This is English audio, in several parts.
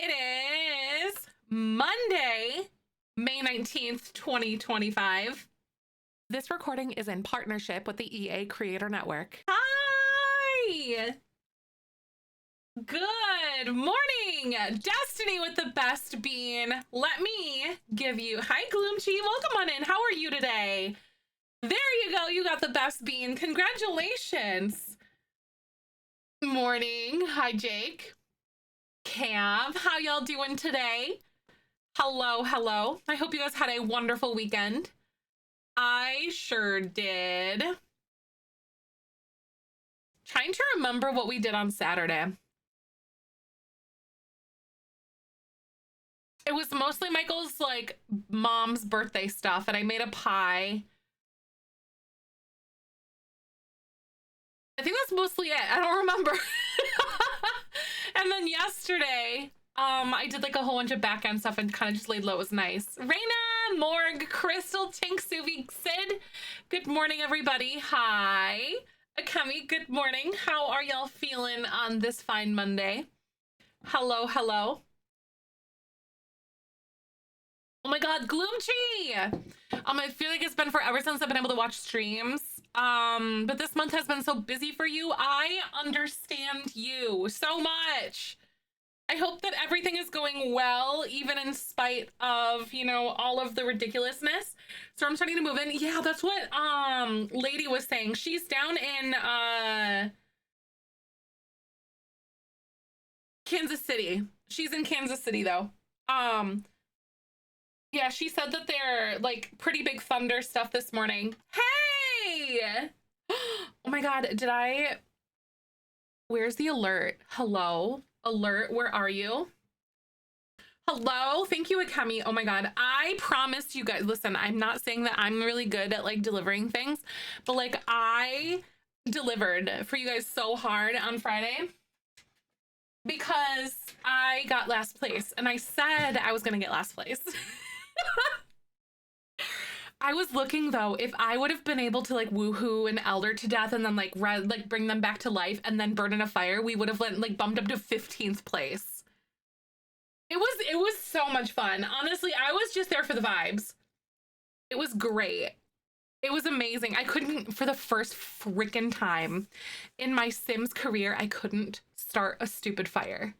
It is Monday, May 19th, 2025. This recording is in partnership with the EA Creator Network. Hi! Good morning, Destiny with the best bean. Let me give you, hi Gloomchi, welcome on in. How are you today? There you go, you got the best bean. Congratulations. Morning, hi Jake. Cam, how y'all doing today? Hello, hello. I hope you guys had a wonderful weekend. I sure did. Trying to remember what we did on Saturday. It was mostly Michael's like mom's birthday stuff, and I made a pie. I think that's mostly it. I don't remember. And then yesterday, I did like a whole bunch of back end stuff and kind of just laid low. It was nice. Raina, Morg, Crystal, Tink, Suvi, Sid. Good morning, everybody. Hi. Akemi, good morning. How are y'all feeling on this fine Monday? Hello, hello. Oh my God, Gloomchi! I feel like it's been forever since I've been able to watch streams. But this month has been so busy for you. I understand you so much. I hope that everything is going well, even in spite of, you know, all of the ridiculousness. So I'm starting to move in. Yeah, that's what Lady was saying. She's down in Kansas City. She's in Kansas City though. Yeah, she said that they're like pretty big thunder stuff this morning. Hey! Oh my God, did I? Where's the alert? Hello? Alert, where are you? Hello? Thank you, Akemi. Oh my God, I promised you guys, listen, I'm not saying that I'm really good at like delivering things, but like I delivered for you guys so hard on Friday because I got last place and I said I was gonna get last place. I was looking though, if I would have been able to like woohoo an elder to death and then like bring them back to life and then burn in a fire, we would have like bumped up to 15th place. It was so much fun. Honestly, I was just there for the vibes. It was great. It was amazing. I couldn't, for the first freaking time in my Sims career, I couldn't start a stupid fire.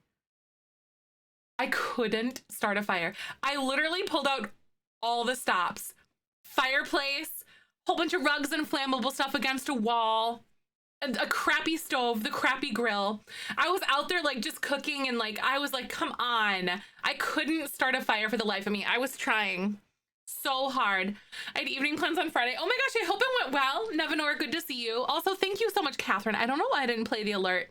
I couldn't start a fire. I literally pulled out all the stops. Fireplace, whole bunch of rugs and flammable stuff against a wall, a crappy stove, the crappy grill. I was out there like just cooking and like I was like, come on. I couldn't start a fire for the life of me. I was trying so hard. I had evening plans on Friday. Oh my gosh, I hope it went well. Nevanor, good to see you. Also, thank you so much, Catherine. I don't know why I didn't play the alert,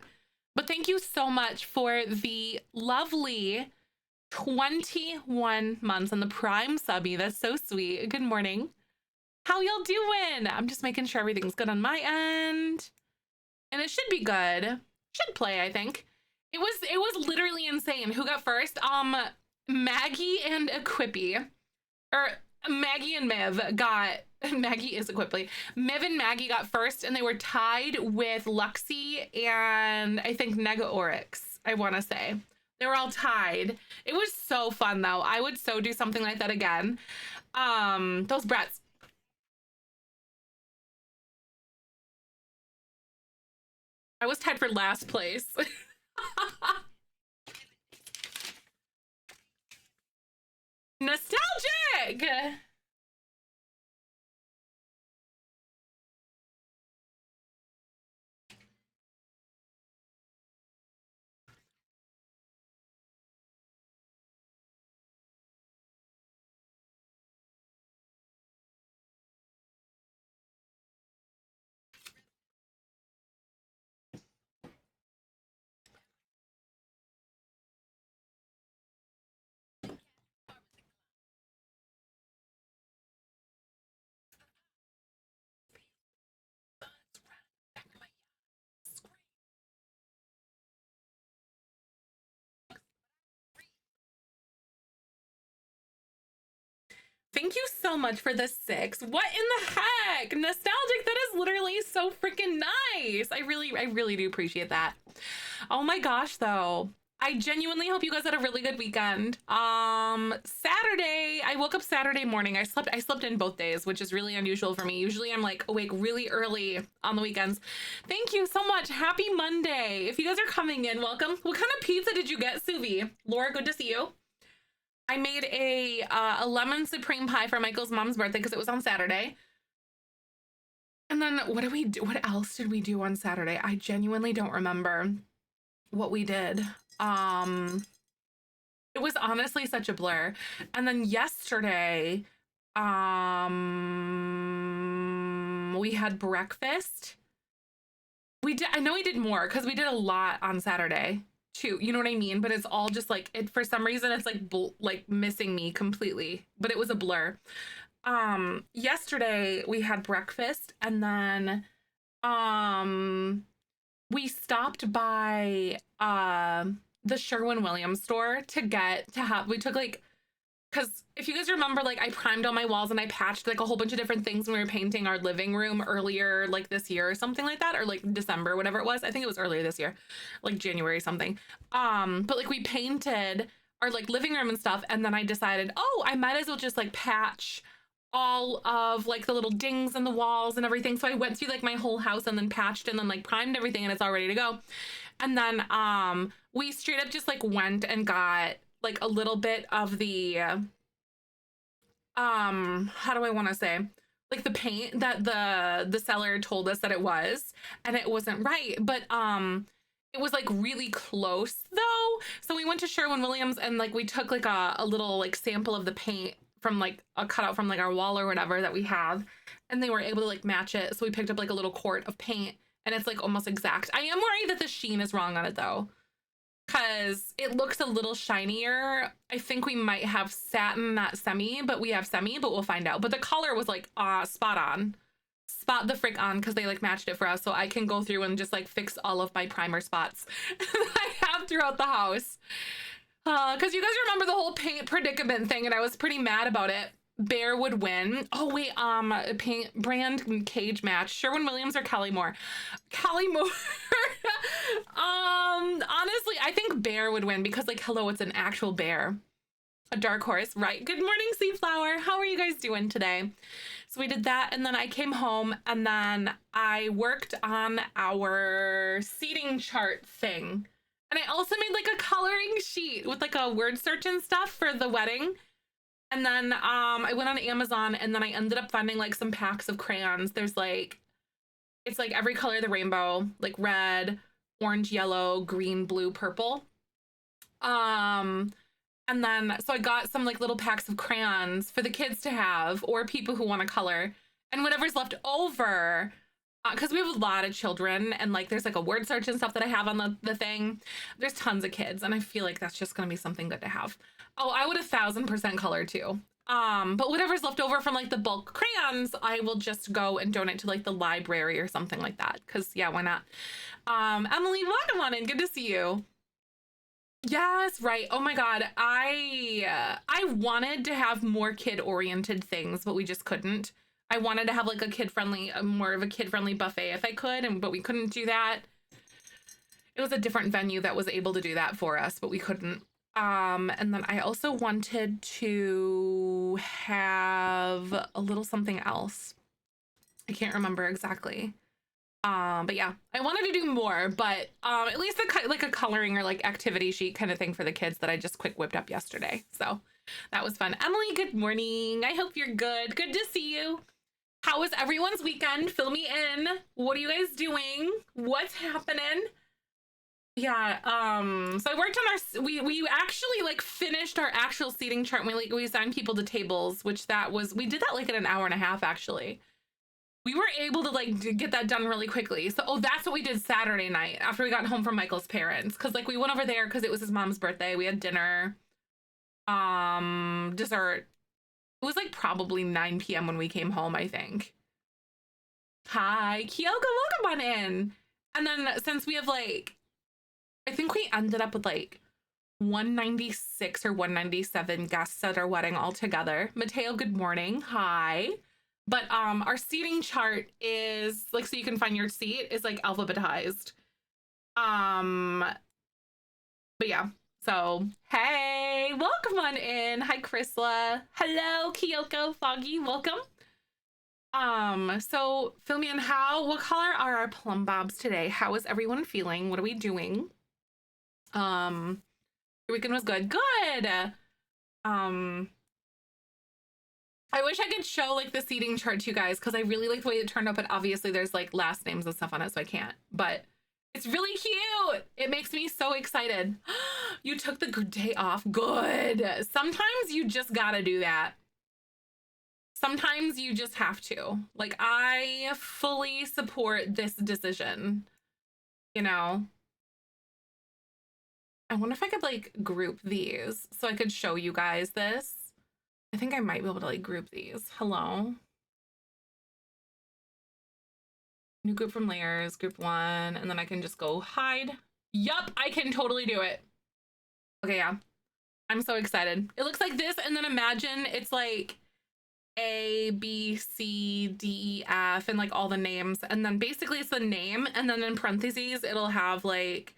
but thank you so much for the lovely 21 months on the Prime subby. That's so sweet. Good morning. How y'all doing? I'm just making sure everything's good on my end. And it should be good. Should play, I think. It was literally insane. Who got first? Maggie and Equippy. Or Maggie and Miv got, Maggie is Equipply. Miv and Maggie got first and they were tied with Luxie and I think Nega Oryx, I want to say. They were all tied. It was so fun though. I would so do something like that again. Those brats. I was tied for last place. Nostalgic! Thank you so much for the 6. What in the heck? Nostalgic, that is literally so freaking nice. I really do appreciate that. Oh my gosh, though. I genuinely hope you guys had a really good weekend. Saturday, I woke up Saturday morning. I slept in both days, which is really unusual for me. Usually I'm like awake really early on the weekends. Thank you so much. Happy Monday. If you guys are coming in, welcome. What kind of pizza did you get, Suvi? Laura, good to see you. I made a lemon supreme pie for Michael's mom's birthday because it was on Saturday. And then what did we do? What else did we do on Saturday? I genuinely don't remember what we did. It was honestly such a blur. And then yesterday, we had breakfast. I know we did more because we did a lot on Saturday too. You know what I mean? But it's all just like it for some reason it's like missing me completely. But it was a blur. Yesterday we had breakfast and then we stopped by the Sherwin-Williams store we took like, because if you guys remember, like I primed all my walls and I patched like a whole bunch of different things when we were painting our living room earlier, like this year or something like that, or like December, whatever it was. I think it was earlier this year, like January something. But like we painted our like living room and stuff, and then I decided, oh, I might as well just like patch all of like the little dings in the walls and everything. So I went through like my whole house and then patched and then like primed everything and it's all ready to go. And then we straight up just like went and got like a little bit of the how do I want to say, like the paint that the seller told us that it was, and it wasn't right, but it was like really close though. So we went to Sherwin-Williams and like we took like a little like sample of the paint from like a cutout from like our wall or whatever that we have, and they were able to like match it. So we picked up like a little quart of paint and it's like almost exact. I am worried that the sheen is wrong on it though, because it looks a little shinier. I think we might have satin, not semi, but we have semi, but we'll find out. But the color was like spot on. Spot the frick on, because they like matched it for us. So I can go through and just like fix all of my primer spots I have throughout the house. Because you guys remember the whole paint predicament thing, and I was pretty mad about it. Bear would win. Oh wait, paint brand cage match. Sherwin-Williams or Kellymore? Kellymore. Honestly, I think Bear would win because like, hello, it's an actual bear. A dark horse, right? Good morning, Seaflower. How are you guys doing today? So we did that, and then I came home, and then I worked on our seating chart thing. And I also made like a coloring sheet with like a word search and stuff for the wedding. And then I went on Amazon, and then I ended up finding like some packs of crayons. There's like, it's like every color of the rainbow, like red, orange, yellow, green, blue, purple. And then so I got some like little packs of crayons for the kids to have, or people who want to color, and whatever's left over, because we have a lot of children, and like there's like a word search and stuff that I have on the thing. There's tons of kids, and I feel like that's just gonna be something good to have. Oh, I would 1000% color too. But whatever's left over from like the bulk crayons, I will just go and donate to like the library or something like that. Cause yeah, why not? Emily, welcome on in. Good to see you. Yes, right. Oh my God. I wanted to have more kid-oriented things, but we just couldn't. I wanted to have like a kid-friendly, more of a kid-friendly buffet if I could, but we couldn't do that. It was a different venue that was able to do that for us, but we couldn't. And then I also wanted to have a little something else. I can't remember exactly. But yeah, I wanted to do more, but at least like a coloring or like activity sheet kind of thing for the kids that I just quick whipped up yesterday. So that was fun. Emily, good morning. I hope you're good. Good to see you. How was everyone's weekend? Fill me in. What are you guys doing? What's happening? Yeah, so I worked on we actually like finished our actual seating chart, and we assigned people to tables, which we did that like in an hour and a half actually. We were able to like get that done really quickly. So, that's what we did Saturday night after we got home from Michael's parents. Cause like we went over there cause it was his mom's birthday. We had dinner, dessert. It was like probably 9 p.m. when we came home, I think. Hi, Kyoko, welcome on in. And then since we have like, I think we ended up with like 196 or 197 guests at our wedding altogether. Mateo, good morning. Hi. But our seating chart is like, so you can find your seat, is like alphabetized. But yeah, so hey, welcome on in. Hi, Chrysla. Hello, Kyoko, Foggy, welcome. So fill me in. What color are our plum bobs today? How is everyone feeling? What are we doing? Your weekend was good. Good. Um, I wish I could show like the seating chart to you guys because I really like the way it turned out, but obviously there's like last names and stuff on it, so I can't. But it's really cute. It makes me so excited. You took the day off. Good. Sometimes you just gotta do that. Sometimes you just have to. Like, I fully support this decision, you know? I wonder if I could like group these so I could show you guys this. I think I might be able to like group these. Hello. New group from layers, group one, and then I can just go hide. Yup, I can totally do it. Okay, yeah. I'm so excited. It looks like this, and then imagine it's like A, B, C, D, E, F, and like all the names. And then basically it's the name, and then in parentheses, it'll have like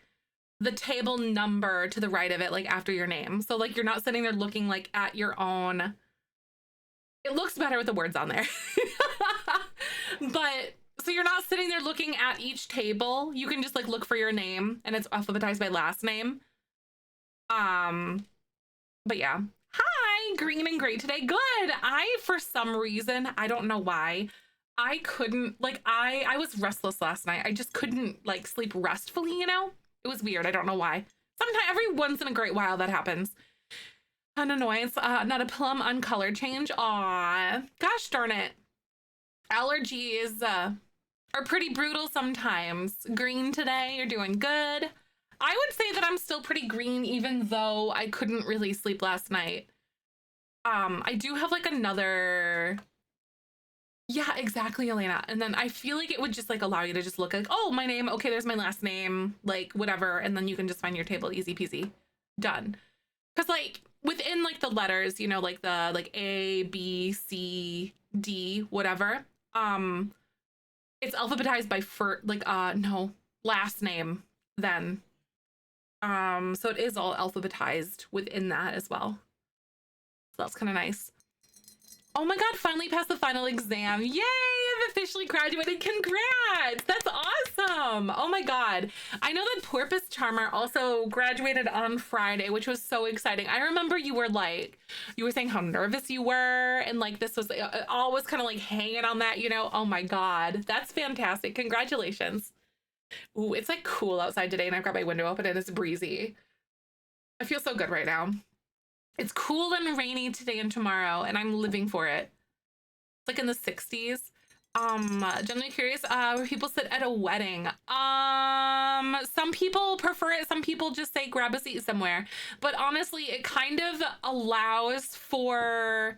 the table number to the right of it, like after your name. So like you're not sitting there looking like at your own. It looks better with the words on there. But so you're not sitting there looking at each table. You can just like look for your name and it's alphabetized by last name. But yeah. Hi, green and gray today. Good. For some reason, I don't know why, I couldn't like I was restless last night. I just couldn't like sleep restfully, you know? It was weird. I don't know why. Sometimes every once in a great while that happens. An annoyance. Not a plum uncolored change. Aw. Gosh darn it. Allergies are pretty brutal sometimes. Green today, you're doing good. I would say that I'm still pretty green even though I couldn't really sleep last night. I do have like another. Yeah, exactly, Elena. And then I feel like it would just like allow you to just look like, oh, my name. Okay, there's my last name, like whatever. And then you can just find your table, easy peasy, done. Because like within like the letters, you know, like the like A, B, C, D, whatever. It's alphabetized by last name then. So it is all alphabetized within that as well. So that's kind of nice. Oh my God, finally passed the final exam. Yay, I've officially graduated. Congrats. That's awesome. Oh my God. I know that Porpoise Charmer also graduated on Friday, which was so exciting. I remember you were saying how nervous you were. And like, this was all was kind of like hanging on that, you know? Oh my God, that's fantastic. Congratulations. Ooh, it's like cool outside today and I've got my window open and it's breezy. I feel so good right now. It's cool and rainy today and tomorrow, and I'm living for it. It's like in the 60s. Generally curious, where people sit at a wedding. Some people prefer it. Some people just say grab a seat somewhere. But honestly, it kind of allows for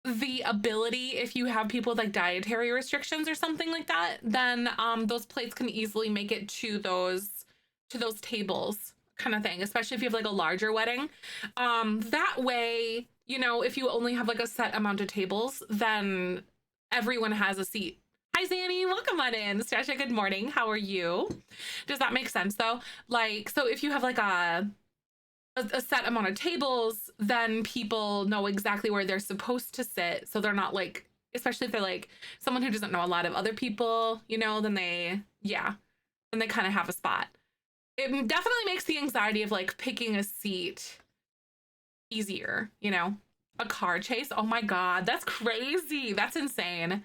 the ability, if you have people with like dietary restrictions or something like that, then those plates can easily make it to those tables, kind of thing, especially if you have like a larger wedding. That way, you know, if you only have like a set amount of tables, then everyone has a seat. Hi Zanny, welcome on in. Stasha, good morning. How are you? Does that make sense though? Like, so if you have like a set amount of tables, then people know exactly where they're supposed to sit. So they're not like, especially if they're like someone who doesn't know a lot of other people, you know, then they kind of have a spot. It definitely makes the anxiety of like picking a seat easier, you know? A car chase. Oh my God, that's crazy. That's insane.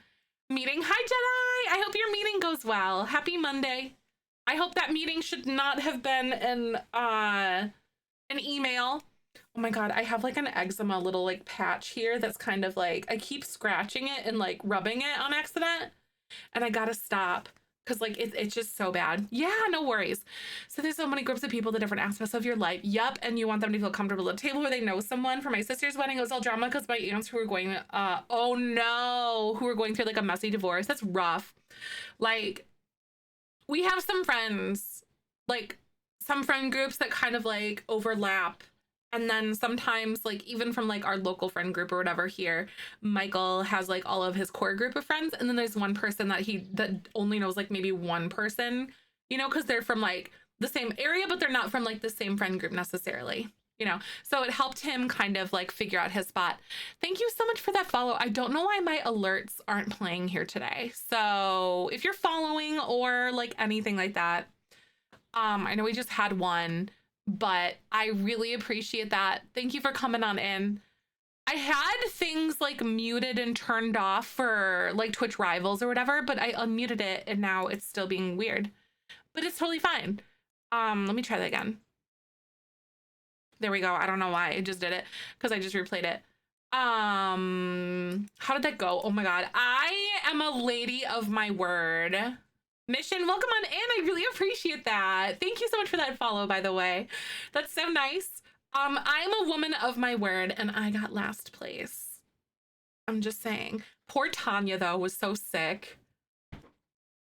Meeting. Hi, Jedi. I hope your meeting goes well. Happy Monday. I hope that meeting should not have been an email. Oh my God, I have like an eczema little like patch here that's kind of like, I keep scratching it and like rubbing it on accident, and I gotta stop. Because like it's just so bad. Yeah, no worries. So there's so many groups of people, the different aspects of your life. Yep, and you want them to feel comfortable at a table where they know someone. For my sister's wedding, it was all drama because my aunts who were going, oh no, who were going through like a messy divorce. That's rough. Like, we have some friends, like some friend groups that kind of like overlap. And then sometimes, like, even from like our local friend group or whatever here, Michael has like all of his core group of friends. And then there's one person that only knows like maybe one person, you know, because they're from like the same area, but they're not from like the same friend group necessarily, you know? So it helped him kind of like figure out his spot. Thank you so much for that follow. I don't know why my alerts aren't playing here today. So if you're following or like anything like that, I know we just had one, but I really appreciate that. Thank you for coming on in. I had things like muted and turned off for like Twitch Rivals or whatever, but I unmuted it and now it's still being weird, but it's totally fine. Let me try that again. There we go. I don't know why I just did it because I just replayed it. How did that go? Oh my God. I am a lady of my word. Mission, welcome on in. I really appreciate that. Thank you so much for that follow, by the way. That's so nice. I'm a woman of my word and I got last place. I'm just saying. Poor Tanya though was so sick.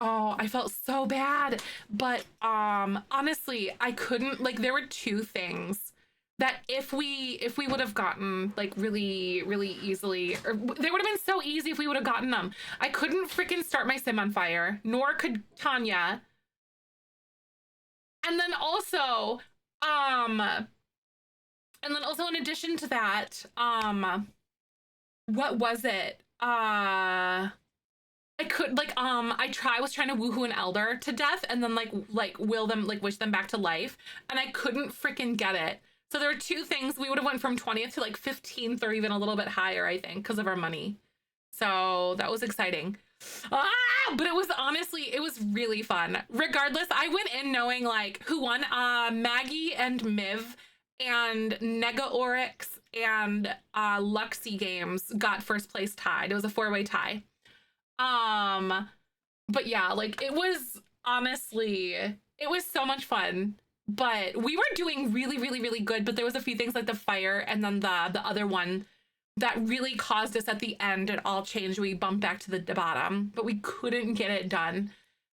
Oh, I felt so bad. But honestly, I couldn't, like, there were two things that if we would have gotten like really easily, or they would have been so easy if we would have gotten them. I couldn't freaking start my sim on fire, nor could Tanya. And then also in addition to that, what was it? I could like I was trying to woohoo an elder to death and then like will them, like wish them back to life, and I couldn't freaking get it. So there were two things. We would have went from 20th to like 15th or even a little bit higher, I think, because of our money. So that was exciting. But it was honestly, it was really fun. Regardless, I went in knowing like who won. Maggie and Miv and Nega Oryx and Luxie Games got first place tied. It was a 4-way tie. But yeah, like it was honestly, it was so much fun. But we were doing really good, but there was a few things like the fire and then the other one that really caused us at the end. It all changed. We bumped back to the bottom, but we couldn't get it done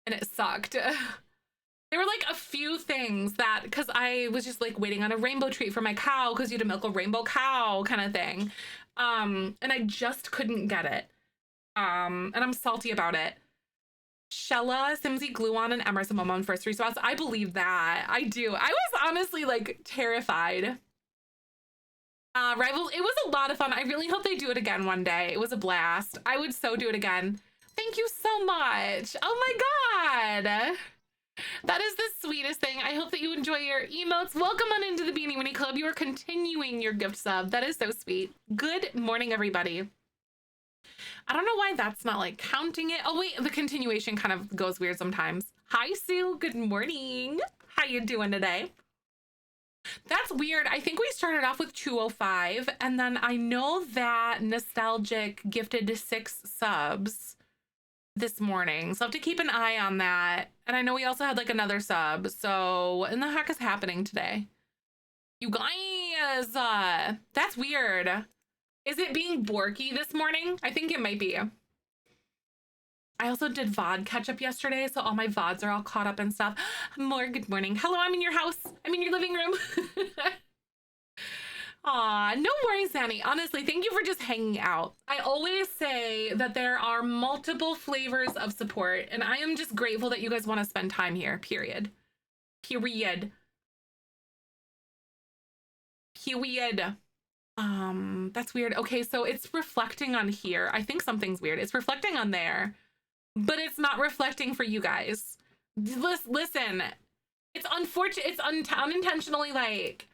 and it sucked. There were like a few things that, because I was just like waiting on a rainbow treat for my cow because you had to milk a rainbow cow kind of thing. And I just couldn't get it. And I'm salty about it. Shella, Simsy, Gluon, and Emerson Momo in first 3 spots. I believe that. I do. I was honestly like terrified. Rivals, it was a lot of fun. I really hope they do it again one day. It was a blast. I would so do it again. Thank you so much. Oh my God. That is the sweetest thing. I hope that you enjoy your emotes. Welcome on into the Beanie Winnie Club. You are continuing your gift sub. That is so sweet. Good morning, everybody. I don't know why that's not like counting it. Oh wait, the continuation kind of goes weird sometimes. Hi Sue, good morning. How you doing today? That's weird. I think we started off with 205 and then I know that Nostalgic gifted 6 subs this morning. So I have to keep an eye on that. And I know we also had like another sub. So what in the heck is happening today? You guys, that's weird. Is it being Borky this morning? I think it might be. I also did VOD catch up yesterday, so all my VODs are all caught up and stuff. More good morning. Hello, I'm in your house. I'm in your living room. Aw, no worries, Annie. Honestly, thank you for just hanging out. I always say that there are multiple flavors of support, and I am just grateful that you guys want to spend time here, period. Period. Period. That's weird. Okay, so it's reflecting on here. I think something's weird. It's reflecting on there, but it's not reflecting for you guys. Listen, it's unfortunate. It's unintentionally like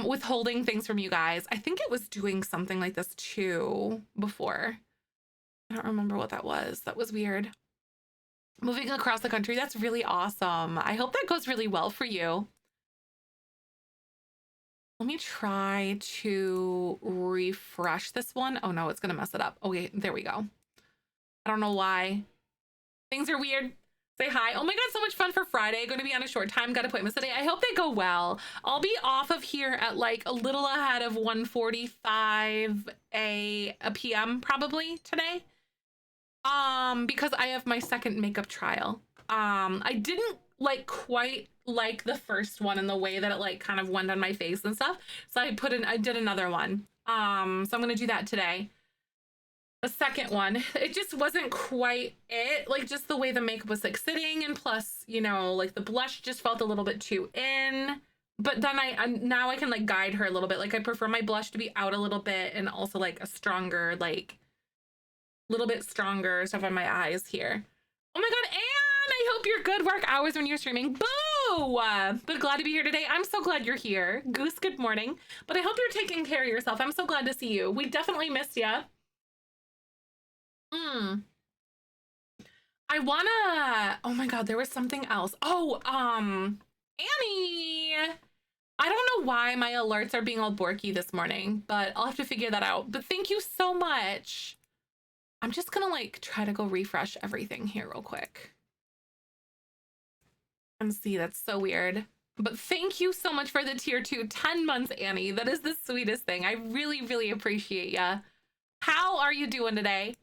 withholding things from you guys. I think it was doing something like this too before. I don't remember what that was. That was weird. Moving across the country. That's really awesome. I hope that goes really well for you. Let me try to refresh this one. Oh no, it's gonna mess it up. Okay, there we go. I don't know why. Things are weird. Say hi. Oh my God, so much fun for Friday. Going to be on a short time. Got appointments today. I hope they go well. I'll be off of here at like a little ahead of 1:45 p.m. probably today. Because I have my second makeup trial. I didn't like quite like the first one in the way that it like kind of went on my face and stuff. So I did another one. So I'm gonna do that today. a second one. It just wasn't quite it. Like just the way the makeup was like sitting, and plus, you know, like the blush just felt a little bit too in. But then now I can like guide her a little bit. Like I prefer my blush to be out a little bit and also like a stronger, like little bit stronger stuff on my eyes here. Oh my God, Anne, I hope your good work hours when you're streaming. Boo! But glad to be here today. I'm so glad you're here. Goose, good morning. But I hope you're taking care of yourself. I'm so glad to see you. We definitely missed you. I wanna, oh my God, there was something else. Oh, Annie. I don't know why my alerts are being all borky this morning, but I'll have to figure that out. But thank you so much. I'm just gonna like try to go refresh everything here real quick. And see, that's so weird. But thank you so much for the tier 2, 10 months, Annie. That is the sweetest thing. I really, really appreciate ya. How are you doing today?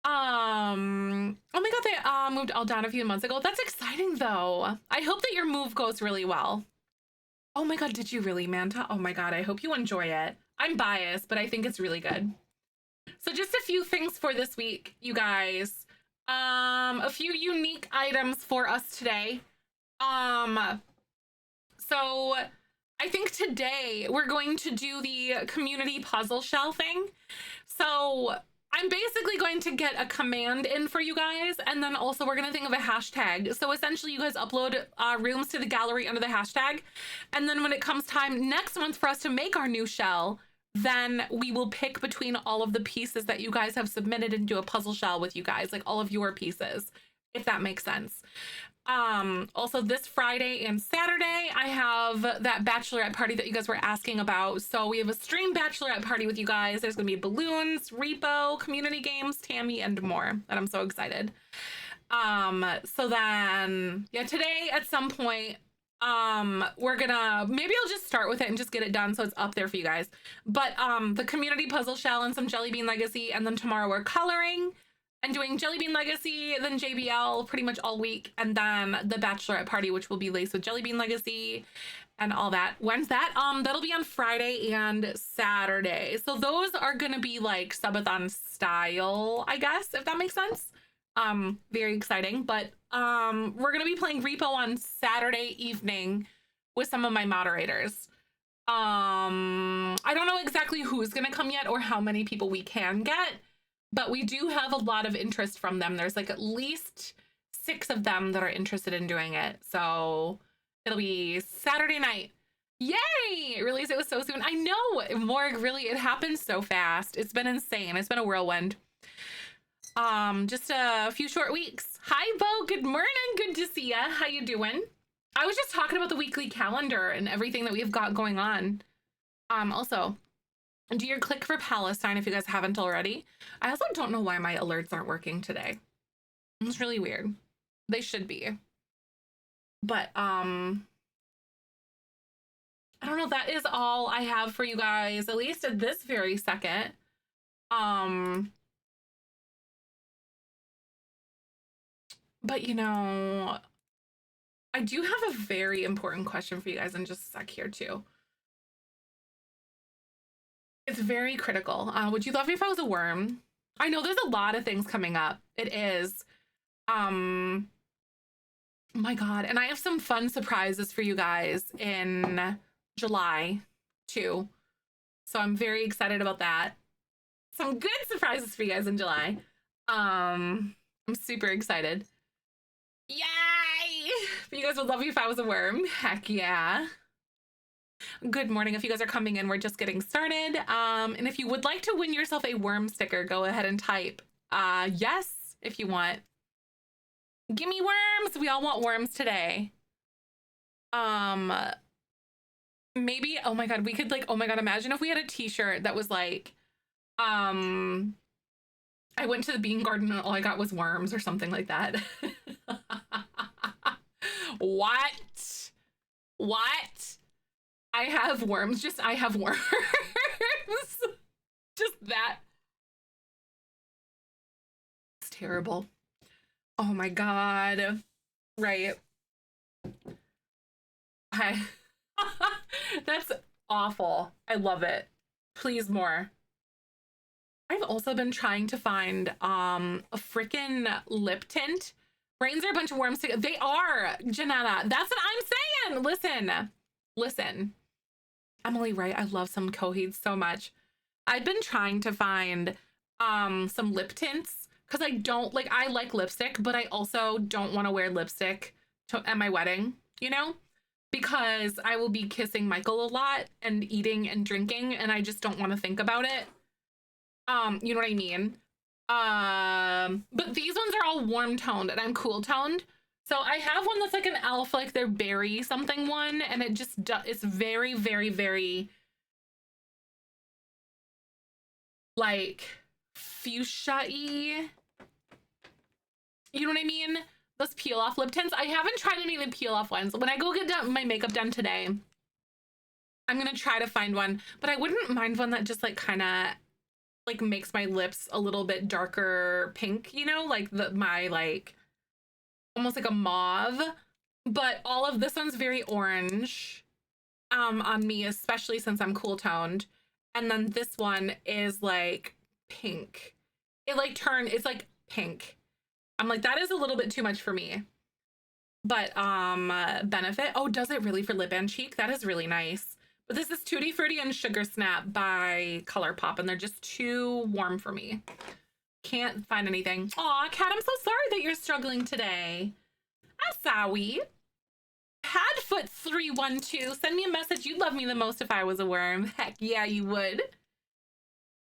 Oh my God, they moved all down a few months ago. That's exciting though. I hope that your move goes really well. Oh my God, did you really, Manta? Oh my God, I hope you enjoy it. I'm biased, but I think it's really good. So just a few things for this week, you guys. A few unique items for us today. So I think today we're going to do the community puzzle shell thing. So I'm basically going to get a command in for you guys, and then also we're gonna think of a hashtag. So essentially you guys upload rooms to the gallery under the hashtag, and then when it comes time next month for us to make our new shell, then we will pick between all of the pieces that you guys have submitted and do a puzzle shell with you guys, like all of your pieces, if that makes sense. Also this Friday and Saturday, I have that bachelorette party that you guys were asking about. So we have a stream bachelorette party with you guys. There's gonna be balloons, repo, community games, Tammy, and more. And I'm so excited. So then, yeah, today at some point, we're gonna, maybe I'll just start with it and just get it done so it's up there for you guys. But the community puzzle shell and some Jellybean Legacy, and then tomorrow we're coloring and doing Jellybean Legacy, then JBL pretty much all week, and then the bachelorette party, which will be laced with Jellybean Legacy and all that. When's that? That'll be on Friday and Saturday. So those are gonna be like subathon style, I guess, if that makes sense. Very exciting. But we're gonna be playing repo on Saturday evening with some of my moderators. I don't know exactly who's gonna come yet or how many people we can get, but we do have a lot of interest from them. There's like at least 6 of them that are interested in doing it. So it'll be Saturday night. Yay! Release, it was so soon. I know, Morg, really, it happened so fast. It's been insane. It's been a whirlwind. Just a few short weeks. Hi, Bo. Good morning. Good to see ya. How you doing? I was just talking about the weekly calendar and everything that we've got going on. Also, do your click for Palestine if you guys haven't already. I also don't know why my alerts aren't working today. It's really weird. They should be. But, I don't know. That is all I have for you guys, at least at this very second. But, you know, I do have a very important question for you guys in just a sec here, too. It's very critical. Would you love me if I was a worm? I know there's a lot of things coming up. It is. Oh my God. And I have some fun surprises for you guys in July, too. So I'm very excited about that. Some good surprises for you guys in July. I'm super excited. Yay! You guys would love me if I was a worm. Heck yeah. Good morning. If you guys are coming in, we're just getting started. And if you would like to win yourself a worm sticker, go ahead and type yes if you want. Gimme worms. We all want worms today. Maybe, oh my God, we could like, oh my God, imagine if we had a t-shirt that was like, I went to the bean garden and all I got was worms or something like that. What? I have worms. Just, I have worms. Just that. It's terrible. Oh my God. Right. That's awful. I love it. Please more. I've also been trying to find a freaking lip tint. Brains are a bunch of worms. They are, Janetta. That's what I'm saying. Listen. Emily, right? I love some Coheed so much. I've been trying to find some lip tints because I like lipstick, but I also don't want to wear lipstick at my wedding, you know? Because I will be kissing Michael a lot and eating and drinking, and I just don't want to think about it. You know what I mean? But these ones are all warm toned and I'm cool toned. So I have one that's like an elf, like their berry something one, and it just it's very, very, very like fuchsia-y. You know what I mean? Those peel off lip tints. I haven't tried any of the peel off ones. When I go get my makeup done today, I'm gonna try to find one, but I wouldn't mind one that just like kind of like makes my lips a little bit darker pink, you know, like my like almost like a mauve, but all of this one's very orange on me, especially since I'm cool toned. And then this one is like pink. It's like pink. I'm like, that is a little bit too much for me. But Benefit, oh, does it really for lip and cheek? That is really nice. But this is Tutti Frutti and Sugar Snap by ColourPop, and they're just too warm for me. Can't find anything. Aw, Kat, I'm so sorry that you're struggling today. I'm sorry. Padfoot312, send me a message. You'd love me the most if I was a worm. Heck yeah, you would.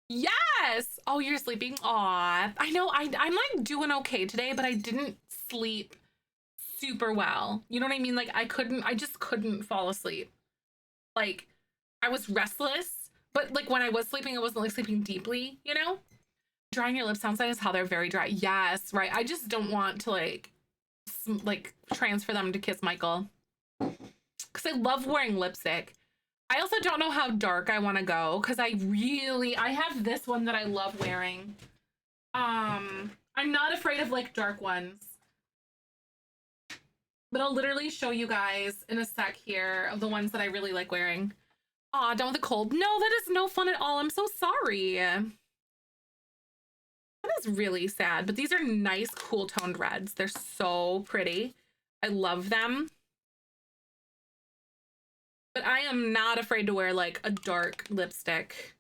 Yes. Oh, you're sleeping? Aw, I know. I'm like doing okay today, but I didn't sleep super well. You know what I mean? Like I just couldn't fall asleep. Like I was restless, but like when I was sleeping, I wasn't like sleeping deeply, you know? Drying your lips sounds like how they're very dry. Yes, right. I just don't want to like transfer them to Kiss Michael because I love wearing lipstick. I also don't know how dark I want to go because I have this one that I love wearing. I'm not afraid of like dark ones, but I'll literally show you guys in a sec here of the ones that I really like wearing. Aw, down with the cold. No, that is no fun at all. I'm so sorry. That is really sad, but these are nice cool toned reds. They're so pretty. I love them. But I am not afraid to wear like a dark lipstick.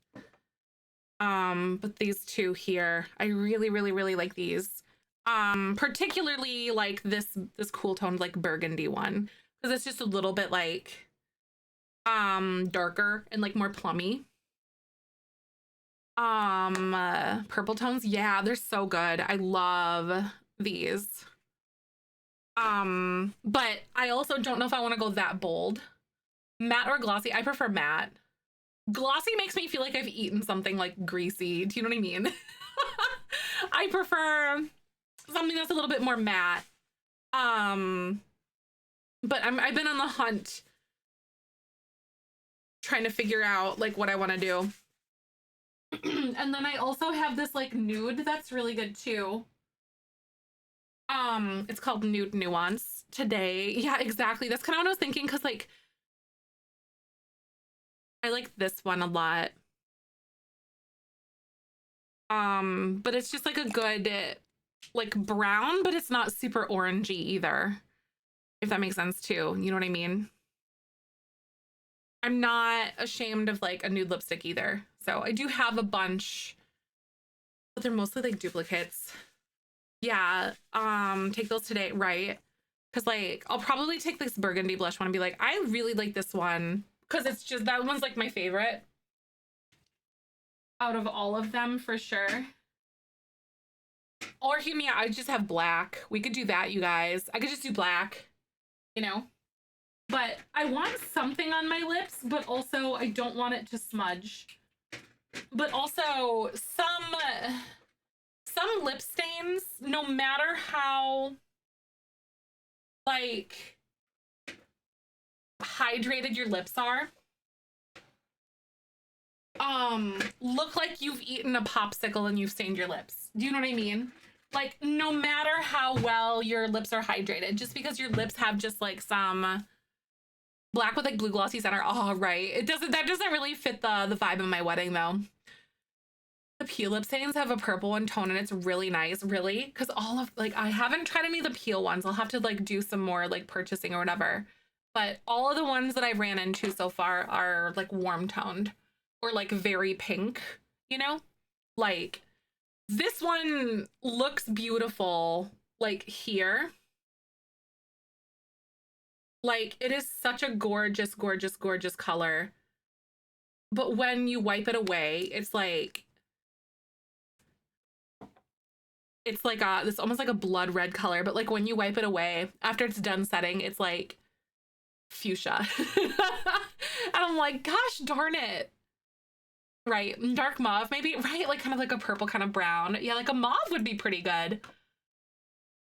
But these two here, I really, really, really like these. Particularly like this cool toned like burgundy one, because it's just a little bit like darker and like more plummy. Purple tones, yeah, they're so good. I love these. But I also don't know if I want to go that bold. Matte or glossy? I prefer matte. Glossy makes me feel like I've eaten something like greasy. Do you know what I mean? I prefer something that's a little bit more matte. But I've been on the hunt trying to figure out like what I want to do. And then I also have this like nude that's really good too. It's called Nude Nuance today. Yeah, exactly. That's kind of what I was thinking, because like I like this one a lot. But it's just like a good like brown, but it's not super orangey either, if that makes sense too. You know what I mean? I'm not ashamed of like a nude lipstick either. So I do have a bunch, but they're mostly like duplicates. Yeah, take those today, right? Because like I'll probably take this burgundy blush one and be like, I really like this one, because it's just, that one's like my favorite out of all of them for sure. Or hear me out, I just have black. We could do that, you guys. I could just do black, you know? But I want something on my lips, but also I don't want it to smudge. But also some lip stains, no matter how like hydrated your lips are, look like you've eaten a popsicle and you've stained your lips. Do you know what I mean? Like, no matter how well your lips are hydrated, just because your lips have just like some black with like blue glossy center. Oh, right. That doesn't really fit the vibe of my wedding though. The peel lip stains have a purple one tone and it's really nice, really. Because all of, like, I haven't tried any of the peel ones. I'll have to like do some more like purchasing or whatever. But all of the ones that I ran into so far are like warm toned or like very pink, you know? Like this one looks beautiful like here. Like it is such a gorgeous, gorgeous, gorgeous color. But when you wipe it away, it's like this almost like a blood red color, but like when you wipe it away after it's done setting, it's like fuchsia. And I'm like, gosh darn it. Right, dark mauve maybe, right? Like kind of like a purple kind of brown. Yeah, like a mauve would be pretty good.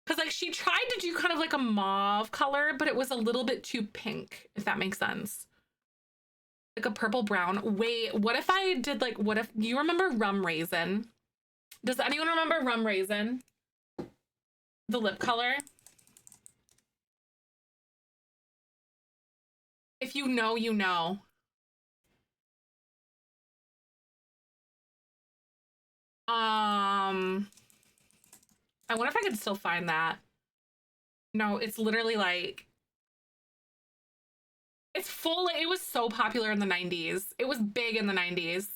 Because like she tried to do kind of like a mauve color, but it was a little bit too pink, if that makes sense. Like a purple brown. Wait, what if I did like, what if, you remember Rum Raisin? Does anyone remember Rum Raisin? The lip color? If you know, you know. I wonder if I could still find that. No, it's literally like, it's full, it was so popular in the 90s. It was big in the 90s.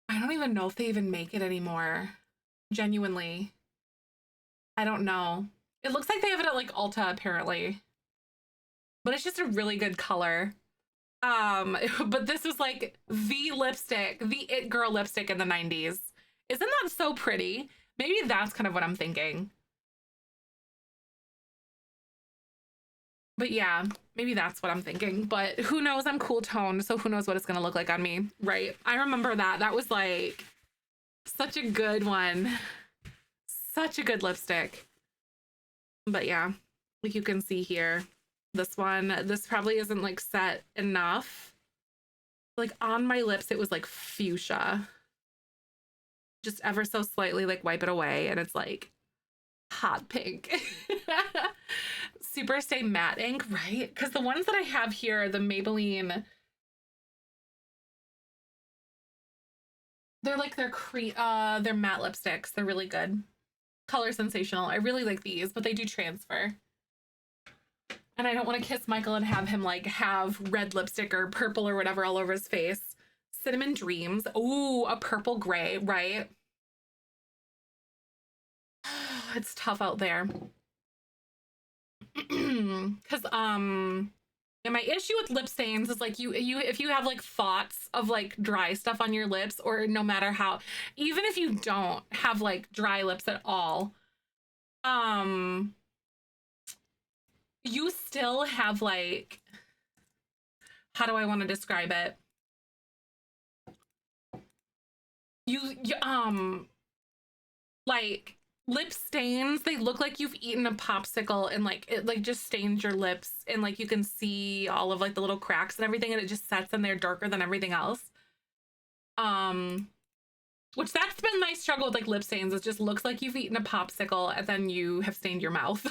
I don't even know if they even make it anymore. Genuinely. I don't know. It looks like they have it at like Ulta apparently. But it's just a really good color. But this was like the lipstick, the it girl lipstick in the 90s. Isn't that so pretty? Maybe that's kind of what I'm thinking. But yeah, maybe that's what I'm thinking. But who knows? I'm cool toned, so who knows what it's gonna look like on me, right? I remember that. That was like such a good one. Such a good lipstick. But yeah, like you can see here, this one, this probably isn't like set enough. Like on my lips, it was like fuchsia. Just ever so slightly like wipe it away and it's like hot pink. Super Stay Matte Ink, right? Because the ones that I have here, the Maybelline, they're like they're matte lipsticks. They're really good. Color Sensational. I really like these, but they do transfer. And I don't want to kiss Michael and have him like have red lipstick or purple or whatever all over his face. Cinnamon Dreams. Ooh, a purple gray, right? It's tough out there. Because yeah, my issue with lip stains is like you if you have like thoughts of like dry stuff on your lips, or no matter how, even if you don't have like dry lips at all, you still have like, how do I want to describe it? You like lip stains, they look like you've eaten a popsicle and like it like just stains your lips, and like you can see all of like the little cracks and everything, and it just sets in there darker than everything else. Which that's been my struggle with like lip stains. It just looks like you've eaten a popsicle and then you have stained your mouth.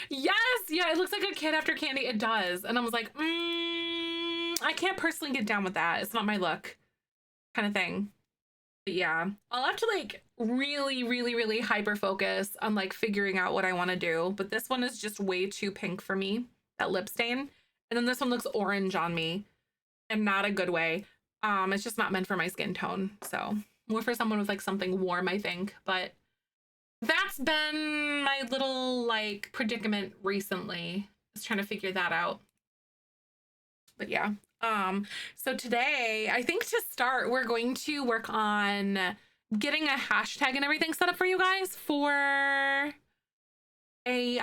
Yes, yeah, it looks like a kid after candy. It does. And I was like, I can't personally get down with that. It's not my look kind of thing. But yeah, I'll have to like really, really, really hyper focus on like figuring out what I want to do. But this one is just way too pink for me, that lip stain. And then this one looks orange on me, and not a good way. It's just not meant for my skin tone. So more for someone with like something warm, I think. But that's been my little like predicament recently. I was trying to figure that out. But yeah. So today, I think to start, we're going to work on getting a hashtag and everything set up for you guys for a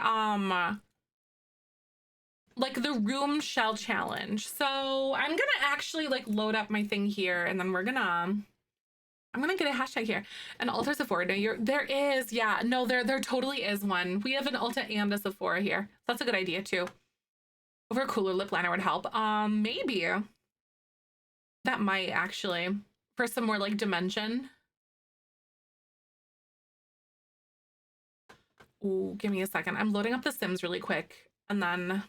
like the room shell challenge. So I'm gonna actually like load up my thing here, and then I'm gonna get a hashtag here. An Ulta Sephora. No, there is, yeah. No, there totally is one. We have an Ulta and a Sephora here. That's a good idea too. Over a cooler lip liner would help. Maybe. That might actually. For some more like dimension. Ooh, give me a second. I'm loading up the Sims really quick. And then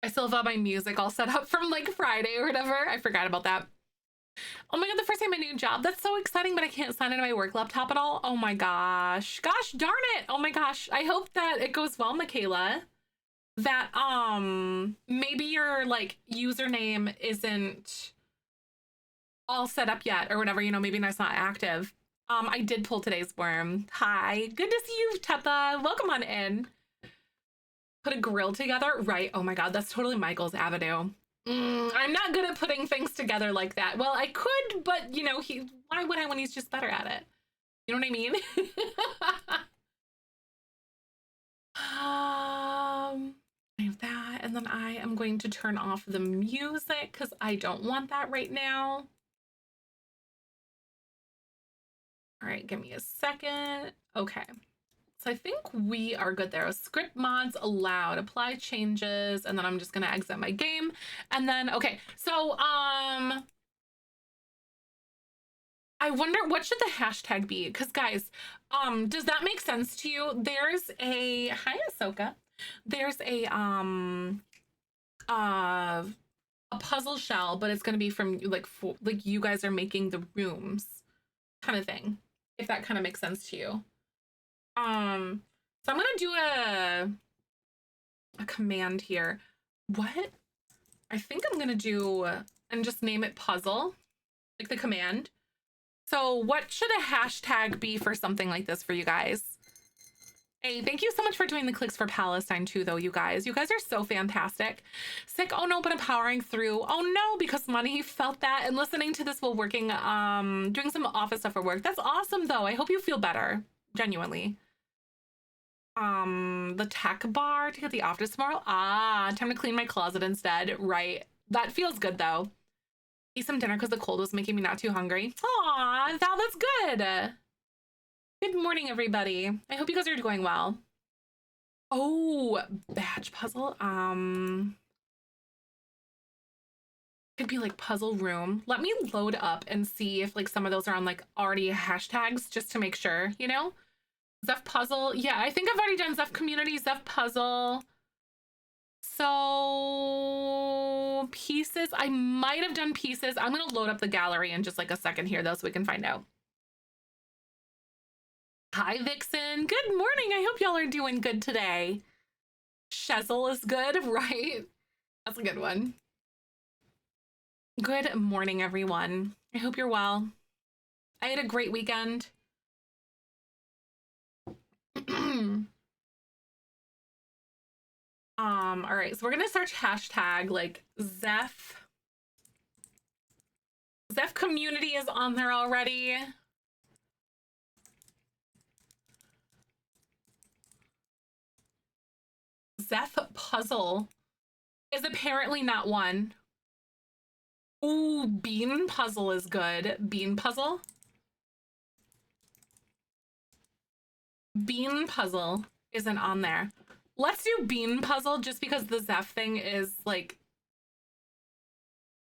I still have all my music all set up from like Friday or whatever. I forgot about that. Oh my God, the first day of my new job. That's so exciting, but I can't sign into my work laptop at all. Oh my gosh. Gosh darn it. Oh my gosh. I hope that it goes well, Michaela. That maybe your like username isn't all set up yet or whatever, you know, maybe that's not active. I did pull today's worm. Hi. Good to see you, Teppa. Welcome on in. Put a grill together, right? Oh my God, that's totally Michael's avenue. I'm not good at putting things together like that. Well, I could, but you know, why would I when he's just better at it? You know what I mean? I have that, and then I am going to turn off the music because I don't want that right now. All right, give me a second. Okay. So I think we are good there. Script mods allowed, apply changes, and then I'm just gonna exit my game. And then, okay, so I wonder what should the hashtag be? Because guys, does that make sense to you? There's a, hi Ahsoka. There's a puzzle shell, but it's gonna be from like, like you guys are making the rooms kind of thing, if that kind of makes sense to you. So I'm gonna do a command here. What? I think I'm gonna do and just name it puzzle, like the command. So what should a hashtag be for something like this for you guys? Hey, thank you so much for doing the clicks for Palestine too, though, you guys. You guys are so fantastic. Sick, oh no, but I'm powering through. Oh no, because money felt that and listening to this while working, doing some office stuff for work. That's awesome though. I hope you feel better, genuinely. The tech bar to get the office tomorrow. Ah, time to clean my closet instead. Right. That feels good though. Eat some dinner because the cold was making me not too hungry. Aw, Val, that's good. Good morning, everybody. I hope you guys are doing well. Oh, badge puzzle. Could be like puzzle room. Let me load up and see if like some of those are on like already hashtags just to make sure, you know? Zeph puzzle. Yeah, I think I've already done Zeph community, Zeph puzzle. So pieces, I might have done pieces. I'm gonna load up the gallery in just like a second here though so we can find out. Hi Vixen, good morning. I hope y'all are doing good today. Shezel is good, right? That's a good one. Good morning, everyone. I hope you're well. I had a great weekend. All right, so we're gonna search hashtag like Zeph. Zeph community is on there already. Zeph puzzle is apparently not one. Ooh, bean puzzle is good. Bean puzzle. Bean puzzle isn't on there. Let's do bean puzzle just because the Zeph thing is like,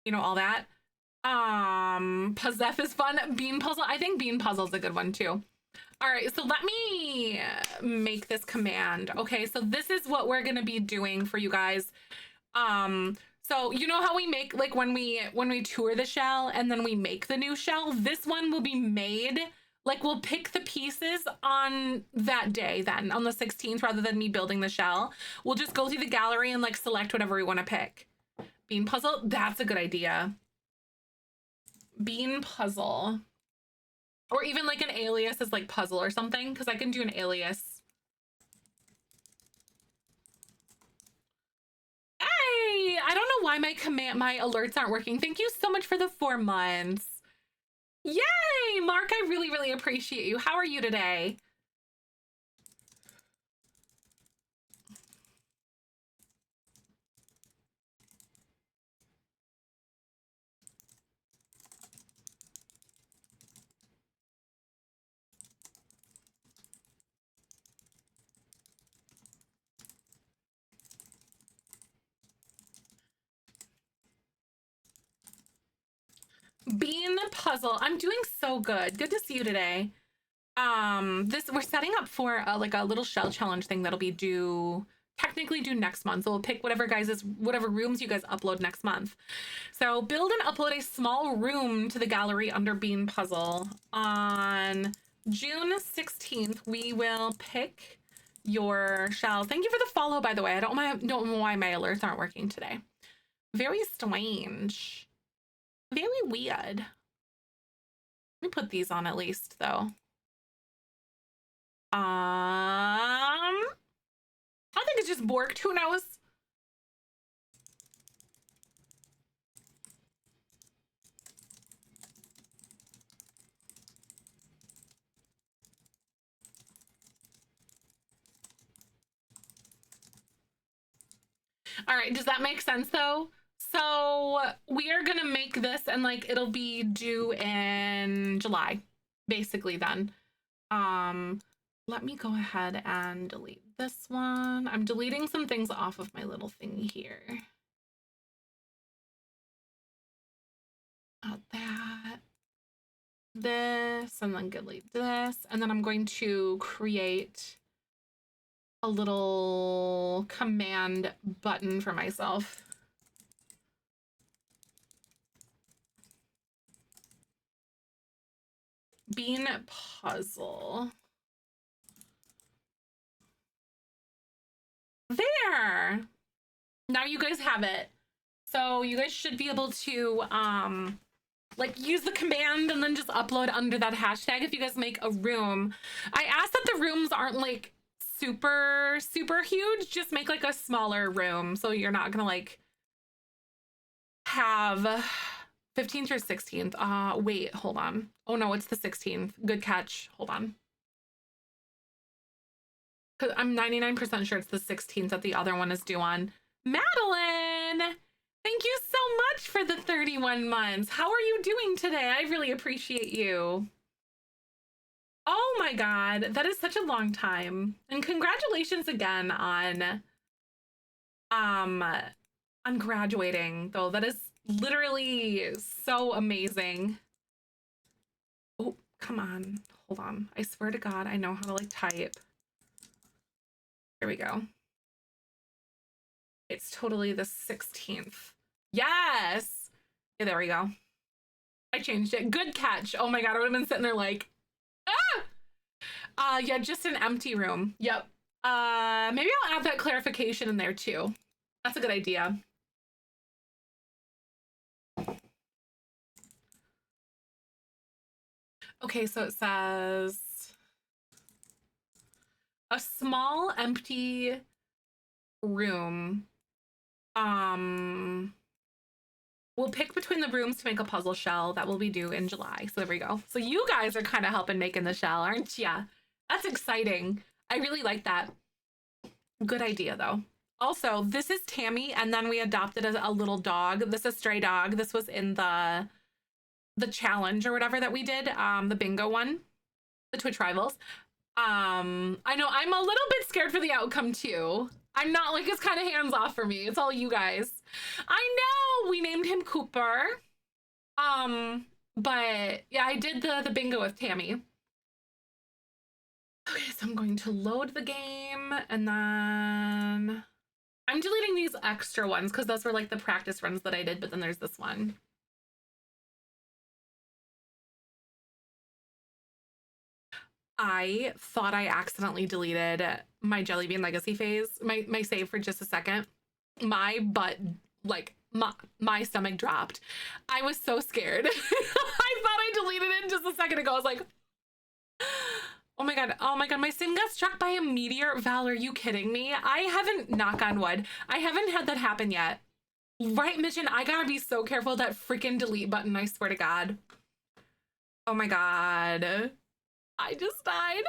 you know, all that. Zeph is fun. Bean puzzle. I think bean puzzle is a good one too. All right, so let me make this command. Okay, so this is what we're gonna be doing for you guys. So you know how we make like when we tour the shell and then we make the new shell? This one will be made, like we'll pick the pieces on that day then, on the 16th, rather than me building the shell. We'll just go through the gallery and like select whatever we want to pick. Bean puzzle, that's a good idea. Bean puzzle. Or even like an alias is like puzzle or something, because I can do an alias. Hey, I don't know why my alerts aren't working. Thank you so much for the 4 months. Yay, Mark, I really, really appreciate you. How are you today? Bean puzzle. I'm doing so good. Good to see you today. We're setting up for like a little shell challenge thing that'll be due technically do next month. So we'll pick whatever rooms you guys upload next month. So build and upload a small room to the gallery under Bean Puzzle. On June 16th, we will pick your shells. Thank you for the follow, by the way. I don't know why my alerts aren't working today. Very strange. Very weird. Let me put these on at least, though. I think it's just Borked. Who knows? All right, does that make sense though? So we are gonna make this and like it'll be due in July, basically then. Let me go ahead and delete this one. I'm deleting some things off of my little thing here. That, this, and then delete this. And then I'm going to create a little command button for myself. Bean Puzzle. There. Now you guys have it. So you guys should be able to like use the command and then just upload under that hashtag if you guys make a room. I asked that the rooms aren't like super huge, just make like a smaller room so you're not gonna like have 15th or 16th. Wait, hold on. Oh no, it's the 16th. Good catch. Hold on. Cause I'm 99% sure it's the 16th that the other one is due on. Madeline! Thank you so much for the 31 months. How are you doing today? I really appreciate you. Oh my God, that is such a long time. And congratulations again on graduating, though. That is literally so amazing. Oh, come on. Hold on. I swear to God, I know how to like type. Here we go. It's totally the 16th. Yes. Yeah, there we go. I changed it. Good catch. Oh my God, I would have been sitting there like, ah! Yeah, just an empty room. Yep. Maybe I'll add that clarification in there too. That's a good idea. Okay, so it says a small empty room. We'll pick between the rooms to make a puzzle shell that will be due in July. So there we go. So you guys are kind of helping making the shell, aren't ya? That's exciting. I really like that. Good idea though. Also, this is Tammy, and then we adopted a little dog. This is a stray dog. This was in the challenge or whatever that we did, the bingo one, the Twitch Rivals. I know I'm a little bit scared for the outcome too. I'm not like, it's kind of hands off for me. It's all you guys. I know we named him Cooper. But yeah, I did the bingo with Tammy. Okay, so I'm going to load the game and then I'm deleting these extra ones because those were like the practice runs that I did, but then there's this one. I thought I accidentally deleted my Jellybean Legacy phase, my save for just a second. My butt, like my stomach dropped. I was so scared. I thought I deleted it just a second ago. I was like, oh my God, my sim got struck by a meteor. Val, are you kidding me? I haven't, knock on wood, I haven't had that happen yet. Right, Mission? I gotta be so careful with that freaking delete button, I swear to God. Oh my God. I just died.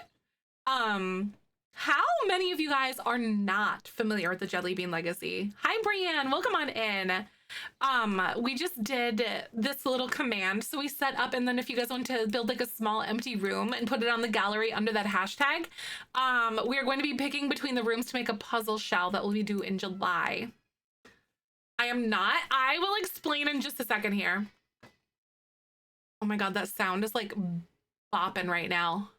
How many of you guys are not familiar with the Jellybean Legacy? Hi, Brienne. Welcome on in. We just did this little command. So we set up, and then if you guys want to build like a small empty room and put it on the gallery under that hashtag, we are going to be picking between the rooms to make a puzzle shell that will be due in July. I am not. I will explain in just a second here. Oh my God, that sound is like bopping right now.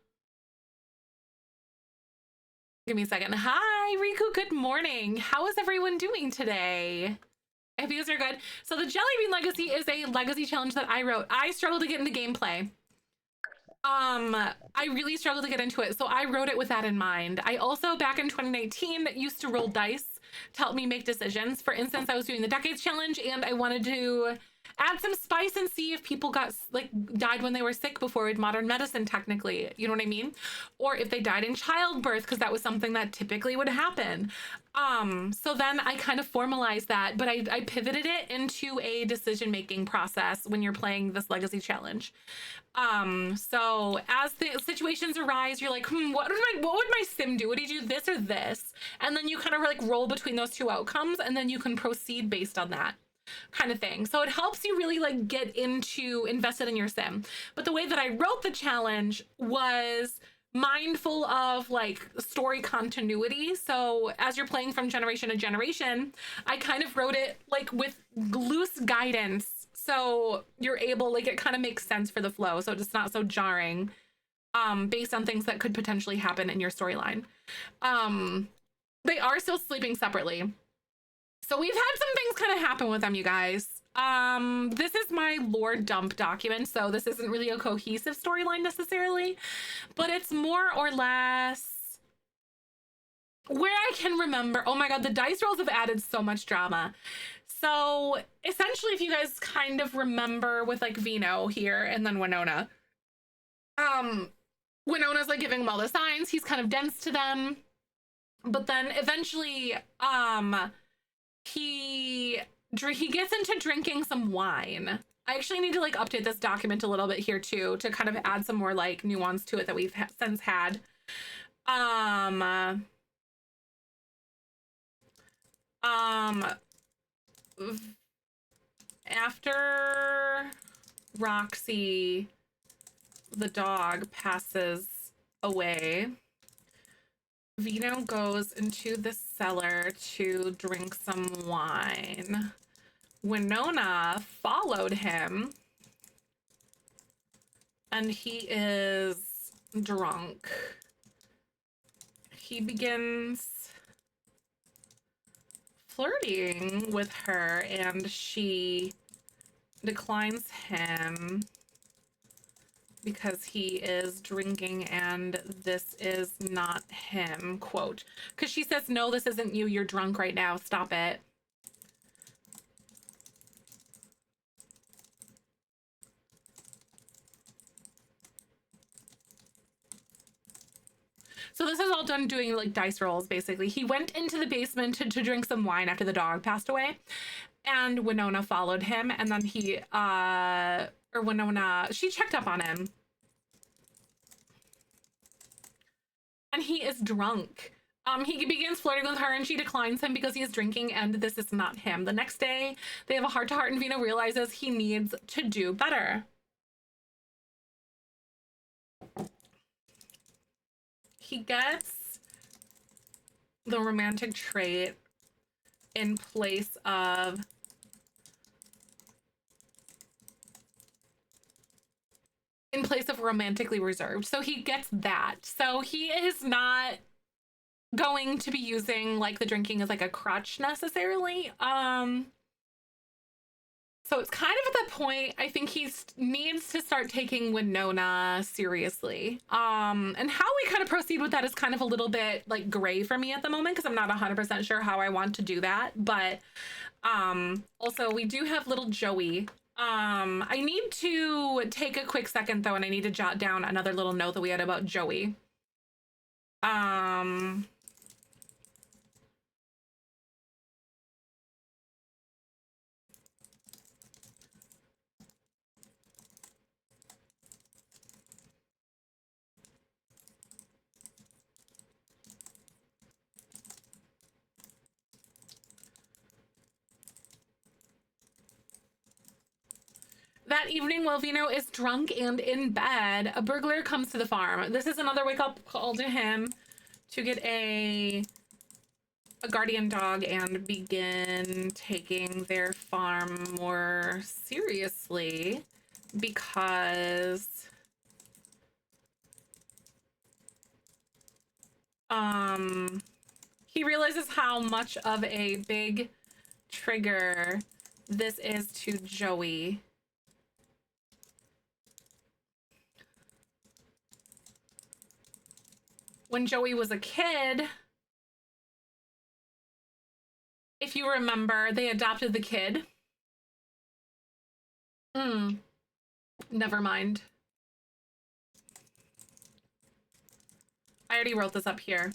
Give me a second. Hi, Riku. Good morning. How is everyone doing today? I hope you guys are good. So the Jellybean Legacy is a legacy challenge that I wrote. I struggled to get into gameplay. I really struggled to get into it, so I wrote it with that in mind. I also, back in 2019, used to roll dice to help me make decisions. For instance, I was doing the Decades Challenge, and I wanted to add some spice and see if people got, like, died when they were sick before with modern medicine, technically. You know what I mean? Or if they died in childbirth, because that was something that typically would happen. So then I kind of formalized that, but I pivoted it into a decision-making process when you're playing this Legacy Challenge. So as the situations arise, you're like, what would my sim do? Would he do this or this? And then you kind of like roll between those two outcomes, and then you can proceed based on that kind of thing. So it helps you really like get invested in your sim. But the way that I wrote the challenge was mindful of like story continuity. So as you're playing from generation to generation, I kind of wrote it like with loose guidance, so you're able, like, it kind of makes sense for the flow, so it's not so jarring based on things that could potentially happen in your storyline. They are still sleeping separately, so we've had some things kind of happen with them, you guys. This is my lore dump document, so this isn't really a cohesive storyline necessarily, but it's more or less where I can remember. Oh my god, the dice rolls have added so much drama. So essentially, if you guys kind of remember with like Vino here and then Winona, Winona's like giving him all the signs. He's kind of dense to them, but then eventually, he gets into drinking some wine. I actually need to like update this document a little bit here too, to kind of add some more like nuance to it that we've since had. After Roxy, the dog, passes away, Vino goes into the cellar to drink some wine. Winona followed him, and he is drunk. He begins flirting with her, and she declines him because he is drinking and this is not him, quote, because she says, no, this isn't you, you're drunk right now, stop it. So this is all done doing like dice rolls, basically. He went into the basement to drink some wine after the dog passed away, and Winona followed him, and then she checked up on him. And he is drunk. He begins flirting with her, and she declines him because he is drinking, and this is not him. The next day, they have a heart-to-heart, and Vino realizes he needs to do better. He gets the romantic trait in place of romantically reserved. So he gets that. So he is not going to be using like the drinking as like a crutch necessarily. So it's kind of at that point, I think he needs to start taking Winona seriously. And how we kind of proceed with that is kind of a little bit like gray for me at the moment, because I'm not 100% sure how I want to do that. But also we do have little Joey. I need to take a quick second though, and I need to jot down another little note that we had about Joey. That evening, while Vino is drunk and in bed, a burglar comes to the farm. This is another wake-up call to him to get a guardian dog and begin taking their farm more seriously, because he realizes how much of a big trigger this is to Joey. When Joey was a kid, if you remember, they adopted the kid. Never mind. I already wrote this up here.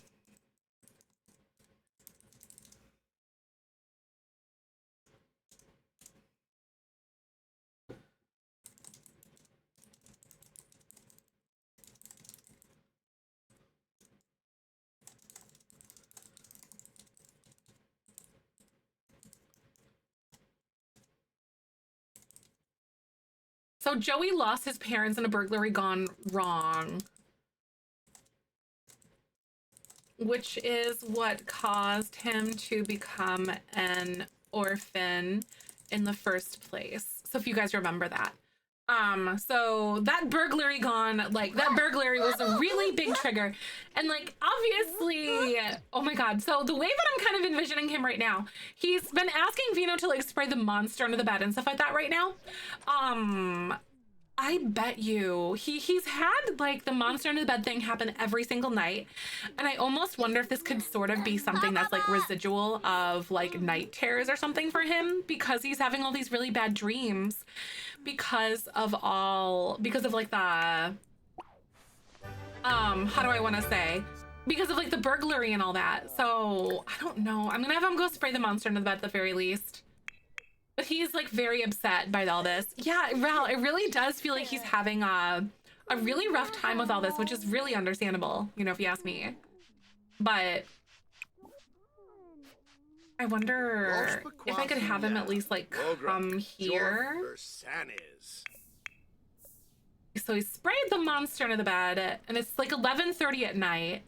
So Joey lost his parents in a burglary gone wrong, which is what caused him to become an orphan in the first place. So if you guys remember that. So that burglary was a really big trigger. And like, obviously, oh my God. So the way that I'm kind of envisioning him right now, he's been asking Vino to like spray the monster under the bed and stuff like that right now. I bet you he's had like the monster under the bed thing happen every single night. And I almost wonder if this could sort of be something that's like residual of like night terrors or something for him, because he's having all these really bad dreams because of like the, how do I want to say? Because of like the burglary and all that. So I don't know. I'm gonna have him go spray the monster under the bed at the very least. But he's like very upset by all this. Yeah, Ral, it really does feel like he's having a really rough time with all this, which is really understandable, you know, if you ask me. But I wonder if I could have him at least like come here. So he sprayed the monster under the bed, and it's like 11:30 at night.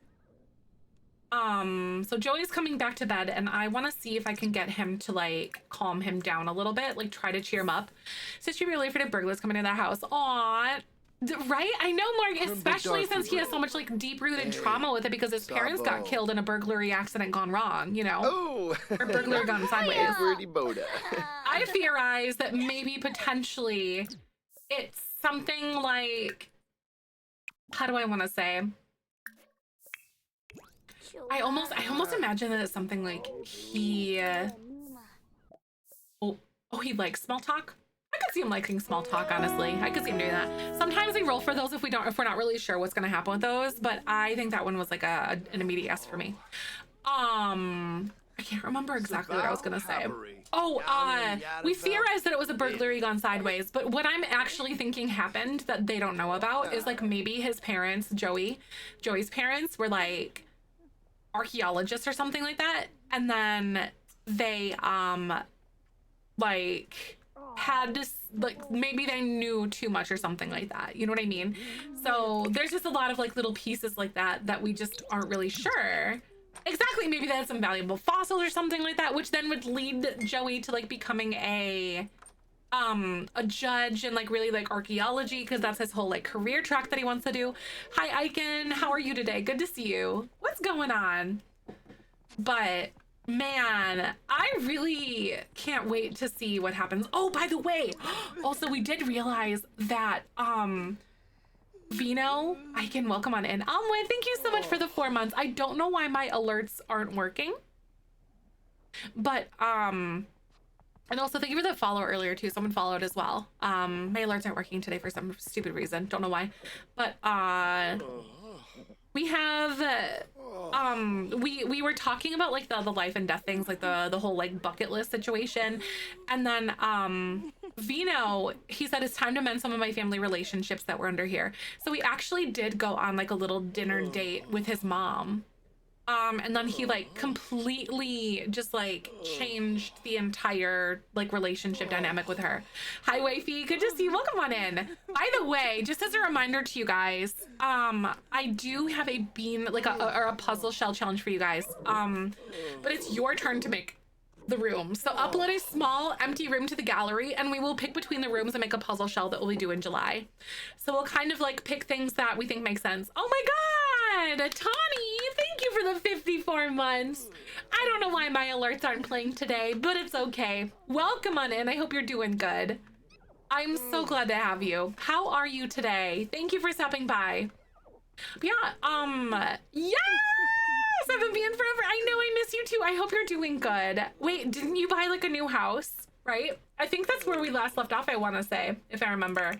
So Joey's coming back to bed, and I want to see if I can get him to like calm him down a little bit, like try to cheer him up. Since you're really afraid of burglars coming into the house. Aw, right? I know, Mark, especially since he has so much like deep-rooted trauma with it because his parents got killed in a burglary accident gone wrong, you know? Or burglary gone sideways. I theorize that maybe potentially it's something like, how do I want to say? I almost imagine that it's something like he he likes small talk. I could see him liking small talk, honestly. I could see him doing that. Sometimes we roll for those if we're not really sure what's gonna happen with those, but I think that one was like an immediate yes for me. I can't remember exactly what I was gonna say. We theorized that it was a burglary gone sideways, but what I'm actually thinking happened that they don't know about is like maybe his parents, Joey's parents were like archaeologists or something like that, and then they like had this, like maybe they knew too much or something like that, you know what I mean? So there's just a lot of like little pieces like that we just aren't really sure exactly. Maybe they had some valuable fossils or something like that, which then would lead Joey to like becoming a judge in like really like archaeology, because that's his whole like career track that he wants to do. Hi Icon, how are you today? Good to see you. What's going on? But man, I really can't wait to see what happens. Oh, by the way, also we did realize that Vino, Icon, welcome on in. Thank you so much for the 4 months. I don't know why my alerts aren't working, but and also thank you for the follow earlier too. Someone followed as well. My alerts aren't working today for some stupid reason. Don't know why. But we have we were talking about like the life and death things, like the whole like bucket list situation. And then Vino, he said it's time to mend some of my family relationships that were under here. So we actually did go on like a little dinner date with his mom. And then he like completely just like changed the entire like relationship dynamic with her. Hi wifey, good to see you. Welcome on in. By the way, just as a reminder to you guys, I do have a bean, like a puzzle shell challenge for you guys. But it's your turn to make the room. So upload a small empty room to the gallery, and we will pick between the rooms and make a puzzle shell that we'll be due in July. So we'll kind of like pick things that we think make sense. Oh my God, Tawny, thank you you for the 54 months. I don't know why my alerts aren't playing today, but it's okay. Welcome on in. I hope you're doing good. I'm so glad to have you. How are you today? Thank you for stopping by. Yeah, yes! I've been being forever. I know, I miss you too. I hope you're doing good. Wait, didn't you buy like a new house, right? I think that's where we last left off, I want to say, if I remember.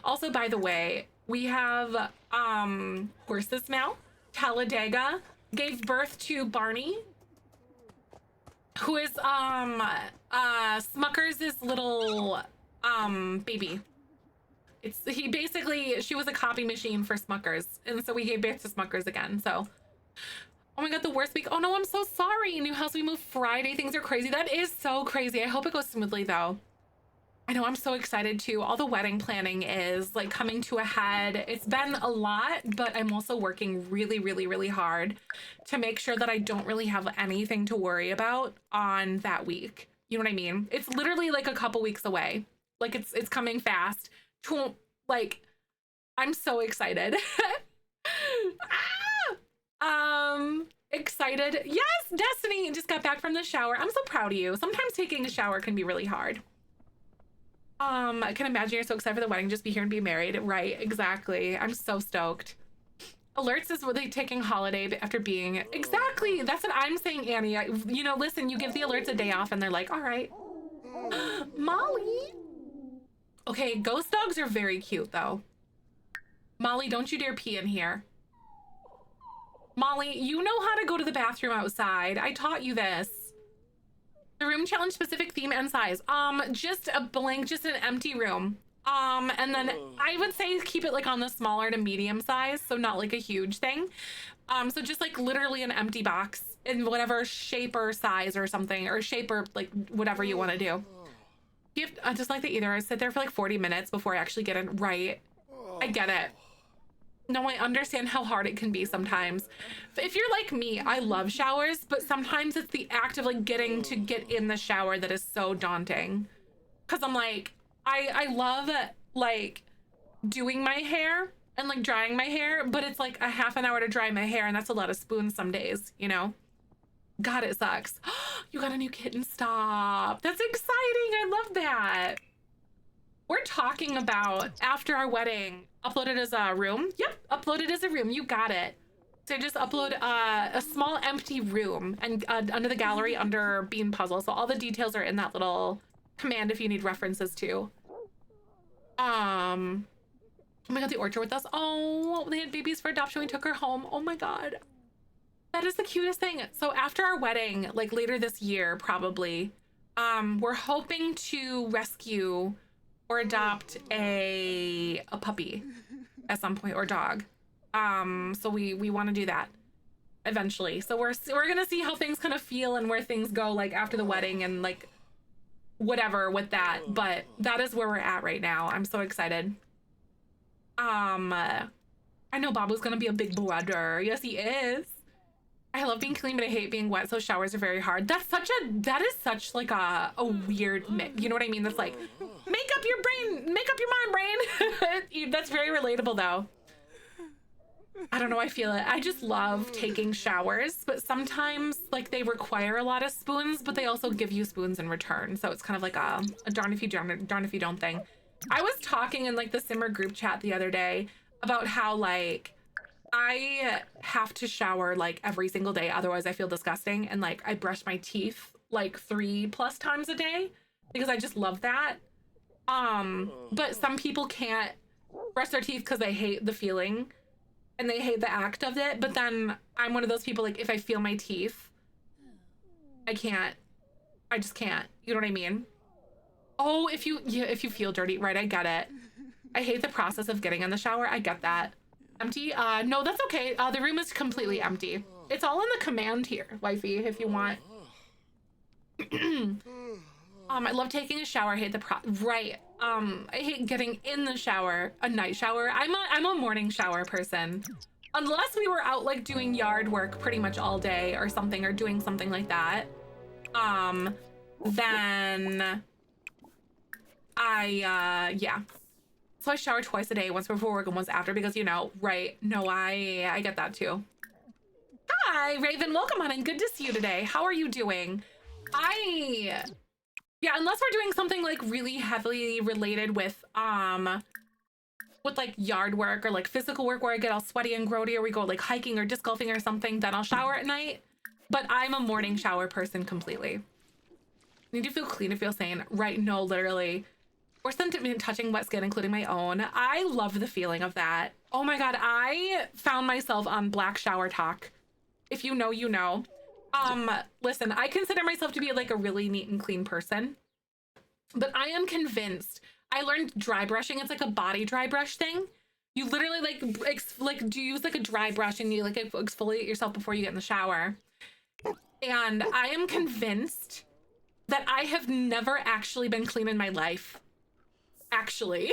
Also, by the way, we have horses now. Talladega gave birth to Barney, who is Smuckers's little baby. She was a copy machine for Smuckers, and so we gave birth to Smuckers again. So, oh my god, the worst week. Oh no, I'm so sorry. New house, we moved Friday. Things are crazy. That is so crazy. I hope it goes smoothly though. I know, I'm so excited too. All the wedding planning is like coming to a head. It's been a lot, but I'm also working really, really, really hard to make sure that I don't really have anything to worry about on that week. You know what I mean? It's literally like a couple weeks away. Like it's coming fast. Like, I'm so excited. Excited. Yes, Destiny just got back from the shower. I'm so proud of you. Sometimes taking a shower can be really hard. I can imagine you're so excited for the wedding, just be here and be married. Right, exactly. I'm so stoked. Alerts is really taking holiday after being... Exactly, that's what I'm saying, Annie. You know, listen, you give the alerts a day off and they're like, all right. Molly. Okay, ghost dogs are very cute though. Molly, don't you dare pee in here. Molly, you know how to go to the bathroom outside. I taught you this. The room challenge specific theme and size. Just a blank, just an empty room. And then I would say keep it like on the smaller to medium size, so not like a huge thing. So just like literally an empty box in whatever shape or size or something, or shape or like whatever you want to do. You have, just like the either I sit there for like 40 minutes before I actually get in. Right. I get it. No, I understand how hard it can be sometimes. If you're like me, I love showers, but sometimes it's the act of like getting to get in the shower that is so daunting. Cause I'm like, I love like doing my hair and like drying my hair, but it's like a half an hour to dry my hair and that's a lot of spoons some days, you know? God, it sucks. You got a new kitten, stop. That's exciting, I love that. We're talking about after our wedding, uploaded as a room. Yep, uploaded as a room, you got it. So just upload a small empty room and under the gallery under Bean Puzzle. So all the details are in that little command if you need references too. Oh my god, the orchard with us. Oh, they had babies for adoption. We took her home. Oh my god. That is the cutest thing. So after our wedding, like later this year, probably, we're hoping to rescue or adopt a puppy at some point, or dog. So we want to do that eventually. So we're gonna see how things kind of feel and where things go like after the wedding and like whatever with that. But that is where we're at right now. I'm so excited. I know Babu's gonna be a big brother. Yes, he is. I love being clean, but I hate being wet, so showers are very hard. That is such like a weird mix. You know what I mean? That's like, make up your brain, make up your mind, brain. That's very relatable though. I don't know, I feel it. I just love taking showers, but sometimes like they require a lot of spoons, but they also give you spoons in return. So it's kind of like a darn if you don't thing. I was talking in like the Simmer group chat the other day about how like, I have to shower like every single day, otherwise I feel disgusting, and like I brush my teeth like 3+ times a day because I just love that. But some people can't brush their teeth because they hate the feeling and they hate the act of it. But then I'm one of those people, like if I feel my teeth, I just can't. You know what I mean? Oh, if you feel dirty, right? I get it. I hate the process of getting in the shower. I get that. Empty? No, that's okay. The room is completely empty. It's all in the command here, wifey, if you want. I love taking a shower. I hate the right. I hate getting in the shower, a night shower. I'm a morning shower person. Unless we were out like doing yard work pretty much all day or something, or doing something like that. Then yeah. So I shower twice a day, once before work and once after, because, you know, right? No, I get that too. Hi, Raven. Welcome on and good to see you today. How are you doing? Yeah, unless we're doing something like really heavily related with like yard work or like physical work where I get all sweaty and grody, or we go like hiking or disc golfing or something, then I'll shower at night. But I'm a morning shower person completely. Need to feel clean to feel sane. Right, no, literally. Or sentiment touching wet skin, including my own. I love the feeling of that. Oh my God, I found myself on Black Shower Talk. If you know, you know. Listen, I consider myself to be like a really neat and clean person, but I am convinced. I learned dry brushing. It's like a body dry brush thing. You literally do you use like a dry brush and you like exfoliate yourself before you get in the shower. And I am convinced that I have never actually been clean in my life. Actually.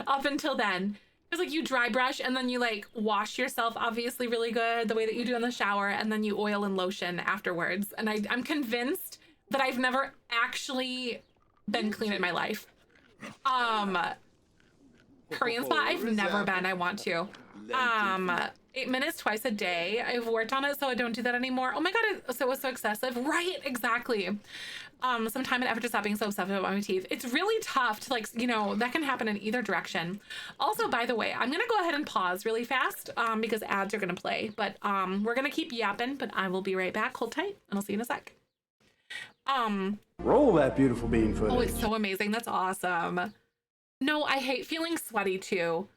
Up until then. It's like you dry brush and then you like wash yourself obviously really good the way that you do in the shower, and then you oil and lotion afterwards. And I'm convinced that I've never actually been clean in my life. Korean spa, I've never been. I want to. 8 minutes twice a day. I've worked on it so I don't do that anymore. Oh my God, so it was so excessive. Right, exactly. Some time and effort to stop being so obsessive about my teeth. It's really tough to like, you know, that can happen in either direction. Also, by the way, I'm gonna go ahead and pause really fast because ads are gonna play, but we're gonna keep yapping, but I will be right back. Hold tight and I'll see you in a sec. Roll that beautiful bean footage. Oh, it's so amazing. That's awesome. No, I hate feeling sweaty too.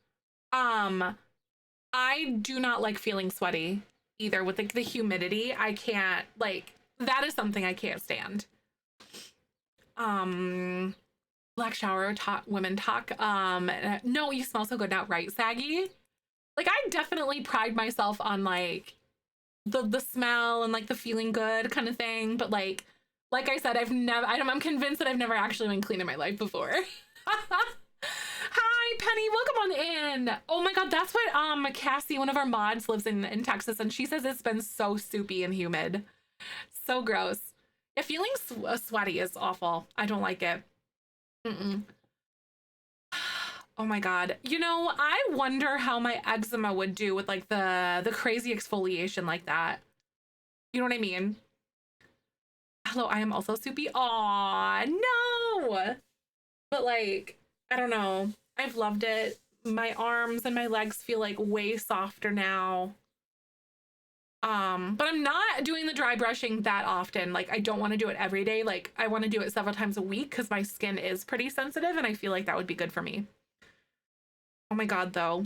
I do not like feeling sweaty either with like the humidity. I can't, like, that is something I can't stand. Black shower talk, women talk. No, you smell so good now, right, Saggy? Like, I definitely pride myself on like the smell and like the feeling good kind of thing, but like I said, I'm convinced that I've never actually been clean in my life before. Hi, Penny, welcome on in. Oh my God, that's what Cassie, one of our mods, lives in Texas, and she says it's been so soupy and humid. So gross. Yeah, feeling sweaty is awful. I don't like it. Oh my God. You know, I wonder how my eczema would do with like the crazy exfoliation like that. You know what I mean? Hello, I am also soupy. Aw, no. But like, I don't know. I've loved it. My arms and my legs feel like way softer now. But I'm not doing the dry brushing that often. Like, I don't want to do it every day. Like, I want to do it several times a week because my skin is pretty sensitive and I feel like that would be good for me. Oh my God, though.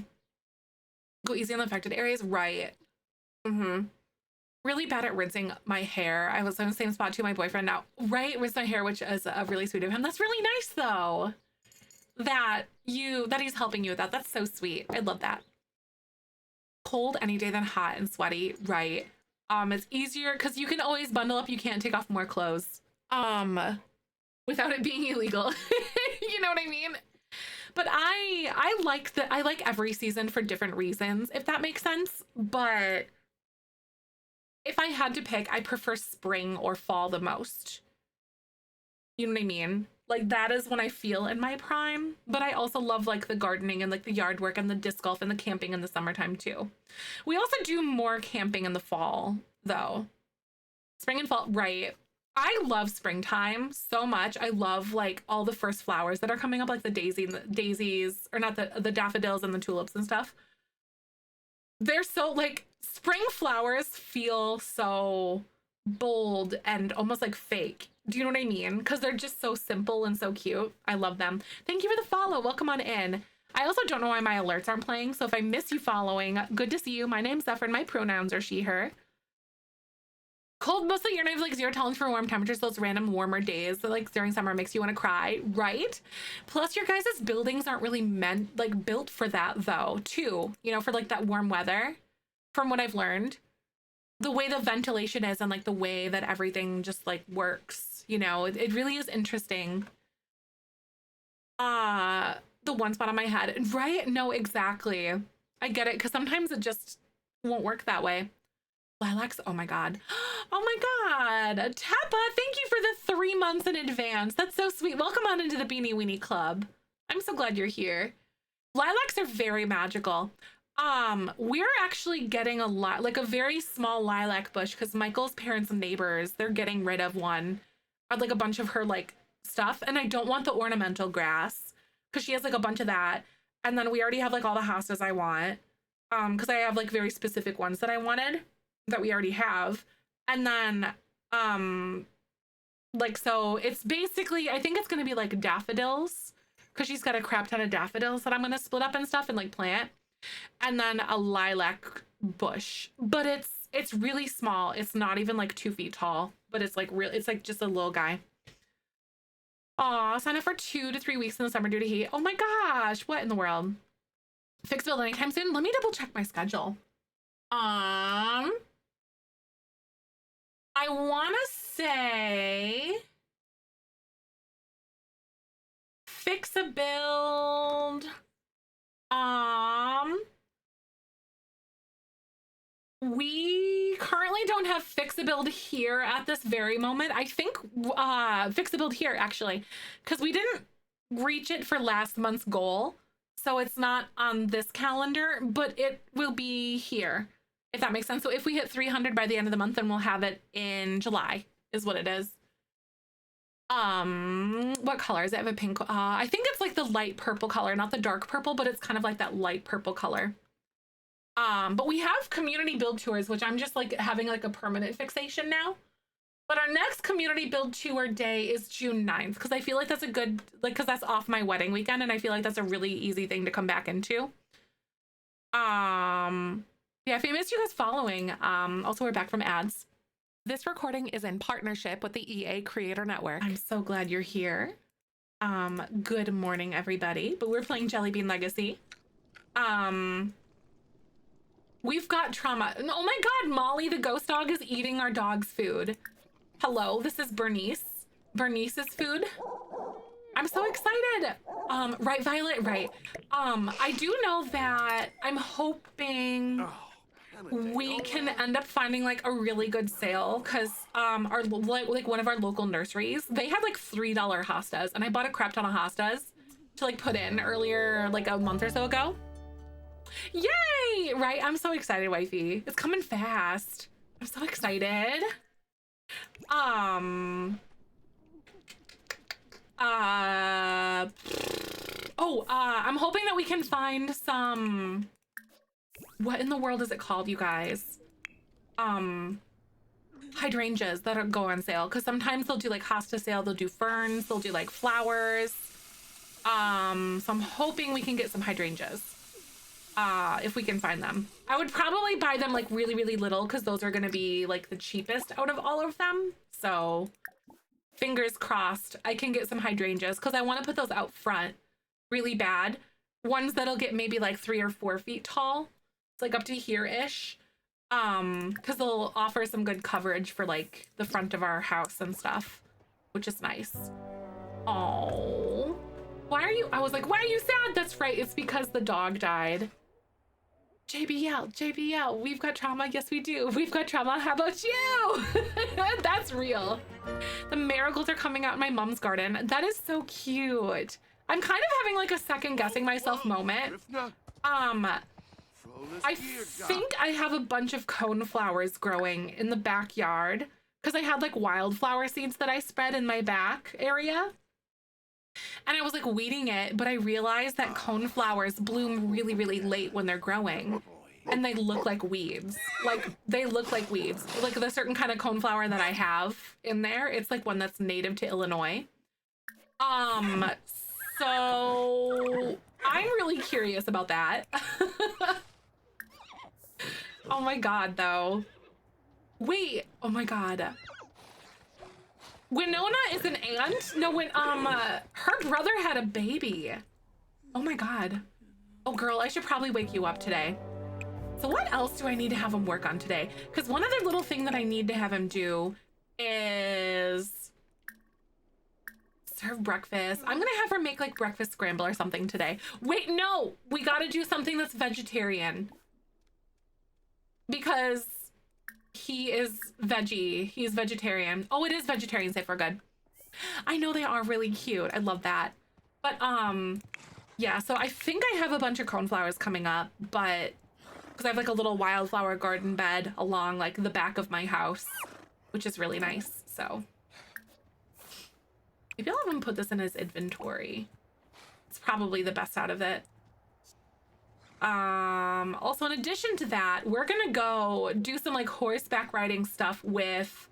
Go easy on the affected areas. Right. Really bad at rinsing my hair. I was in the same spot to my boyfriend now. Right, rinse my hair, which is really sweet of him. That's really nice, though. That he's helping you with that. That's so sweet. I love that. Cold any day than hot and sweaty. Right. It's easier because you can always bundle up. You can't take off more clothes. Without it being illegal. You know what I mean? But I like every season for different reasons, if that makes sense. But if I had to pick, I prefer spring or fall the most. You know what I mean? Like, that is when I feel in my prime. But I also love like the gardening and like the yard work and the disc golf and the camping in the summertime too. We also do more camping in the fall though. Spring and fall, right. I love springtime so much. I love like all the first flowers that are coming up, like the daisies, or not the daffodils and the tulips and stuff. They're so like, spring flowers feel so bold and almost like fake. Do you know what I mean? Because they're just so simple and so cute. I love them. Thank you for the follow. Welcome on in. I also don't know why my alerts aren't playing, so if I miss you following, good to see you. My name's Zefrine. My pronouns are she, her. Cold most of the year, and I have like 0 tolerance for warm temperatures. Those random warmer days that like during summer makes you want to cry, right? Plus your guys' buildings aren't really built for that though, too. You know, for like that warm weather, from what I've learned. The way the ventilation is and like the way that everything just like works, you know, it really is interesting. The one spot on my head, right? No, exactly. I get it, because sometimes it just won't work that way. Lilacs, oh my God. Oh my God. Teppa, thank you for the 3 months in advance. That's so sweet. Welcome on into the Beanie Weenie Club. I'm so glad you're here. Lilacs are very magical. We're actually getting a lot, like a very small lilac bush, because Michael's parents and neighbors, they're getting rid of one, like a bunch of her like stuff, and I don't want the ornamental grass because she has like a bunch of that, and then we already have like all the hostas I want, because I have like very specific ones that I wanted that we already have, and then like so it's basically I think it's gonna be like daffodils because she's got a crap ton of daffodils that I'm gonna split up and stuff and like plant, and then a lilac bush, but it's really small. It's not even like 2 feet tall, but it's like real. It's like just a little guy. Aw, sign up for 2 to 3 weeks in the summer due to heat. Oh my gosh, what in the world? Fix build anytime soon? Let me double check my schedule. I want to say fix a build. We currently don't have Fix-A-Build here at this very moment. I think Fix-A-Build here, actually, because we didn't reach it for last month's goal. So it's not on this calendar, but it will be here, if that makes sense. So if we hit 300 by the end of the month, then we'll have it in July, is what it is. What color is it? I have a pink. I think it's like the light purple color, not the dark purple, but it's kind of like that light purple color. But we have community build tours, which I'm just like having like a permanent fixation now. But our next community build tour day is June 9th, because I feel like that's a good, like, because that's off my wedding weekend, and I feel like that's a really easy thing to come back into. Yeah, if you missed you guys following, also we're back from ads. This recording is in partnership with the EA Creator Network. I'm so glad you're here. Good morning, everybody. But we're playing Jellybean Legacy. We've got trauma. Oh my god, Molly the ghost dog is eating our dog's food. Hello, this is Bernice. Bernice's food. I'm so excited. Right, Violet? Right. I do know that I'm hoping we can end up finding like a really good sale, because our like one of our local nurseries, they had like $3 hostas, and I bought a crap ton of hostas to like put in earlier, like a month or so ago. Yay! Right? I'm so excited, wifey. It's coming fast. I'm so excited. I'm hoping that we can find some, what in the world is it called, you guys? Hydrangeas that go on sale, because sometimes they'll do like hosta sale, they'll do ferns, they'll do like flowers. So I'm hoping we can get some hydrangeas. If we can find them. I would probably buy them like really, really little, because those are going to be like the cheapest out of all of them. So fingers crossed I can get some hydrangeas, because I want to put those out front really bad. Ones that'll get maybe like 3 or 4 feet tall. It's like up to here-ish. Because they'll offer some good coverage for like the front of our house and stuff, which is nice. Oh, why are you? I was like, why are you sad? That's right. It's because the dog died. JBL, we've got trauma. Yes, we do. We've got trauma. How about you? That's real. The marigolds are coming out in my mom's garden. That is so cute. I'm kind of having like a second guessing myself moment. I think I have a bunch of cone flowers growing in the backyard, because I had like wildflower seeds that I spread in my back area. And I was like weeding it, but I realized that cone flowers bloom really, really late when they're growing. And they look like weeds. Like, they look like weeds. Like the certain kind of cone flower that I have in there, it's like one that's native to Illinois. So I'm really curious about that. Oh my god, though. Wait, oh my god. Winona is an aunt? No, when her brother had a baby. Oh my god. Oh girl, I should probably wake you up today. So what else do I need to have him work on today? Because one other little thing that I need to have him do is serve breakfast. I'm gonna have her make like breakfast scramble or something today. Wait, no, we gotta do something that's vegetarian. Because he is veggie. He's vegetarian. Oh, it is vegetarian safe for good. I know they are really cute. I love that. But yeah, so I think I have a bunch of cornflowers coming up, but because I have like a little wildflower garden bed along like the back of my house, which is really nice. So maybe I'll have him put this in his inventory. It's probably the best out of it. Also, in addition to that, we're gonna go do some like horseback riding stuff with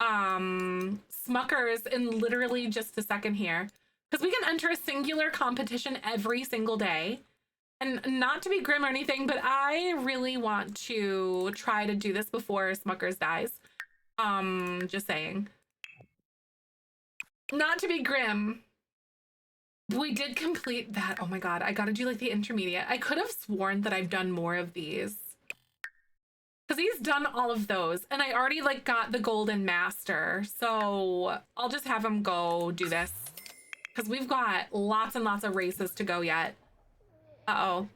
Smuckers in literally just a second here, because we can enter a singular competition every single day. And not to be grim or anything, but I really want to try to do this before Smuckers dies. Just saying. Not to be grim. We did complete that. Oh my god, I gotta do like the intermediate. I could have sworn that I've done more of these, because he's done all of those, and I already like got the golden master, so I'll just have him go do this, because we've got lots and lots of races to go yet. Uh-oh.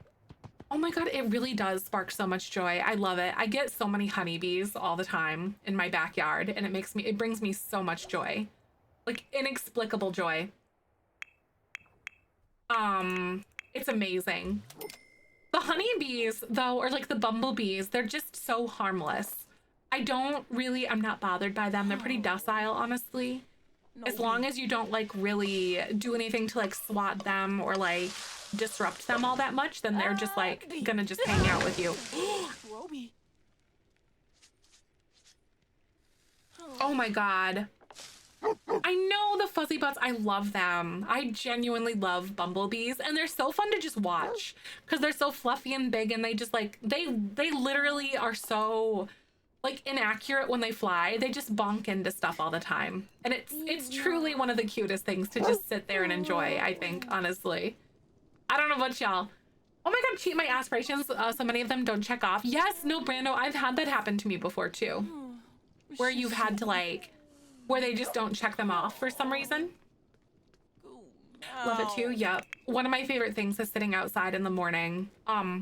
Oh my god, it really does spark so much joy. I love it. I get so many honeybees all the time in my backyard, and it brings me so much joy. Like inexplicable joy. It's amazing. The honeybees, though, or like the bumblebees, they're just so harmless. I'm not bothered by them. They're pretty docile, honestly. As long as you don't like really do anything to like swat them or like disrupt them all that much, then they're just like gonna just hang out with you. Oh my god. I know the fuzzy butts. I love them. I genuinely love bumblebees, and they're so fun to just watch because they're so fluffy and big, and they just like they literally are so like inaccurate when they fly. They just bonk into stuff all the time, and it's truly one of the cutest things to just sit there and enjoy, I think, honestly. I don't know about y'all. Oh my god, cheat my aspirations. So many of them don't check off. Yes, no, Brando, I've had that happen to me before too, where you've had to like where they just don't check them off for some reason. Love it too. Yep. One of my favorite things is sitting outside in the morning,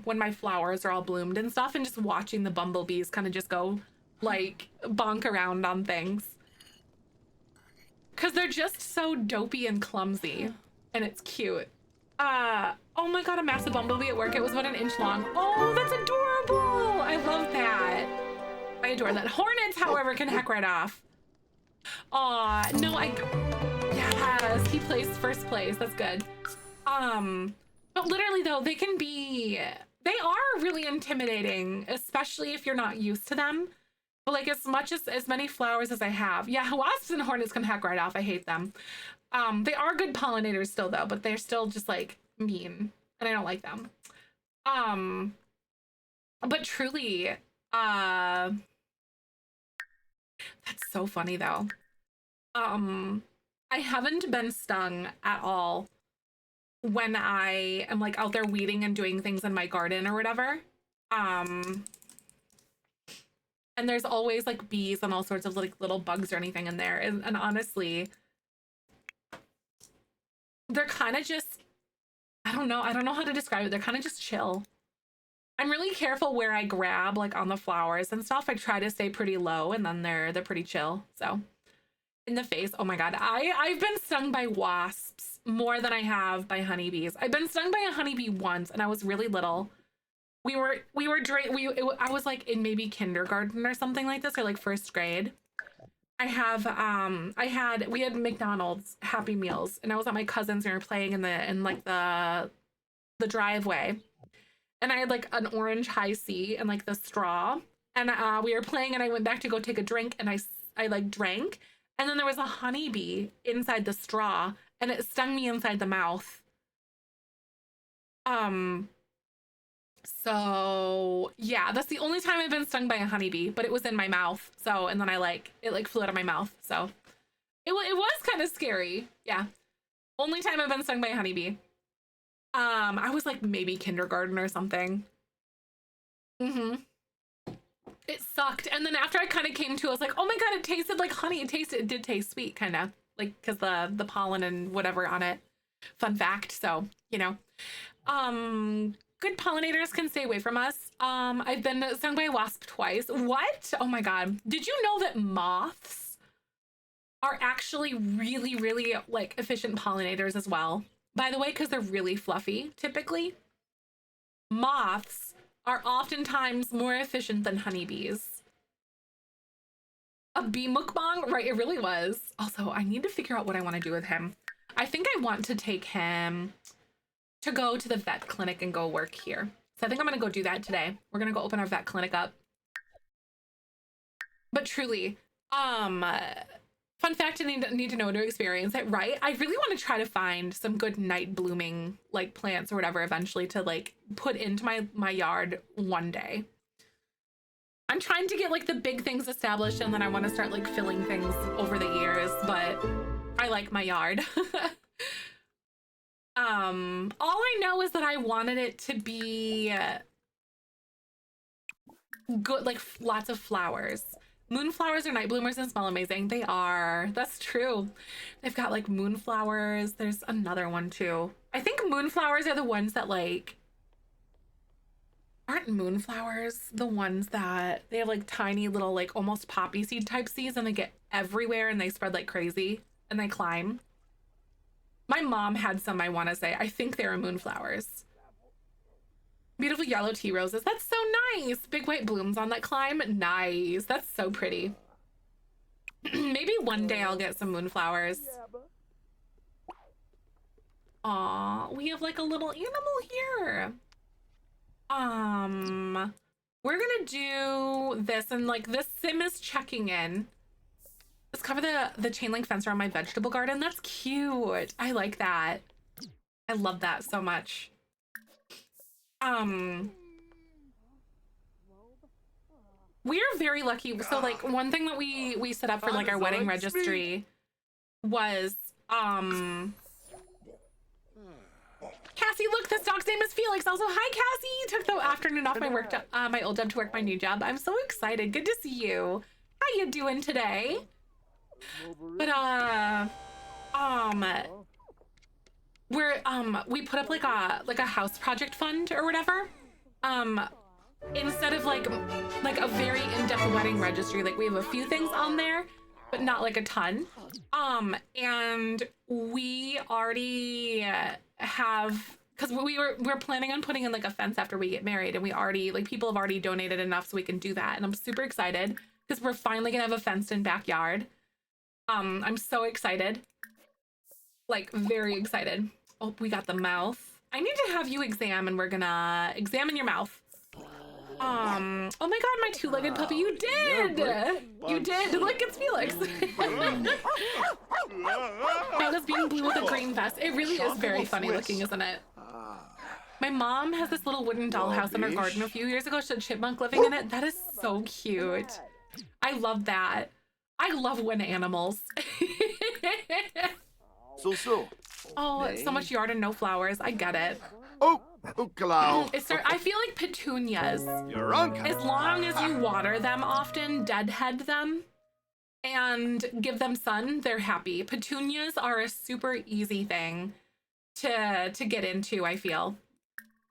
when my flowers are all bloomed and stuff, and just watching the bumblebees kind of just go like bonk around on things. Cause they're just so dopey and clumsy, and it's cute. Oh my god, a massive bumblebee at work. It was about an inch long. Oh, that's adorable. I love that. I adore that. Hornets, however, can heck right off. Aw, no, yes, he placed first place. That's good. But literally though, they are really intimidating, especially if you're not used to them. But like as many flowers as I have. Yeah, wasps and hornets can heck right off. I hate them. They are good pollinators still though, but they're still just like mean, and I don't like them. But truly, that's so funny though. I haven't been stung at all when I am like out there weeding and doing things in my garden or whatever. And there's always like bees and all sorts of like little bugs or anything in there. And honestly, they're kind of just, I don't know how to describe it. They're kind of just chill. I'm really careful where I grab like on the flowers and stuff. I try to stay pretty low, and then they're pretty chill. So in the face, oh my god, I've been stung by wasps more than I have by honeybees. I've been stung by a honeybee once, and I was really little. I was like in maybe kindergarten or something like this, or like first grade. We had McDonald's Happy Meals, and I was at my cousin's, and we were playing in the driveway, and I had like an orange high C and like the straw, and we were playing, and I went back to go take a drink, and I like drank, and then there was a honeybee inside the straw, and it stung me inside the mouth. So yeah, that's the only time I've been stung by a honeybee, but it was in my mouth. So, and then it flew out of my mouth. So it was kind of scary. Yeah. Only time I've been stung by a honeybee. I was like maybe kindergarten or something. It sucked. And then after I kind of came to, I was like, oh my god, it tasted like honey. It did taste sweet, kind of like, because the pollen and whatever on it. Fun fact. So, you know, good pollinators can stay away from us. I've been stung by a wasp twice. What? Oh my god. Did you know that moths are actually really, really like efficient pollinators as well? By the way, because they're really fluffy, typically. Moths are oftentimes more efficient than honeybees. A bee mukbang? Right, it really was. Also, I need to figure out what I want to do with him. I think I want to take him to go to the vet clinic and go work here. So I think I'm going to go do that today. We're going to go open our vet clinic up. But truly, fun fact to need to know to experience it, right? I really want to try to find some good night blooming like plants or whatever eventually to like put into my yard one day. I'm trying to get like the big things established and then I want to start like filling things over the years, but I like my yard. All I know is that I wanted it to be good, like lots of flowers. Moonflowers are night bloomers and smell amazing. They are. That's true. They've got like moonflowers. There's another one too. I think moonflowers are the ones that like, aren't moonflowers the ones that they have like tiny little like almost poppy seed type seeds and they get everywhere and they spread like crazy and they climb? My mom had some, I want to say. I think they were moonflowers. Beautiful yellow tea roses. That's so nice. Big white blooms on that climb. Nice. That's so pretty. Maybe one day I'll get some moonflowers. Aw, we have like a little animal here. We're gonna do this and like this sim is checking in. Let's cover the chain link fence around my vegetable garden. That's cute. I like that. I love that so much. We are very lucky. So like one thing that we set up for like our wedding registry was Cassie, look, this dog's name is Felix. Also, hi Cassie. Took the afternoon off my old job to work my new job. I'm so excited. Good to see you. How you doing today? But we put up like a house project fund or whatever. Instead of like a very in-depth wedding registry, like we have a few things on there, but not like a ton. And we already have, because we're planning on putting in like a fence after we get married, and we already like people have already donated enough so we can do that, and I'm super excited because we're finally gonna have a fenced-in backyard. I'm so excited, like very excited. Oh, we got the mouth. I need to have you examine. We're gonna examine your mouth. Oh my god, my two-legged puppy, you did! You did! Look, it's Felix! That is being blue with a green vest. It really is very funny looking, isn't it? My mom has this little wooden dollhouse in her garden a few years ago. She had a chipmunk living in it. That is so cute. I love that. I love wind animals. Oh, so much yard and no flowers. I get it. Oh, I feel like petunias, as long as you water them often, deadhead them, and give them sun, they're happy. Petunias are a super easy thing to get into, I feel.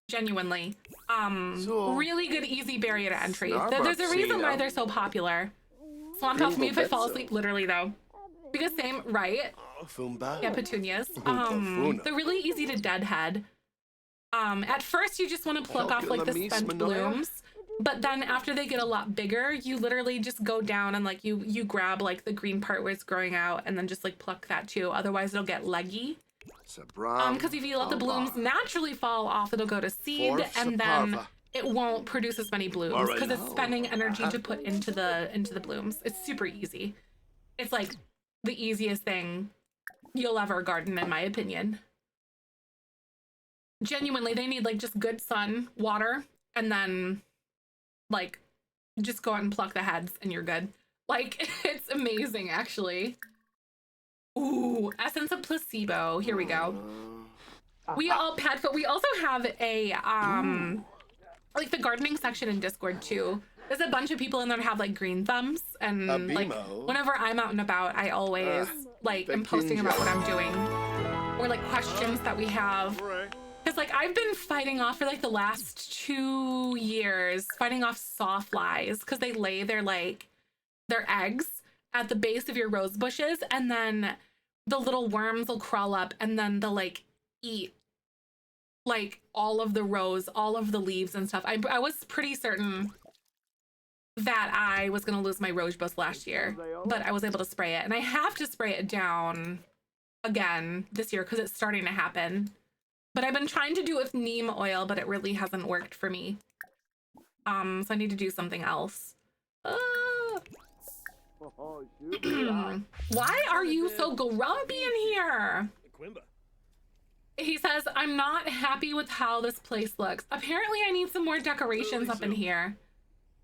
Genuinely. Really good, easy barrier to entry. There's a reason why they're so popular. Swamp off me if I fall asleep, literally, though. Because same, right? Yeah, petunias. They're really easy to deadhead. At first you just want to pluck off like the spent blooms, but then after they get a lot bigger, you literally just go down and like you grab like the green part where it's growing out and then just like pluck that too. Otherwise it'll get leggy. Because if you let the blooms naturally fall off, it'll go to seed and then it won't produce as many blooms because it's spending energy to put into the blooms. It's super easy. It's like the easiest thing you'll ever garden, in my opinion. Genuinely, they need like just good sun, water, and then like just go out and pluck the heads and you're good. Like, it's amazing, actually. Ooh, essence of placebo. Here we go. We also have a like the gardening section in Discord too. There's a bunch of people in there that have like green thumbs, and like whenever I'm out and about, I always like am posting about what I'm doing or like questions that we have. Because like I've been fighting off for like the last 2 years, fighting off sawflies because they lay their eggs at the base of your rose bushes, and then the little worms will crawl up and then they'll like eat like all of the rows, all of the leaves and stuff. I was pretty certain that I was gonna lose my rose bush last year, but I was able to spray it, and I have to spray it down again this year because it's starting to happen. But I've been trying to do it with neem oil, but it really hasn't worked for me. So I need to do something else. Why are you so grumpy in here? He says, I'm not happy with how this place looks. Apparently I need some more decorations up in here.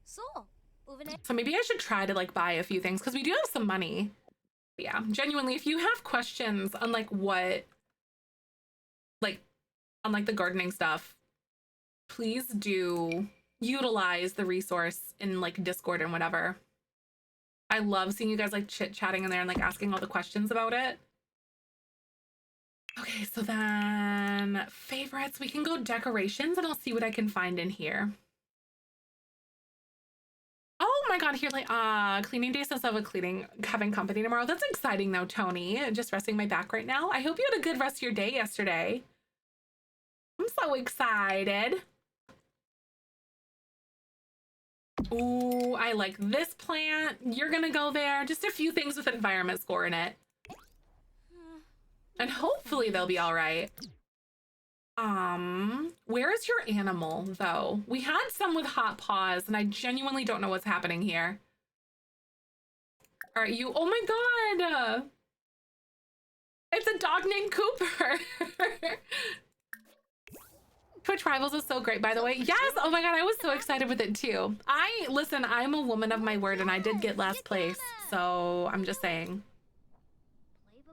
So maybe I should try to like buy a few things because we do have some money. But yeah, genuinely, if you have questions on like what, like on like the gardening stuff, please do utilize the resource in like Discord and whatever. I love seeing you guys like chit-chatting in there and like asking all the questions about it. Okay, so then favorites, we can go decorations and I'll see what I can find in here. Oh my god, here like cleaning day says I have having company tomorrow. That's exciting though, Tony. Just resting my back right now. I hope you had a good rest of your day yesterday. I'm so excited. Ooh, I like this plant. You're gonna go there. Just a few things with environment score in it. And hopefully they'll be all right. Where is your animal though? We had some with hot paws and I genuinely don't know what's happening here. All right, you, oh my God. It's a dog named Cooper. Twitch Rivals is so great, by the way. Yes, oh my god, I was so excited with it too. Listen, I'm a woman of my word and I did get last place, so I'm just saying.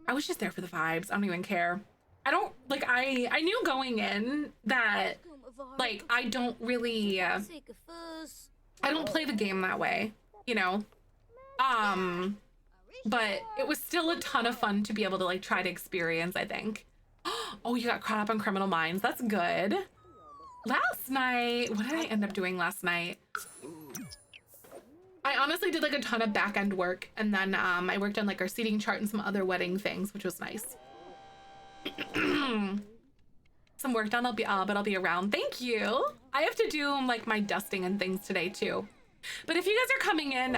I was just there for the vibes. I don't even care. I don't, like, I knew going in that, like, I don't really, I don't play the game that way, you know? But it was still a ton of fun to be able to, like, try to experience, I think. Oh, you got caught up on Criminal Minds. That's good. Last night, what did I end up doing last night? I honestly did like a ton of back end work, and then I worked on like our seating chart and some other wedding things, which was nice. Some work done, but I'll be around. Thank you. I have to do like my dusting and things today too. But if you guys are coming in,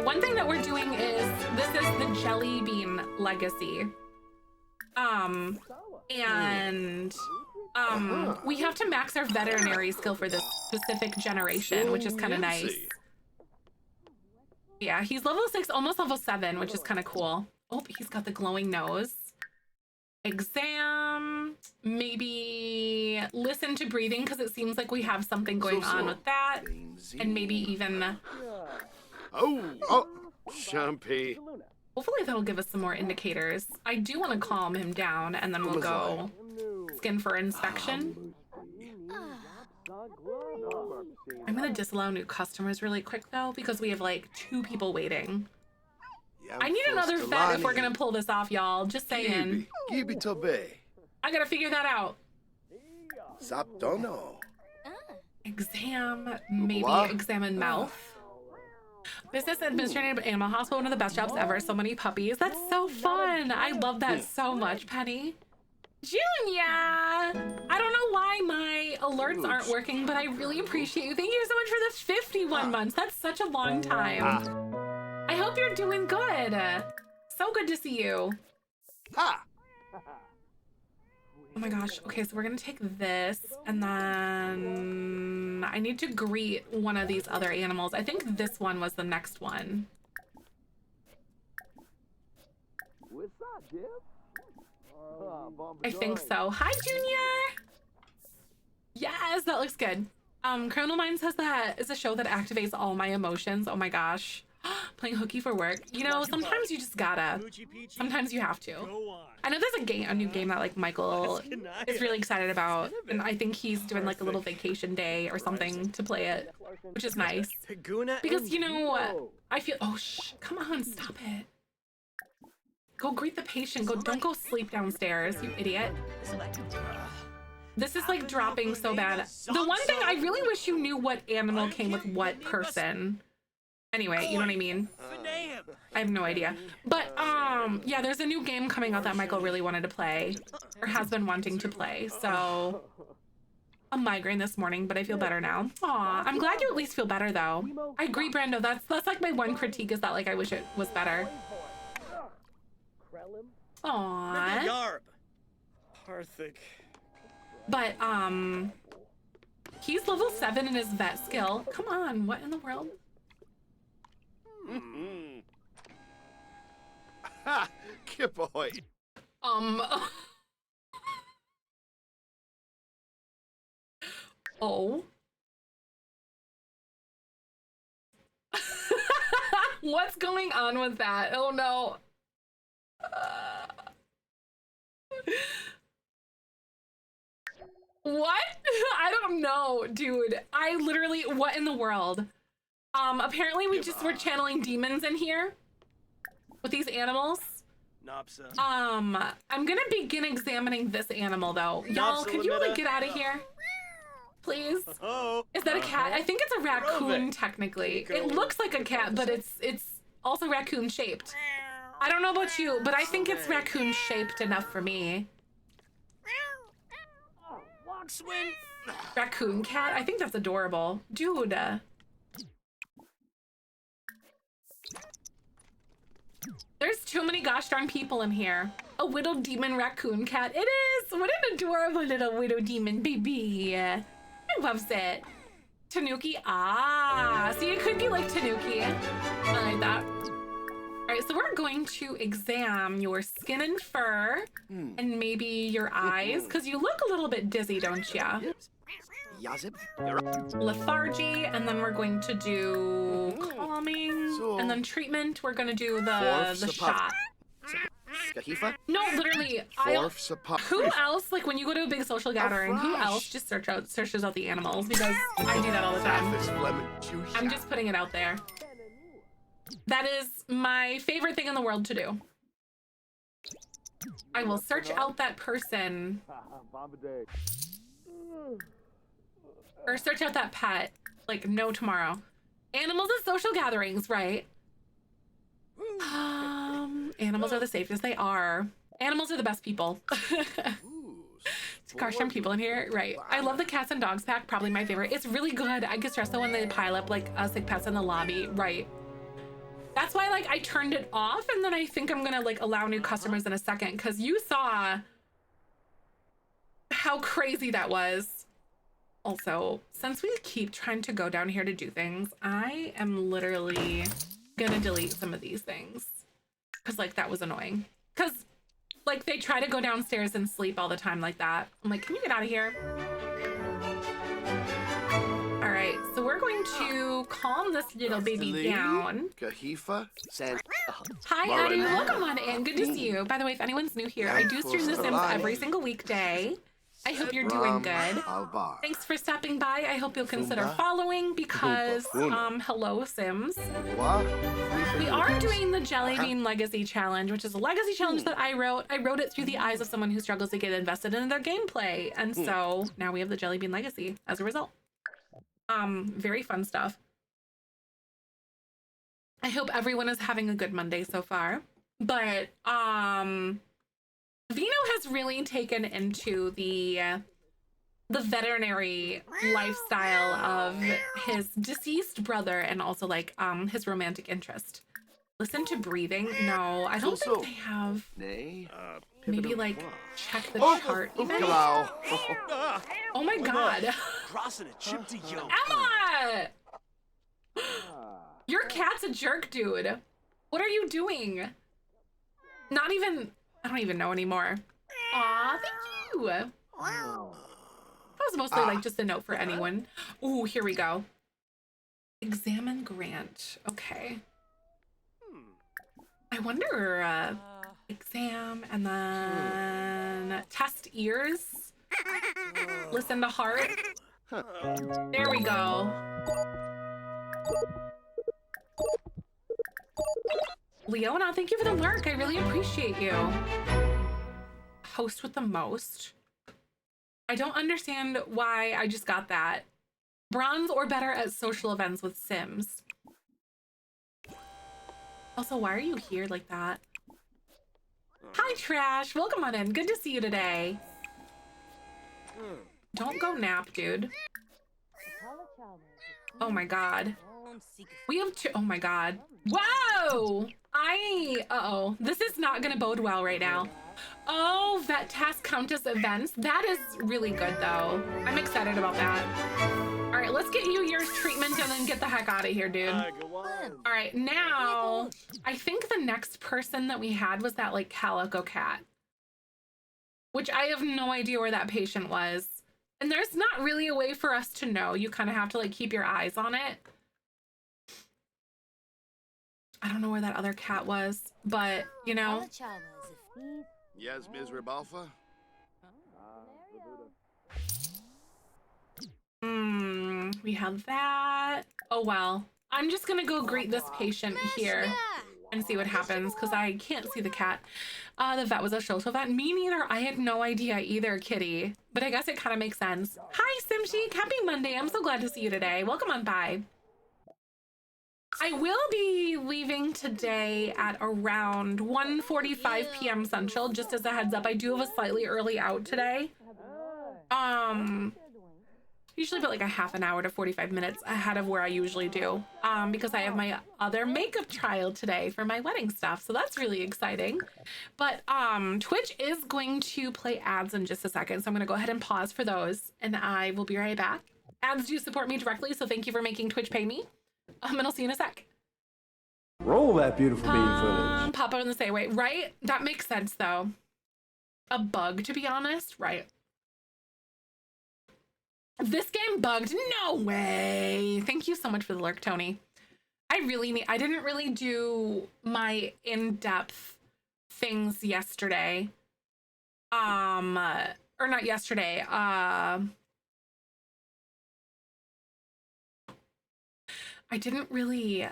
one thing that we're doing is this is the Jellybean legacy. We have to max our veterinary skill for this specific generation, which is kind of nice. Yeah, he's level 6, almost level 7, which is kind of cool. Oh, he's got the glowing nose. Exam, maybe listen to breathing because it seems like we have something going on with that. And maybe even... Oh, Champy. Hopefully that'll give us some more indicators. I do want to calm him down and then we'll go skin for inspection. I'm gonna disallow new customers really quick though because we have like 2 people waiting. I need another vet if we're gonna pull this off, y'all. Just saying. I gotta figure that out. Exam, maybe examine mouth. Business administrator at Animal Hospital, one of the best jobs ever. So many puppies. That's so fun. I love that so much, Penny. Junior! I don't know why my alerts aren't working, but I really appreciate you. Thank you so much for the 51 months. That's such a long time. I hope you're doing good. So good to see you. Oh my gosh. Okay, so we're gonna take this and then I need to greet one of these other animals. I think this one was the next one. I think so. Hi, Junior! Yes, that looks good. Criminal Minds says that is a show that activates all my emotions. Oh my gosh. Playing hooky for work. You know, sometimes you just gotta. Sometimes you have to. I know there's a new game that like Michael is really excited about, and I think he's doing like a little vacation day or something to play it, which is nice. Because you know, I feel. Oh come on, stop it. Go greet the patient. Don't go sleep downstairs, you idiot. This is like dropping so bad. The one thing I really wish you knew what animal came with what person. Anyway, you know what I mean? I have no idea. But yeah, there's a new game coming out that Michael really wanted to play or has been wanting to play. So a migraine this morning, but I feel better now. Aw, I'm glad you at least feel better though. I agree, Brando. That's like my one critique is that like I wish it was better. Aw. Yarb. Parthic. But he's level 7 in his vet skill. Come on, what in the world? Ha! Kipoy. Oh. What's going on with that? Oh no. What? I don't know, dude. I literally, what in the world? Apparently we just were channeling demons in here with these animals. Nopsa. I'm gonna begin examining this animal though. Y'all, can you like get out of here? Please? Is that a cat? I think it's a raccoon technically. It looks like a cat, but it's also raccoon shaped. I don't know about you, but I think it's raccoon shaped enough for me. Raccoon cat? I think that's adorable. Dude. There's too many gosh darn people in here. A widow demon raccoon cat. It is! What an adorable little widow demon baby. I loves it. Tanuki. Ah, see, it could be like Tanuki. I like that. All right, so we're going to examine your skin and fur and maybe your eyes, because you look a little bit dizzy, don't ya? Lethargy, and then we're going to do calming, and then treatment. We're going to do the shot. No, literally, who else, like when you go to a big social gathering, who else just searches out the animals? Because I do that all the time. I'm just putting it out there. That is my favorite thing in the world to do. I will search out that person. Or search out that pet. Like no tomorrow. Animals at social gatherings, right? Animals are the safest they are. Animals are the best people. Gosh, some people in here, right? I love the cats and dogs pack, probably my favorite. It's really good. I get stressed though when they pile up like sick pets in the lobby, right? That's why like I turned it off, and then I think I'm gonna like allow new customers in a second, because you saw how crazy that was. Also, since we keep trying to go down here to do things, I am literally gonna delete some of these things, because like that was annoying. Because like they try to go downstairs and sleep all the time like that. I'm like, can you get out of here? All right, so we're going to calm this little baby down. Hi, Addie. Welcome on in. Good to see you. By the way, if anyone's new here, I do stream The Sims every single weekday. I hope you're doing good. Thanks for stopping by. I hope you'll consider following because, hello, Sims. We are doing the Jellybean Legacy Challenge, which is a legacy challenge that I wrote. I wrote it through the eyes of someone who struggles to get invested in their gameplay. And so now we have the Jellybean Legacy as a result. Very fun stuff. I hope everyone is having a good Monday so far. But, Vino has really taken into the veterinary lifestyle of his deceased brother and also like his romantic interest. Listen to breathing. No, I don't think they have. Maybe like check the chart even. Oh my god. Emma! Your cat's a jerk, dude. What are you doing? Not even, I don't even know anymore. Aw, thank you. That was mostly like just a note for anyone. Ooh, here we go. Examine Grant. Okay. I wonder, exam and then test ears. Listen to heart. There we go. Leona, thank you for the lurk. I really appreciate you. Host with the most. I don't understand why I just got that. Bronze or better at social events with Sims. Also, why are you here like that? Hi, Trash. Welcome on in. Good to see you today. Don't go nap, dude. Oh my god. We have two. Oh my god. Whoa! Uh-oh. This is not gonna bode well right now. Oh, vet task count as events. That is really good though. I'm excited about that. All right, let's get you your treatment and then get the heck out of here, dude. All right, now I think the next person that we had was that like calico cat, which I have no idea where that patient was. And there's not really a way for us to know. You kind of have to like keep your eyes on it. I don't know where that other cat was, but you know. Yes, Ms. Ribalfa? We have that. Oh well. I'm just gonna go greet this patient here and see what happens because I can't see the cat. The vet was a social vet. Me neither. I had no idea either, kitty. But I guess it kind of makes sense. Hi, Simchic. Happy Monday. I'm so glad to see you today. Welcome on by. I will be leaving today at around 1:45 p.m. Central. Just as a heads up, I do have a slightly early out today. Usually about like a half an hour to 45 minutes ahead of where I usually do, because I have my other makeup trial today for my wedding stuff. So that's really exciting. But Twitch is going to play ads in just a second. So I'm gonna go ahead and pause for those and I will be right back. Ads do support me directly, so thank you for making Twitch pay me. And I'll see you in a sec. Roll that beautiful bean footage. Pop up in the same way, right? That makes sense though. A bug, to be honest, right? This game bugged. No way. Thank you so much for the lurk, Tony. I didn't really do my in-depth things yesterday. Or not yesterday. I didn't really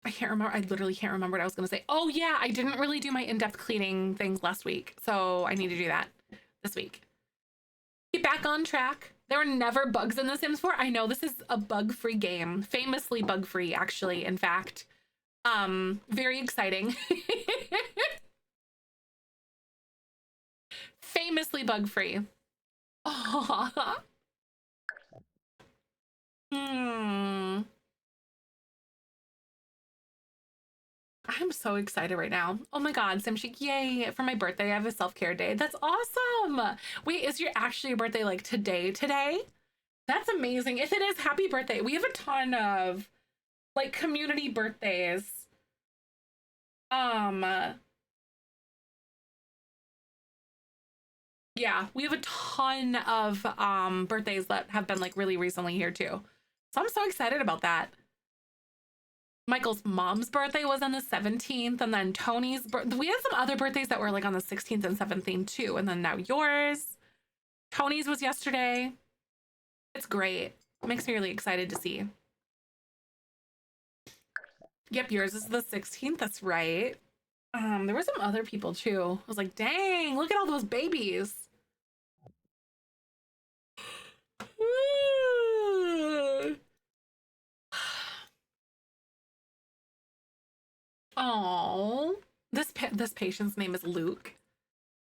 I can't remember. I literally can't remember what I was going to say. Oh yeah, I didn't really do my in-depth cleaning things last week. So I need to do that this week. Get back on track. There were never bugs in The Sims 4. I know this is a bug-free game. Famously bug-free, actually, in fact. Very exciting. Famously bug-free. Oh. I'm so excited right now. Oh my God, Simchic, yay. For my birthday, I have a self-care day. That's awesome. Wait, is your actually your birthday like today? That's amazing. If it is, happy birthday. We have a ton of like community birthdays. Yeah, we have a ton of birthdays that have been like really recently here too. So I'm so excited about that. Michael's mom's birthday was on the 17th, and then Tony's we had some other birthdays that were like on the 16th and 17th too, and then now yours. Tony's was yesterday. It's great. It makes me really excited to see. Yep, yours is the 16th. That's right. There were some other people too. I was like, dang, look at all those babies. Oh, this patient's name is Luke.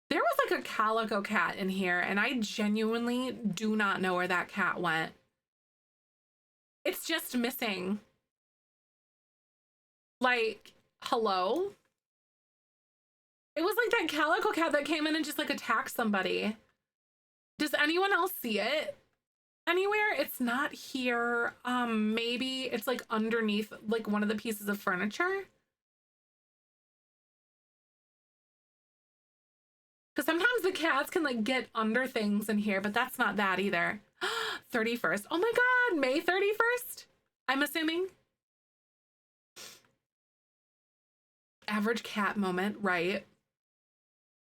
There was like a calico cat in here, and I genuinely do not know where that cat went. It's just missing. Like, hello? It was like that calico cat that came in and just like attacked somebody. Does anyone else see it anywhere? It's not here. Maybe it's like underneath like one of the pieces of furniture. Because sometimes the cats can like get under things in here, but that's not that either. 31st. Oh my God, May 31st? I'm assuming. Average cat moment, right?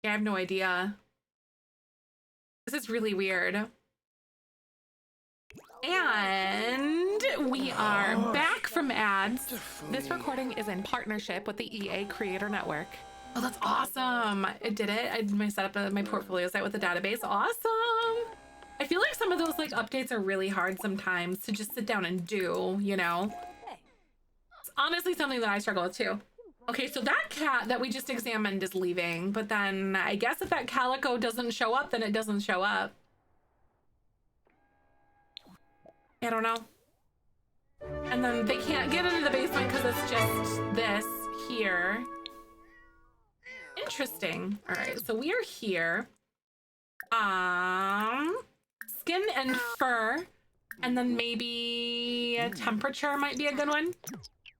Yeah, I have no idea. This is really weird. And we are back from ads. This recording is in partnership with the EA Creator Network. Oh, that's awesome. It did it. I set up my portfolio site with the database. Awesome. I feel like some of those like updates are really hard sometimes to just sit down and do, you know? It's honestly something that I struggle with too. Okay, so that cat that we just examined is leaving, but then I guess if that calico doesn't show up, then it doesn't show up. I don't know. And then they can't get into the basement because it's just this here. Interesting. All right, so we are here. Skin and fur, and then maybe a temperature might be a good one.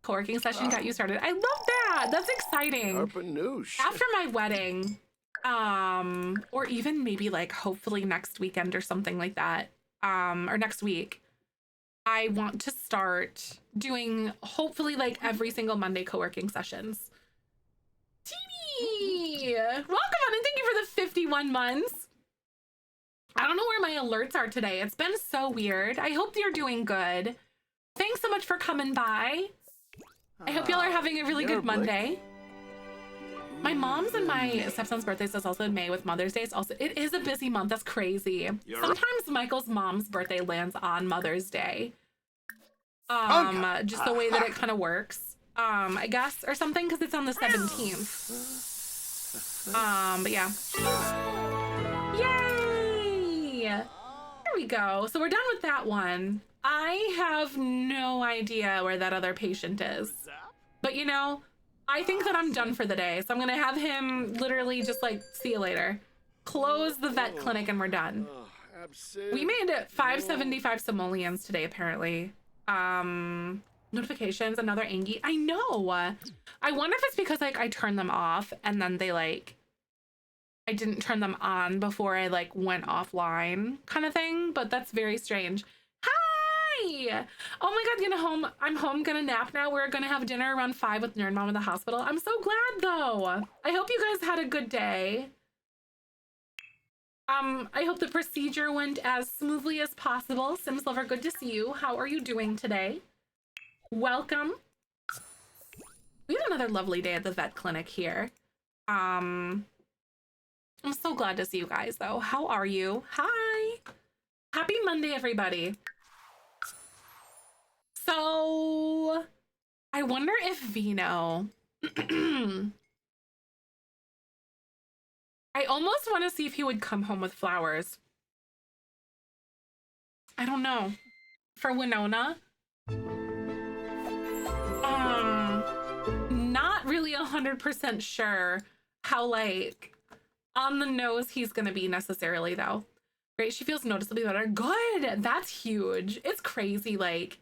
Co-working session got you started. I love that. That's exciting. After my wedding, or even maybe like hopefully next weekend or something like that, or next week, I want to start doing hopefully like every single Monday co-working sessions. Teeny, welcome on and thank you for the 51 months. I don't know where my alerts are today. It's been so weird. I hope you're doing good. Thanks so much for coming by. I hope y'all are having a really good Monday. My mom's and my stepson's birthdays is also in May with Mother's Day. It is a busy month. That's crazy. Sometimes Michael's mom's birthday lands on Mother's Day. Just the way that it kind of works. I guess, or something, because it's on the 17th. But yeah. Yay! There we go. So we're done with that one. I have no idea where that other patient is. But you know, I think that I'm done for the day. So I'm gonna have him literally just like, see you later. Close the vet clinic and we're done. We made it 575 simoleons today, apparently. Notifications, another Angie. I know. I wonder if it's because like I turned them off and then they like, I didn't turn them on before I like went offline kind of thing, but that's very strange. Hi! Oh my God, I'm home, gonna nap now. We're gonna have dinner around 5 with Nerd Mom in the hospital. I'm so glad though. I hope you guys had a good day. I hope the procedure went as smoothly as possible. Sims Lover, good to see you. How are you doing today? Welcome. We had another lovely day at the vet clinic here. I'm so glad to see you guys though. How are you? Hi. Happy Monday, everybody. So I wonder if Vino, I almost want to see if he would come home with flowers. I don't know. For Winona. Not really 100% sure how like on the nose he's gonna be necessarily though. Great, she feels noticeably better. Good, that's huge. It's crazy like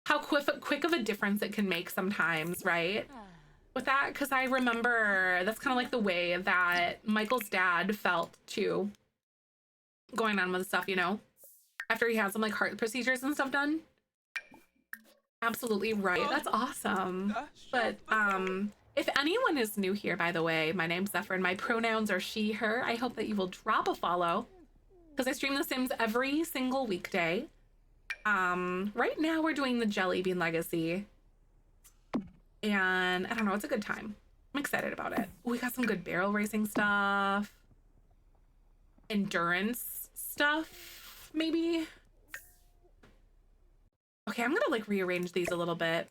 how quick of a difference it can make sometimes, right? With that, because I remember that's kind of like the way that Michael's dad felt too, going on with stuff, you know, after he had some like heart procedures and stuff done. Absolutely right. That's awesome. But if anyone is new here, by the way, my name's Zefrine. My pronouns are she, her. I hope that you will drop a follow because I stream The Sims every single weekday. Right now we're doing the Jellybean Legacy. And I don't know, it's a good time. I'm excited about it. We got some good barrel racing stuff. Endurance stuff, maybe. Okay, I'm gonna like rearrange these a little bit.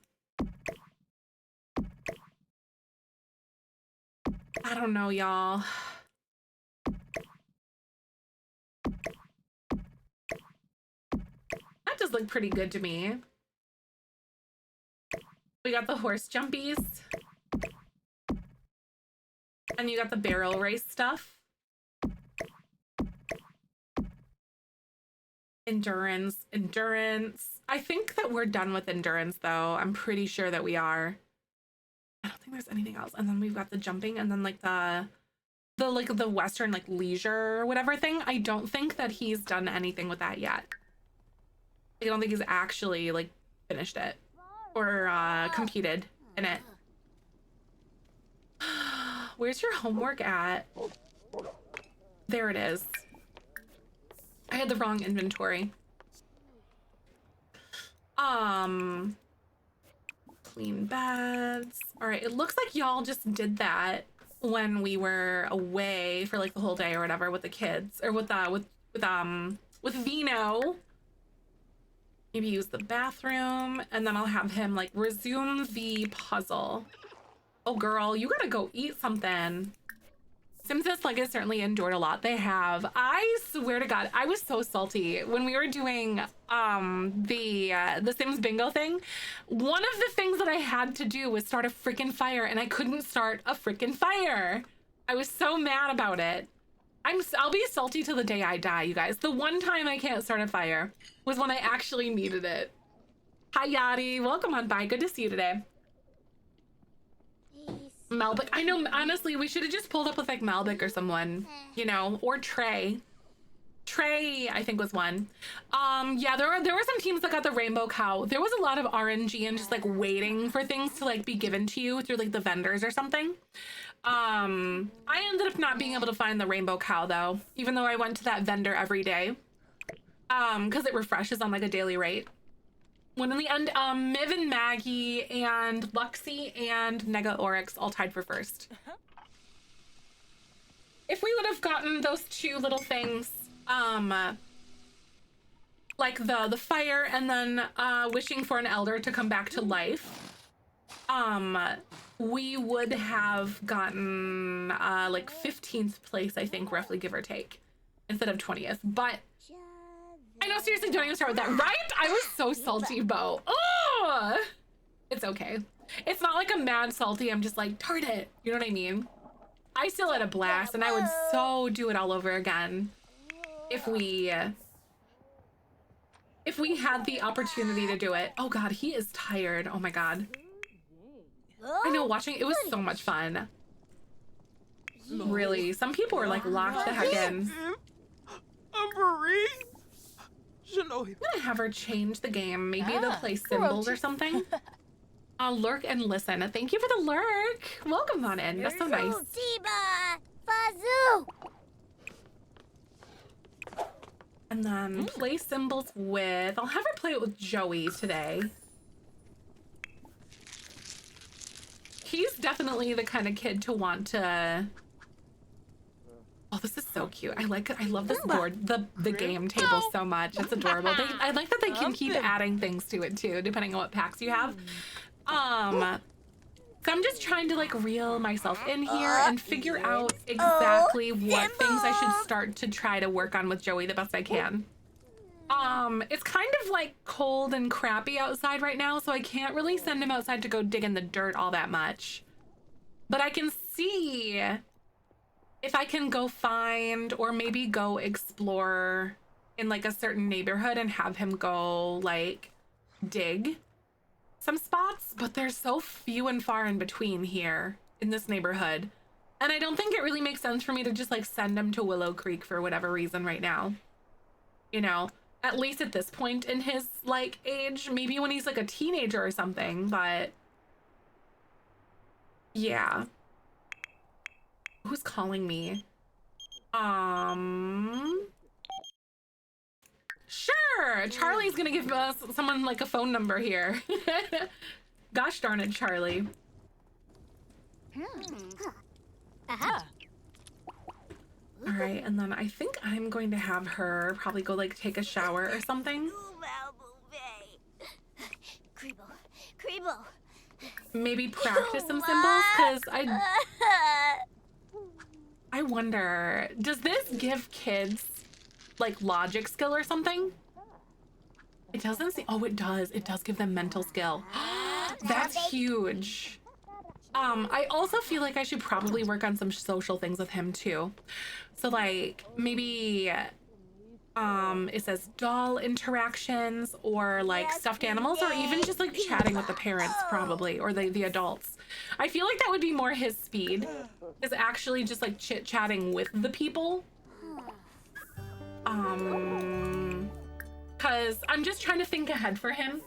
I don't know, y'all. That does look pretty good to me. We got the horse jumpies. And you got the barrel race stuff. Endurance. I think that we're done with endurance though. I'm pretty sure that we are. I don't think there's anything else. And then we've got the jumping and then like the Western like leisure or whatever thing. I don't think that he's done anything with that yet. I don't think he's actually like finished it or competed in it. Where's your homework at? There it is. I had the wrong inventory. Clean beds. All right, it looks like y'all just did that when we were away for like the whole day or whatever with the kids or with Vino. Maybe use the bathroom and then I'll have him like resume the puzzle. Oh, girl, you gotta go eat something. Sims this like has certainly endured a lot. They have. I swear to God, I was so salty when we were doing the Sims bingo thing. One of the things that I had to do was start a freaking fire, and I couldn't start a freaking fire. I was so mad about it. I'll be salty till the day I die, you guys. The one time I can't start a fire was when I actually needed it. Hi, Yadi. Welcome on by. Good to see you today. Malbec. I know, honestly, we should have just pulled up with like Malbec or someone, you know, or Trey. Trey, I think was one. Yeah, there were some teams that got the rainbow cow. There was a lot of RNG and just like waiting for things to like be given to you through like the vendors or something. I ended up not being able to find the rainbow cow though, even though I went to that vendor every day. Because it refreshes on like a daily rate. When in the end, Miv and Maggie and Luxie and Nega Oryx all tied for first. If we would have gotten those two little things, like the fire and then wishing for an elder to come back to life, we would have gotten like 15th place, I think, roughly, give or take, instead of 20th. But I know, seriously, don't even start with that, right? I was so salty, Bo. Oh, it's okay. It's not like I'm mad salty. I'm just like, darn it. You know what I mean? I still had a blast, and I would so do it all over again if we had the opportunity to do it. Oh God, he is tired. Oh my God. I know, watching it was so much fun. Really, some people were like locked the heck in. I'm gonna have her change the game. Maybe they'll play symbols or something. Lurk and listen. Thank you for the lurk. Welcome on in. That's so nice. And then play symbols with... I'll have her play it with Joey today. He's definitely the kind of kid to want to... Oh, this is so cute. I love this board, the game table so much. It's adorable. I like that they can keep adding things to it too, depending on what packs you have. So I'm just trying to like reel myself in here and figure out exactly what things I should start to try to work on with Joey the best I can. It's kind of like cold and crappy outside right now, so I can't really send him outside to go dig in the dirt all that much. But I can see if I can go find or maybe go explore in like a certain neighborhood and have him go like dig some spots, but they're so few and far in between here in this neighborhood. And I don't think it really makes sense for me to just like send him to Willow Creek for whatever reason right now. You know, at least at this point in his like age, maybe when he's like a teenager or something, but yeah. Who's calling me? Sure, Charlie's gonna give us someone like a phone number here. Gosh darn it, Charlie. All right, and then I think I'm going to have her probably go like take a shower or something. Maybe practice some symbols, because I wonder, does this give kids like logic skill or something? It doesn't seem, oh, it does. It does give them mental skill. That's huge. I also feel like I should probably work on some social things with him too. So like maybe, it says doll interactions or like stuffed animals, or even just like chatting with the parents probably, or the adults. I feel like that would be more his speed, is actually just like chit-chatting with the people. Cause I'm just trying to think ahead for him.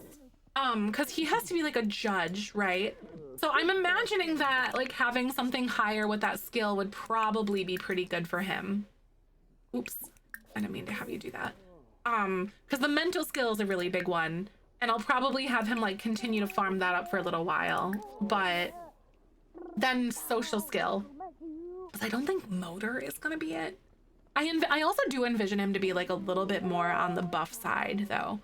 Cause he has to be like a judge, right? So I'm imagining that like having something higher with that skill would probably be pretty good for him. Oops, I didn't mean to have you do that. Cause the mental skill is a really big one, and I'll probably have him like continue to farm that up for a little while, but then social skill, cause I don't think motor is gonna be it. I also do envision him to be like a little bit more on the buff side though,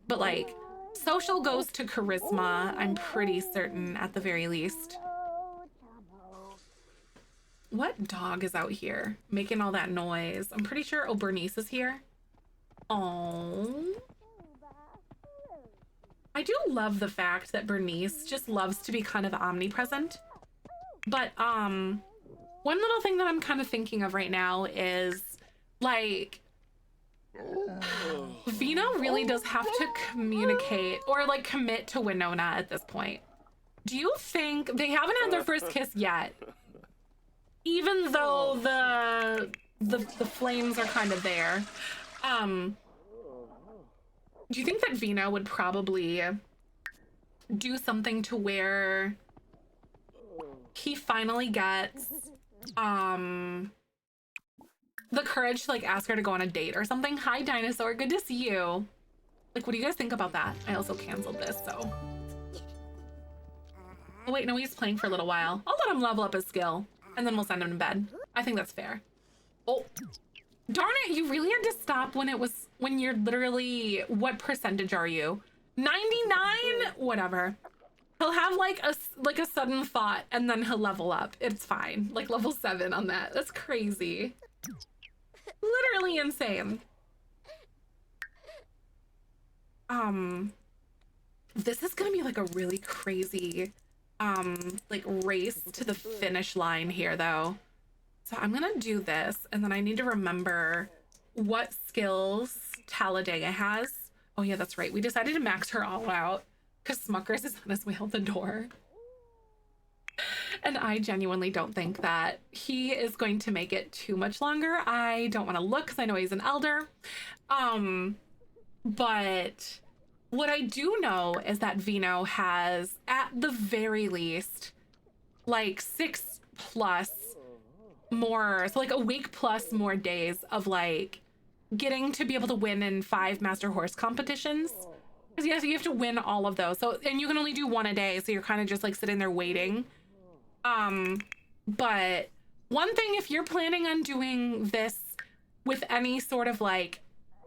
but like social goes to charisma, I'm pretty certain at the very least. What dog is out here making all that noise? I'm pretty sure, oh, Bernice is here. Oh, I do love the fact that Bernice just loves to be kind of omnipresent. But one little thing that I'm kind of thinking of right now is like Vino really does have to communicate or like commit to Winona at this point. Do you think they haven't had their first kiss yet? Even though the flames are kind of there. Do you think that Vino would probably do something to where he finally gets the courage to like ask her to go on a date or something? Hi, dinosaur, good to see you. Like, what do you guys think about that? I also canceled this, so. Oh wait, no, he's playing for a little while. I'll let him level up his skill and then we'll send him to bed. I think that's fair. Oh, darn it, you really had to stop when you're literally, what percentage are you? 99? Whatever. He'll have like a sudden thought and then he'll level up. It's fine. Like level 7 on that. That's crazy. Literally insane. This is gonna be like a really crazy like race to the finish line here though. So I'm gonna do this and then I need to remember what skills Talladega has. Oh yeah, that's right. We decided to max her all out because Smuckers is on his way out the door. And I genuinely don't think that he is going to make it too much longer. I don't want to look because I know he's an elder. But what I do know is that Vino has, at the very least, like 6+ more, so like a week plus more days of like getting to be able to win in 5 master horse competitions. Because yes, you have to win all of those. So, and you can only do 1 a day, so you're kind of just like sitting there waiting. But one thing, if you're planning on doing this with any sort of like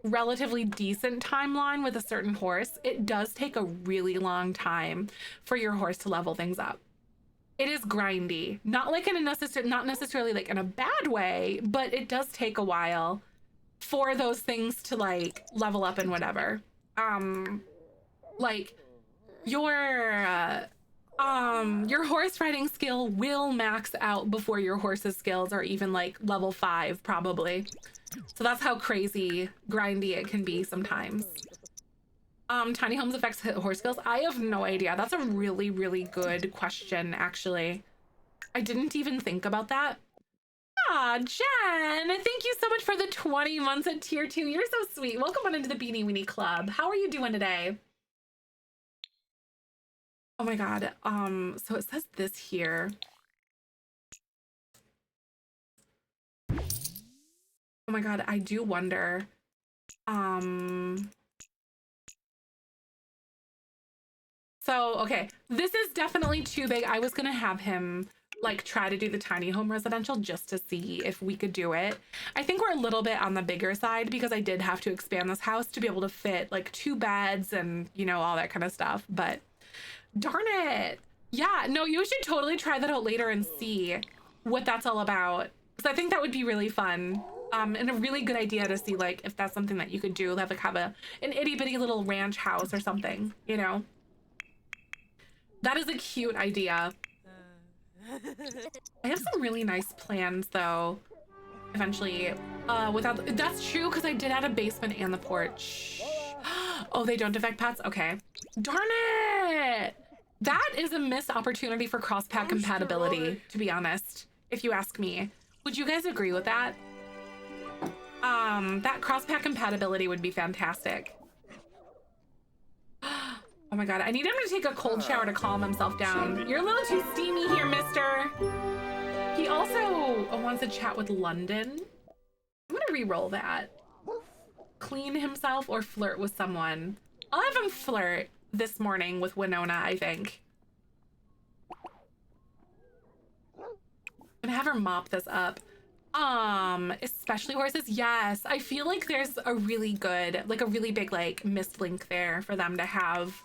relatively decent timeline with a certain horse, it does take a really long time for your horse to level things up. It is grindy, not like in a not necessarily like in a bad way, but it does take a while for those things to like level up and whatever. Like your horse riding skill will max out before your horse's skills are even like level 5 probably. So that's how crazy grindy it can be sometimes. Tiny homes affects horse skills. I have no idea. That's a really, really good question, actually. I didn't even think about that. Ah, Jen, thank you so much for the 20 months at tier 2. You're so sweet. Welcome on into the Beanie Weenie Club. How are you doing today? Oh my God. So it says this here. Oh my God, I do wonder. So, okay, this is definitely too big. I was gonna have him like try to do the tiny home residential just to see if we could do it. I think we're a little bit on the bigger side because I did have to expand this house to be able to fit like 2 beds and, you know, all that kind of stuff. But darn it. Yeah, no, you should totally try that out later and see what that's all about. Because I think that would be really fun. And a really good idea to see like if that's something that you could do, like have an itty bitty little ranch house or something, you know? That is a cute idea. I have some really nice plans though. Eventually, that's true because I did add a basement and the porch. Oh, they don't affect pets? Okay. Darn it! That is a missed opportunity for cross-pack compatibility, to be honest, if you ask me. Would you guys agree with that? That cross-pack compatibility would be fantastic. Oh my God, I need him to take a cold shower to calm himself down. You're a little too steamy here, mister. He also wants to chat with London. I'm gonna re-roll that. Clean himself or flirt with someone. I'll have him flirt this morning with Winona, I think. I'm gonna have her mop this up. Especially horses. Yes, I feel like there's a really good, like a really big like missed link there for them to have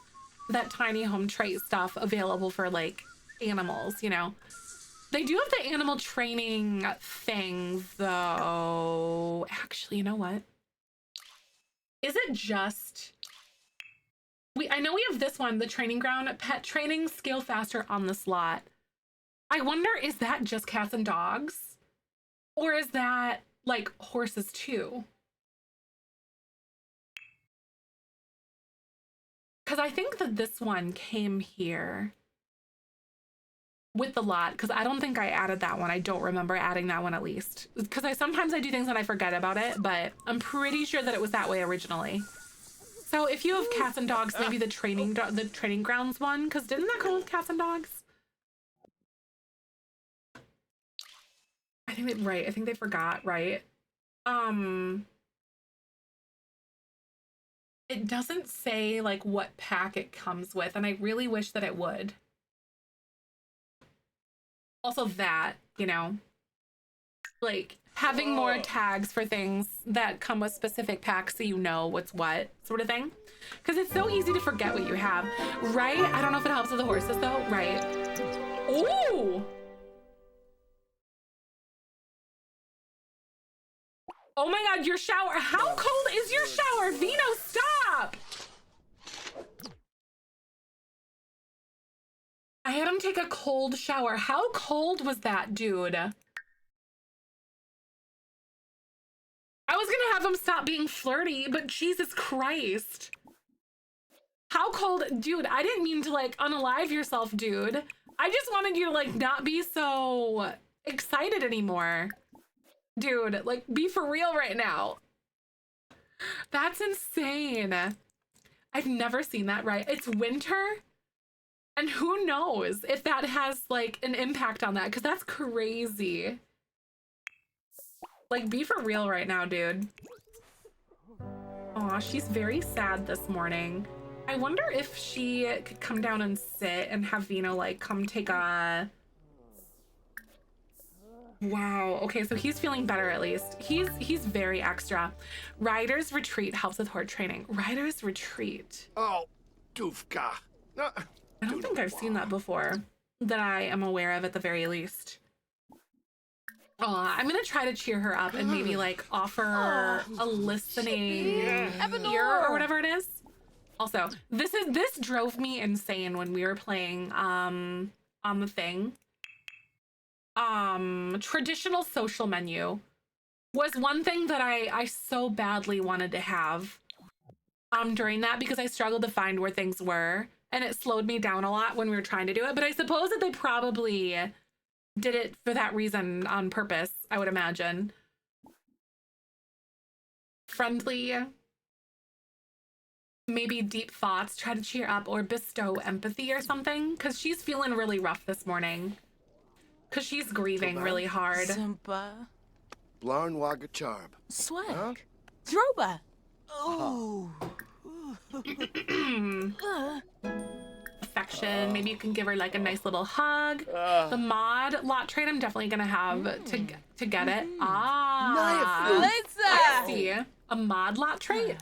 that tiny home trait stuff available for like animals, you know. They do have the animal training thing, though. Actually, you know what? Is it just... I know we have this one, the training ground. Pet training, scale faster on the slot. I wonder, is that just cats and dogs? Or is that, like, horses, too? Because I think that this one came here with the lot, because I don't think I added that one. I don't remember adding that one, at least. Because sometimes I do things and I forget about it, but I'm pretty sure that it was that way originally. So if you have cats and dogs, maybe the training grounds one, because didn't that come with cats and dogs? I think I think they forgot, right? It doesn't say like what pack it comes with, and I really wish that it would. Also that, you know, like having more tags for things that come with specific packs so you know what's what sort of thing. Because it's so easy to forget what you have, right? I don't know if it helps with the horses though, right? Ooh! Oh my God, your shower. How cold is your shower? Vino, stop! I had him take a cold shower. How cold was that, dude? I was gonna have him stop being flirty, but Jesus Christ. How cold? Dude, I didn't mean to like unalive yourself, dude. I just wanted you to like not be so excited anymore. Dude, like be for real right now. That's insane. I've never seen that, right? It's winter. And who knows if that has like an impact on that, because that's crazy. Like, be for real right now, dude. Aw, she's very sad this morning. I wonder if she could come down and sit and have Vino like come take a... Wow, okay, so he's feeling better at least. He's very extra. Rider's Retreat helps with horse training. Rider's Retreat. Oh, Dufka. No. I don't think I've seen that before, that I am aware of at the very least. I'm gonna try to cheer her up and maybe like offer a listening ear or whatever it is. Also, this drove me insane when we were playing on the thing. Traditional social menu was one thing that I so badly wanted to have during that, because I struggled to find where things were. And it slowed me down a lot when we were trying to do it. But I suppose that they probably did it for that reason on purpose, I would imagine. Friendly. Maybe deep thoughts, try to cheer up or bestow empathy or something. Because she's feeling really rough this morning. Because she's grieving really hard. Simpa. Blarn Waga Charb. Swag. Huh? Droba. Oh. Affection. Maybe you can give her like a nice little hug. The mod lot trade I'm definitely gonna have to get it. I see. A mod lot trait.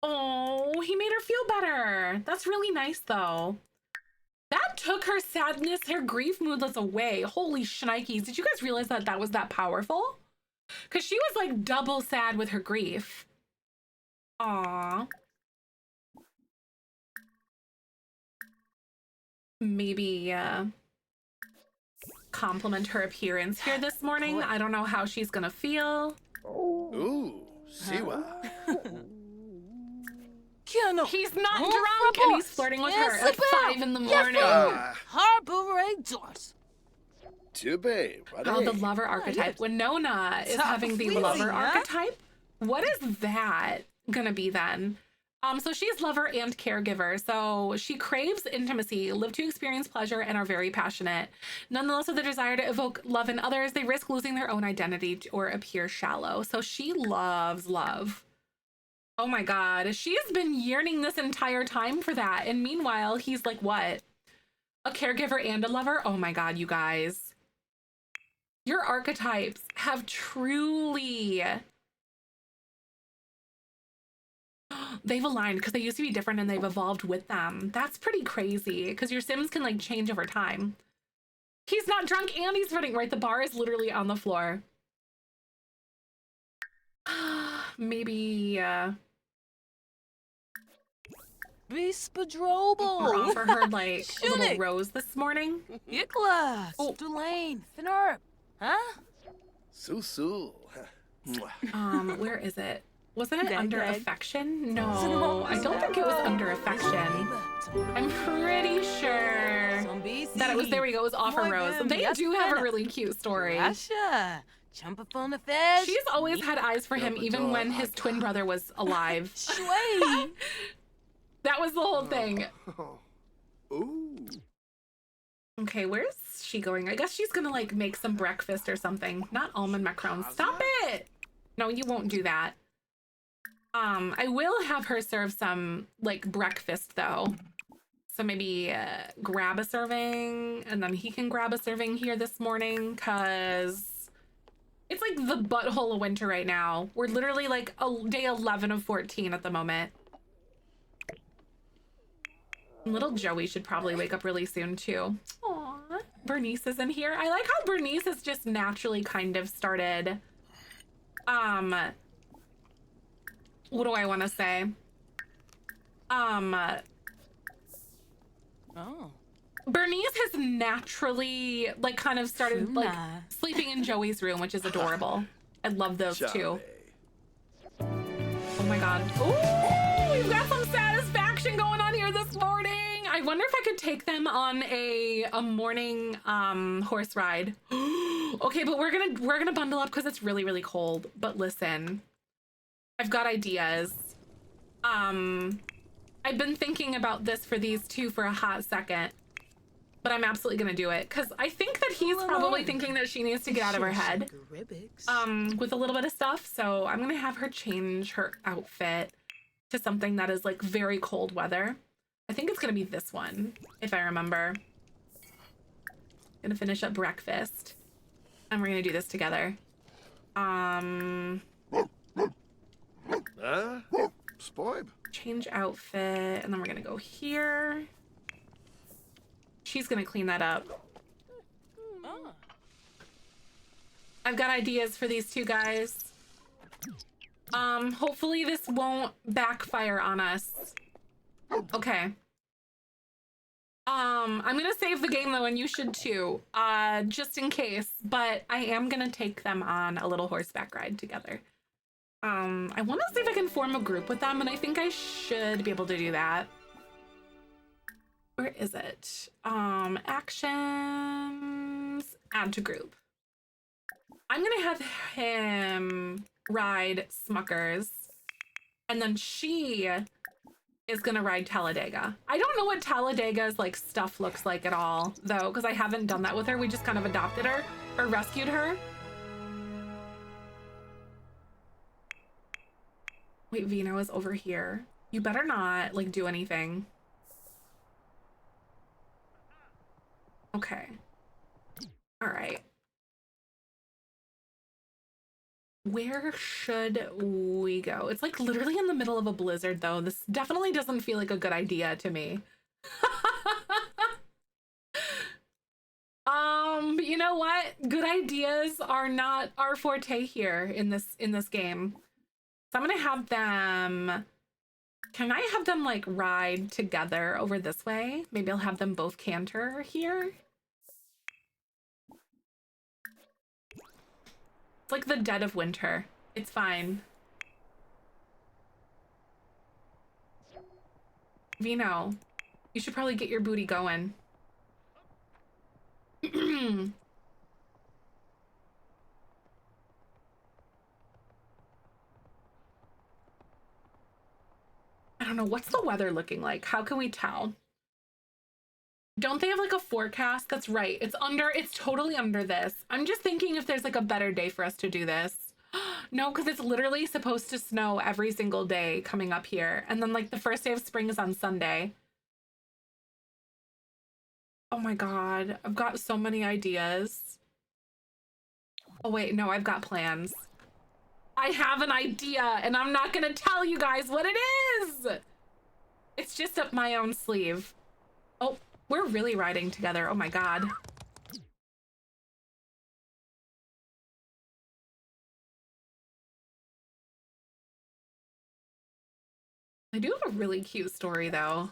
Oh, he made her feel better. That's really nice though. That took her sadness, her grief moodless away. Holy shnikes. Did you guys realize that that was that powerful? Because she was like double sad with her grief. Aww. Maybe compliment her appearance here this morning. I don't know how she's gonna feel. Ooh, Siwa. He's not drunk and he's flirting with her at like 5 in the morning. Tube, Oh, the lover archetype. Winona is having the lover archetype. What is that gonna be then? So she's lover and caregiver. So she craves intimacy, live to experience pleasure, and are very passionate. Nonetheless, with the desire to evoke love in others, they risk losing their own identity or appear shallow. So she loves love. Oh my God. She has been yearning this entire time for that. And meanwhile, he's like, what? A caregiver and a lover? Oh my God, you guys. Your archetypes have truly... They've aligned because they used to be different and they've evolved with them. That's pretty crazy because your Sims can like change over time. He's not drunk and he's running. Right, the bar is literally on the floor. Maybe, Bispadrobo. offer her, like, a little Shunik. rose this morning. Yikla. Oh. Stulain. Finarp. Huh? Susu. Mwah. Where is it? Wasn't it Dag, under dag. affection? No, I don't think it was under affection. I'm pretty sure that it was, there we go, it was offer rose. They do have a really cute story. Rasha. Chumpaphone fish. She's always had eyes for him, even when his twin brother was alive. Shway. That was the whole thing. Ooh. Okay, where's she going? I guess she's gonna like make some breakfast or something. Not almond macarons. Stop it! No, you won't do that. I will have her serve some like breakfast though. So maybe grab a serving and then he can grab a serving here this morning because it's like the butthole of winter right now. We're literally like day 11 of 14 at the moment. Little Joey should probably wake up really soon too. Aww. Bernice is in here. I like how Bernice has just naturally kind of started. What do I want to say? Oh. Bernice has naturally like kind of started like Shuna. sleeping in Joey's room, which is adorable. I love those too. Oh my god. Ooh, we've got some satisfaction going on here this morning. I wonder if I could take them on a morning horse ride. Okay, but we're gonna bundle up because it's really, really cold. But listen, I've got ideas. I've been thinking about this for these two for a hot second, but I'm absolutely gonna do it because I think that he's probably thinking that she needs to get out of her head with a little bit of stuff. So I'm gonna have her change her outfit to something that is like very cold weather. I think it's gonna be this one, if I remember. Gonna finish up breakfast and we're gonna do this together. Spoib. Change outfit, and then we're gonna go here. She's gonna clean that up. Oh. I've got ideas for these two guys. Hopefully this won't backfire on us. Okay. I'm gonna save the game though, and you should too, just in case, but I am gonna take them on a little horseback ride together. I want to see if I can form a group with them, and I think I should be able to do that. Where is it? Actions, add to group. I'm gonna have him ride Smuckers, and then she is gonna ride Talladega. I don't know what Talladega's like stuff looks like at all, though, because I haven't done that with her. We just kind of adopted her or rescued her. Wait, Vino is over here. You better not, like, do anything. Okay. All right. Where should we go? It's, like, literally in the middle of a blizzard, though. This definitely doesn't feel like a good idea to me. You know what? Good ideas are not our forte here in this game. So I'm gonna have them, can I have them like ride together over this way? Maybe I'll have them both canter here. It's like the dead of winter. It's fine. Vino, you should probably get your booty going. I don't know, what's the weather looking like? How can we tell? Don't they have like a forecast? That's right. It's totally under this. I'm just thinking if there's like a better day for us to do this. No, because it's literally supposed to snow every single day coming up here. And then like the first day of spring is on Sunday. Oh my God, I've got so many ideas. Oh wait, no, I've got plans. I have an idea and I'm not gonna tell you guys what it is. It's just up my own sleeve. Oh, we're really riding together. Oh my God. a really cute story, though.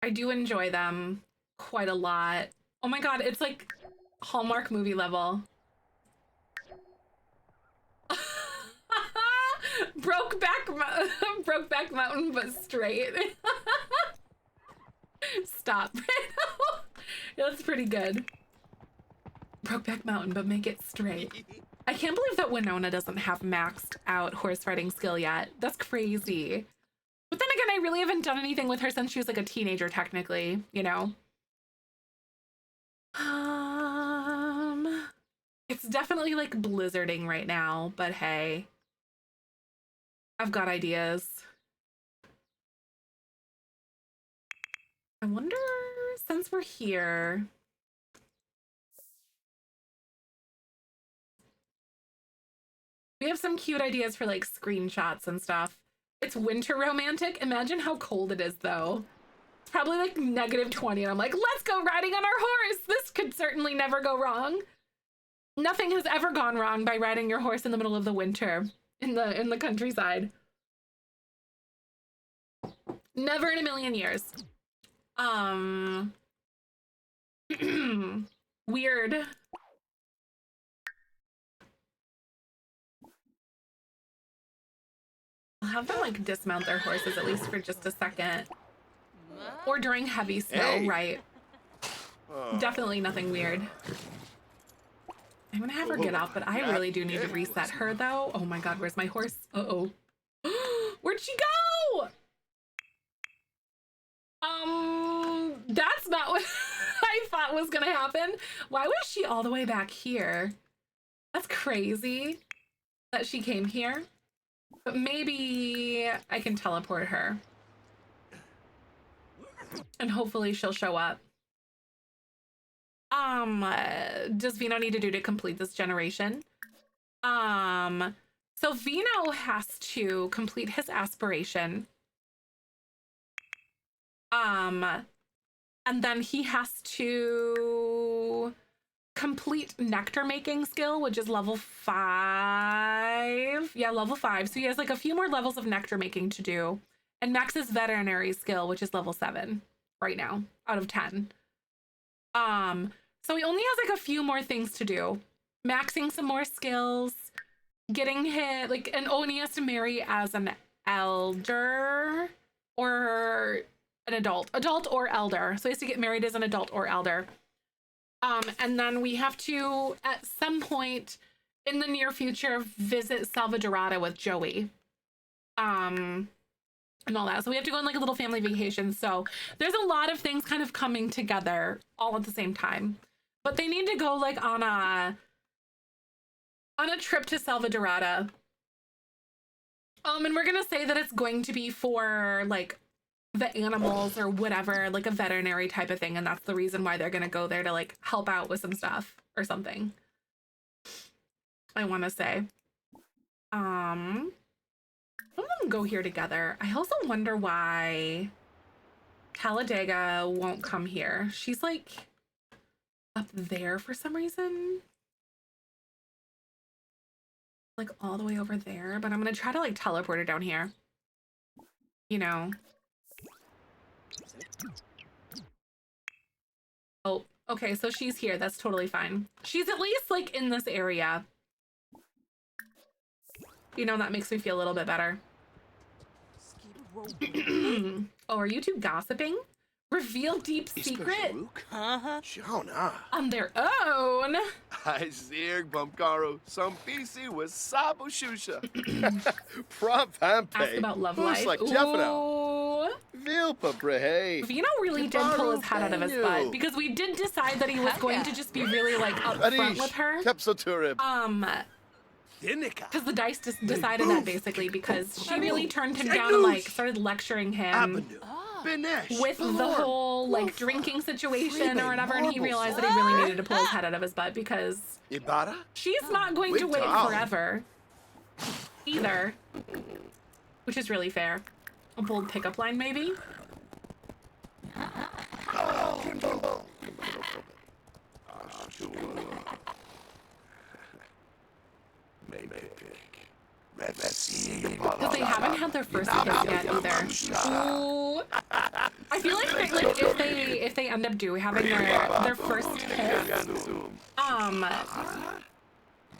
I do enjoy them quite a lot. Oh my god, it's like Hallmark movie level. Brokeback Mountain, but straight. Stop. That's pretty good. Brokeback Mountain, but make it straight. I can't believe that Winona doesn't have maxed out horse riding skill yet. That's crazy. But then again, I really haven't done anything with her since she was like a teenager, technically, you know? It's definitely like blizzarding right now, but hey, I've got ideas. I wonder, since we're here, we have some cute ideas for like screenshots and stuff. It's winter romantic. Imagine how cold it is though. It's probably like -20 and I'm like, let's go riding on our horse. This could certainly never go wrong. Nothing has ever gone wrong by riding your horse in the middle of the winter in the countryside. Never in a million years. Weird. I'll have them like dismount their horses at least for just a second. Or during heavy snow, right? Definitely nothing weird. I'm gonna have her get off, but I really do need to reset her though. Oh my god, where's my horse? Uh-oh. Where'd she go? That's not what I thought was gonna happen. Why was she all the way back here? That's crazy that she came here. But maybe I can teleport her. And hopefully she'll show up. Does Vino need to do to complete this generation? So Vino has to complete his aspiration. And then he has to complete nectar making skill, which is level 5. Yeah, level 5. So he has like a few more levels of nectar making to do. And Max's veterinary skill, which is level 7 right now out of 10. So he only has like a few more things to do. Maxing some more skills, getting hit like, and he has to marry as an elder or an adult or elder. So he has to get married as an adult or elder. And then we have to, at some point in the near future, visit Salvadorada with Joey. And all that. So we have to go on like a little family vacation. So there's a lot of things kind of coming together all at the same time. But they need to go like on a trip to Salvadorada. And we're gonna say that it's going to be for like the animals or whatever, like a veterinary type of thing, and that's the reason why they're gonna go there to like help out with some stuff or something. I want to say. Some of them go here together. I also wonder why Talladega won't come here. She's like up there for some reason. Like all the way over there, but I'm gonna try to like teleport her down here. You know. Oh, okay, so she's here. That's totally fine. She's at least like in this area. You know, that makes me feel a little bit better. Oh, are you two gossiping? Reveal deep secret Jonah. on their own. I zerg Bumkaro, some PC with Sabu Shusha. Prompt Ask Pampe. about love Who's life. like Jeffano. Vilpa Brehe. Vino really did pull his head out of his butt because we did decide that he was going to just be really like upfront with her. Tepsoturib. Because the dice just decided that basically because she really turned him down and like started lecturing him with the whole like drinking situation or whatever, and he realized that he really needed to pull his head out of his butt because she's not going to wait forever either, which is really fair. A bold pickup line maybe. Because they haven't had their first kiss yet either. Ooh. I feel like if they end up having their first kiss,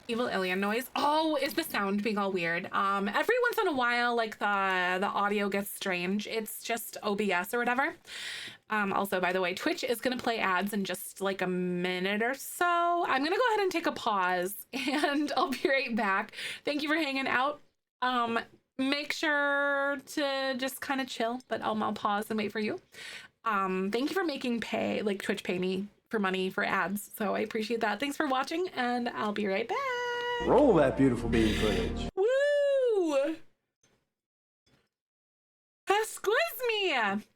evil alien noise. Oh, is the sound being all weird? Every once in a while, like the audio gets strange. It's just OBS or whatever. Also, by the way, Twitch is gonna play ads in just like a minute or so. I'm gonna go ahead and take a pause and I'll be right back. Thank you for hanging out. Make sure to just kind of chill, but I'll pause and wait for you. Thank you for making Twitch pay me for money for ads. So I appreciate that. Thanks for watching and I'll be right back. Roll that beautiful bean footage. Woo! Excuse me.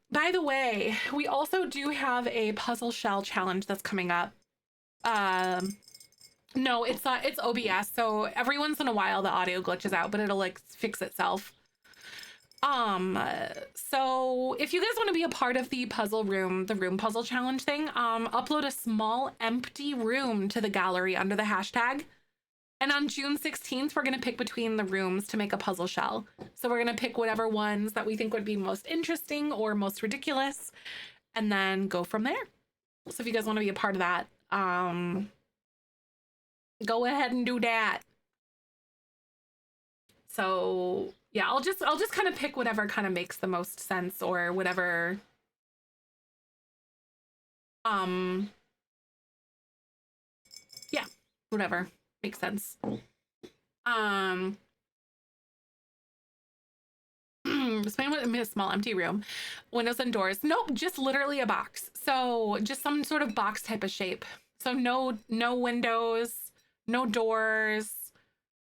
By the way, we also do have a puzzle shell challenge that's coming up. No, it's OBS, so every once in a while the audio glitches out, but it'll like fix itself. So if you guys want to be a part of the room puzzle challenge thing, upload a small empty room to the gallery under the hashtag. And on June 16th, we're going to pick between the rooms to make a puzzle shell. So we're going to pick whatever ones that we think would be most interesting or most ridiculous, and then go from there. So if you guys want to be a part of that, go ahead and do that. So yeah, I'll just kind of pick whatever kind of makes the most sense or whatever. Yeah, whatever makes sense. Explain what a small empty room. Windows and doors. Nope, just literally a box. So just some sort of box type of shape. So no windows, no doors,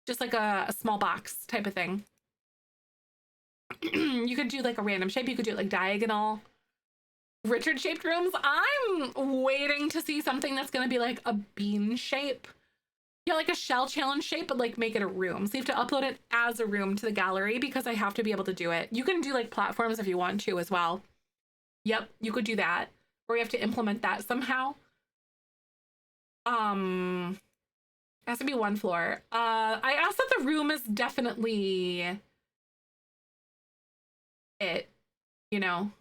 just like a small box type of thing. You could do like a random shape. You could do it like diagonal. Richard shaped rooms. I'm waiting to see something that's going to be like a bean shape. Yeah, like a shell challenge shape, but like make it a room. So you have to upload it as a room to the gallery because I have to be able to do it. You can do like platforms if you want to as well. Yep, you could do that. Or you have to implement that somehow. It has to be one floor. I asked that the room is definitely it, you know.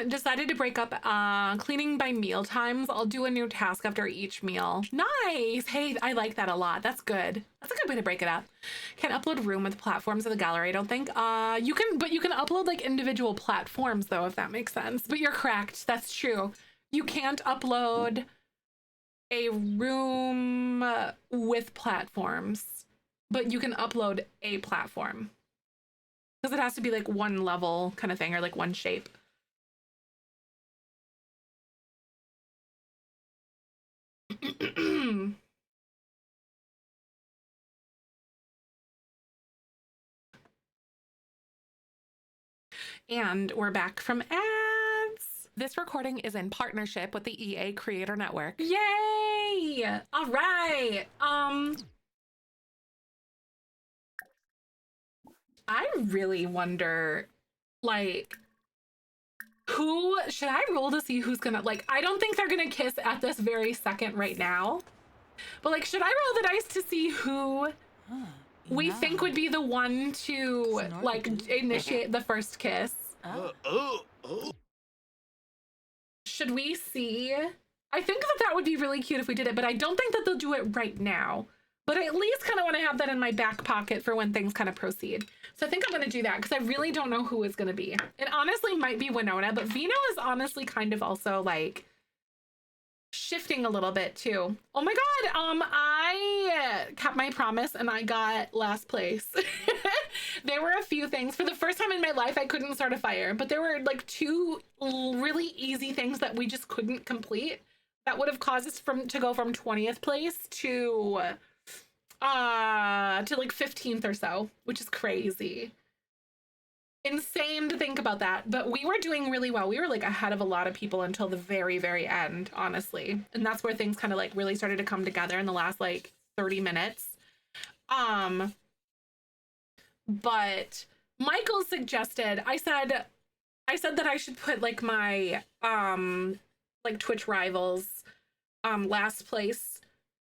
Decided to break up cleaning by meal times. I'll do a new task after each meal. Nice. Hey, I like that a lot. That's good. That's a good way to break it up. Can't upload room with platforms in the gallery, I don't think. You can upload like individual platforms though, if that makes sense. But you're correct. That's true. You can't upload a room with platforms, but you can upload a platform. Because it has to be like one level kind of thing or like one shape. And we're back from ads. This recording is in partnership with the EA Creator Network. Yay! All right. I really wonder, like, who should I roll to see who's gonna, like, I don't think they're gonna kiss at this very second right now. But like, should I roll the dice to see who we think would be the one to like initiate the first kiss? Should we see? I think that would be really cute if we did it, but I don't think that they'll do it right now. But I at least kind of want to have that in my back pocket for when things kind of proceed. So I think I'm going to do that because I really don't know who it's going to be. It honestly might be Winona, but Vino is honestly kind of also like shifting a little bit too. Oh my god, I kept my promise and I got last place. There were a few things. For the first time in my life, I couldn't start a fire, but there were like two really easy things that we just couldn't complete that would have caused us to go from 20th place to to like 15th or so, which is crazy. Insane to think about that, but we were doing really well. We were like ahead of a lot of people until the very, very end, honestly. And that's where things kind of like really started to come together in the last like 30 minutes. But Michael suggested, I said that I should put like my like Twitch rivals last place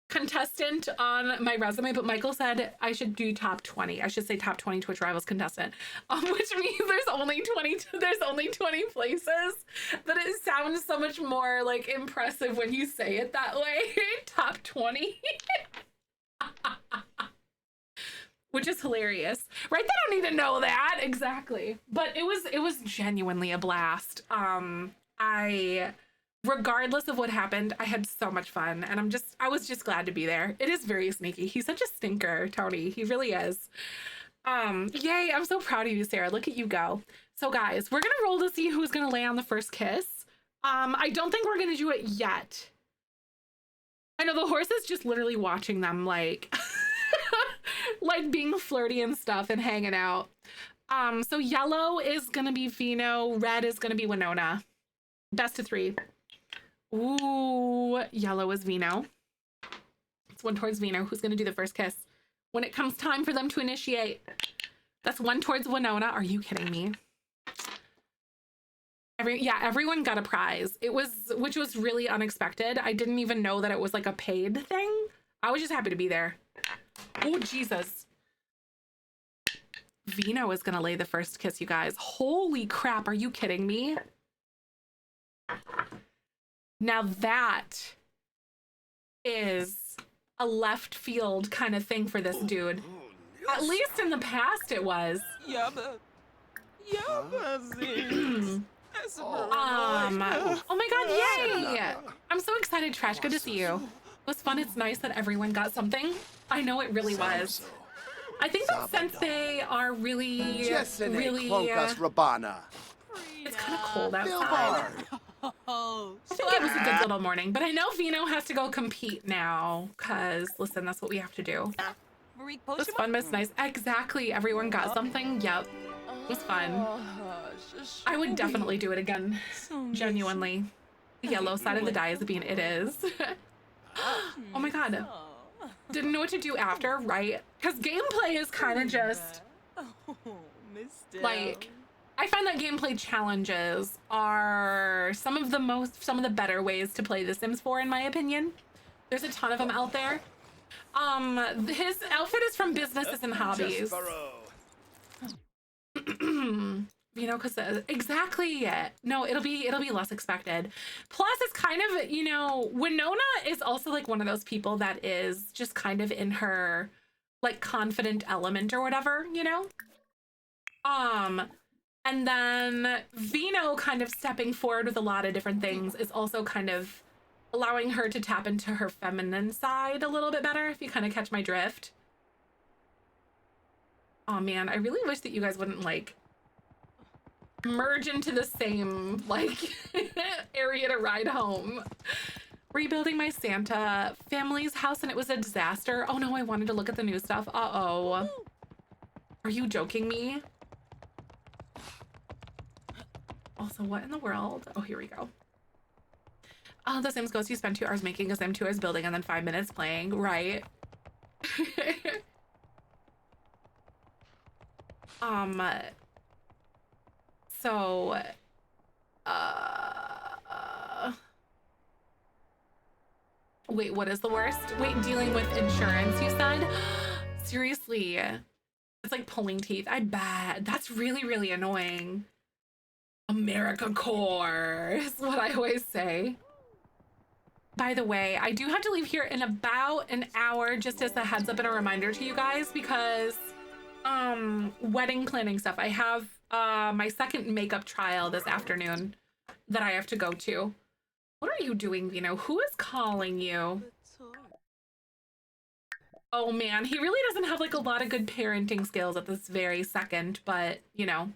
contestant on my resume, but Michael said I should do top 20. I should say top 20 Twitch rivals contestant, which means there's only 20 places, but it sounds so much more like impressive when you say it that way. Top 20. Which is hilarious, right? They don't need to know that exactly, but it was genuinely a blast. Regardless of what happened, I had so much fun, and I was just glad to be there. It is very sneaky. He's such a stinker, Tony. He really is. Yay! I'm so proud of you, Sarah. Look at you go. So guys, we're gonna roll to see who's gonna lay on the first kiss. I don't think we're gonna do it yet. I know the horse is just literally watching them like. Like being flirty and stuff and hanging out. So yellow is gonna be Vino, red is gonna be Winona. Best of 3. Ooh, yellow is Vino. It's 1 towards Vino. Who's gonna do the first kiss? When it comes time for them to initiate. That's 1 towards Winona. Are you kidding me? Everyone got a prize. Which was really unexpected. I didn't even know that it was like a paid thing. I was just happy to be there. Oh, Jesus. Vino is gonna lay the first kiss, you guys. Holy crap, are you kidding me? Now that is a left field kind of thing for this dude. At least in the past it was. Yabba. Oh my god, yay! I'm so excited, Trash. Good to see you. It was fun. It's nice that everyone got something. I know it really was. I think that since they are really it's kind of cold outside. I think it was a good little morning, but I know Vino has to go compete now because listen, that's what we have to do. It was fun, but it's nice. Exactly. Everyone got something. Yep. It was fun. I would definitely do it again. Genuinely. The yellow side of the diazepine, it is. Oh my god. Didn't know what to do after, right? Because gameplay is kind of just like, I find that gameplay challenges are some of the better ways to play The Sims 4, in my opinion. There's a ton of them out there. His outfit is from Businesses and Hobbies. You know, because exactly. No, it'll be less expected. Plus, it's kind of, you know, Winona is also like one of those people that is just kind of in her like confident element or whatever, you know. And then Vino kind of stepping forward with a lot of different things is also kind of allowing her to tap into her feminine side a little bit better, if you kind of catch my drift. Oh man, I really wish that you guys wouldn't like merge into the same like area to ride home. Rebuilding my Santa family's house and it was a disaster. Oh no, I wanted to look at the new stuff. Uh-oh. Are you joking me? Also, what in the world? Oh, here we go. The Sims Ghost, you spend 2 hours making a Sim, 2 hours building, and then 5 minutes playing, right? So, wait, what is the worst? Wait, dealing with insurance, you said? Seriously. It's like pulling teeth. I bet. That's really, really annoying. America Core is what I always say. By the way, I do have to leave here in about an hour, just as a heads up and a reminder to you guys, because wedding planning stuff. I have my second makeup trial this afternoon that I have to go to. What are you doing, Vino? Who is calling you? Oh man, he really doesn't have like a lot of good parenting skills at this very second, but you know.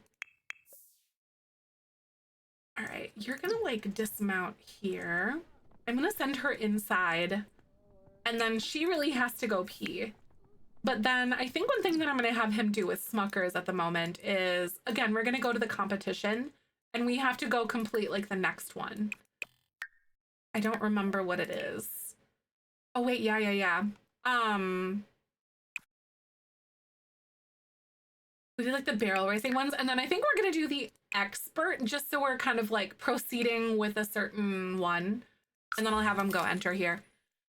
All right, you're gonna like dismount here. I'm gonna send her inside and then she really has to go pee. But then I think one thing that I'm going to have him do with Smuckers at the moment is, again, we're going to go to the competition and we have to go complete like the next one. I don't remember what it is. Oh, wait. Yeah. We did like the barrel racing ones. And then I think we're going to do the expert just so we're kind of like proceeding with a certain one. And then I'll have him go enter here.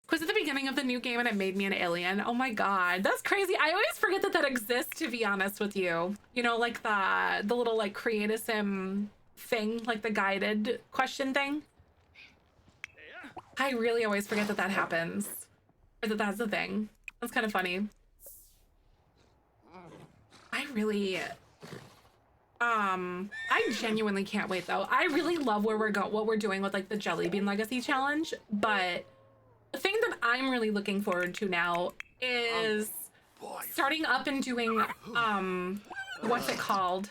Quiz at the beginning of the new game and it made me an alien. Oh my god, that's crazy. I always forget that that exists, to be honest with you. You know, like the little like create a sim thing, like the guided question thing. I really always forget that that happens. Or that that's a thing. That's kind of funny. I genuinely can't wait though. I really love where what we're doing with like the Jellybean Legacy Challenge, but the thing that I'm really looking forward to now is starting up and doing what's it called?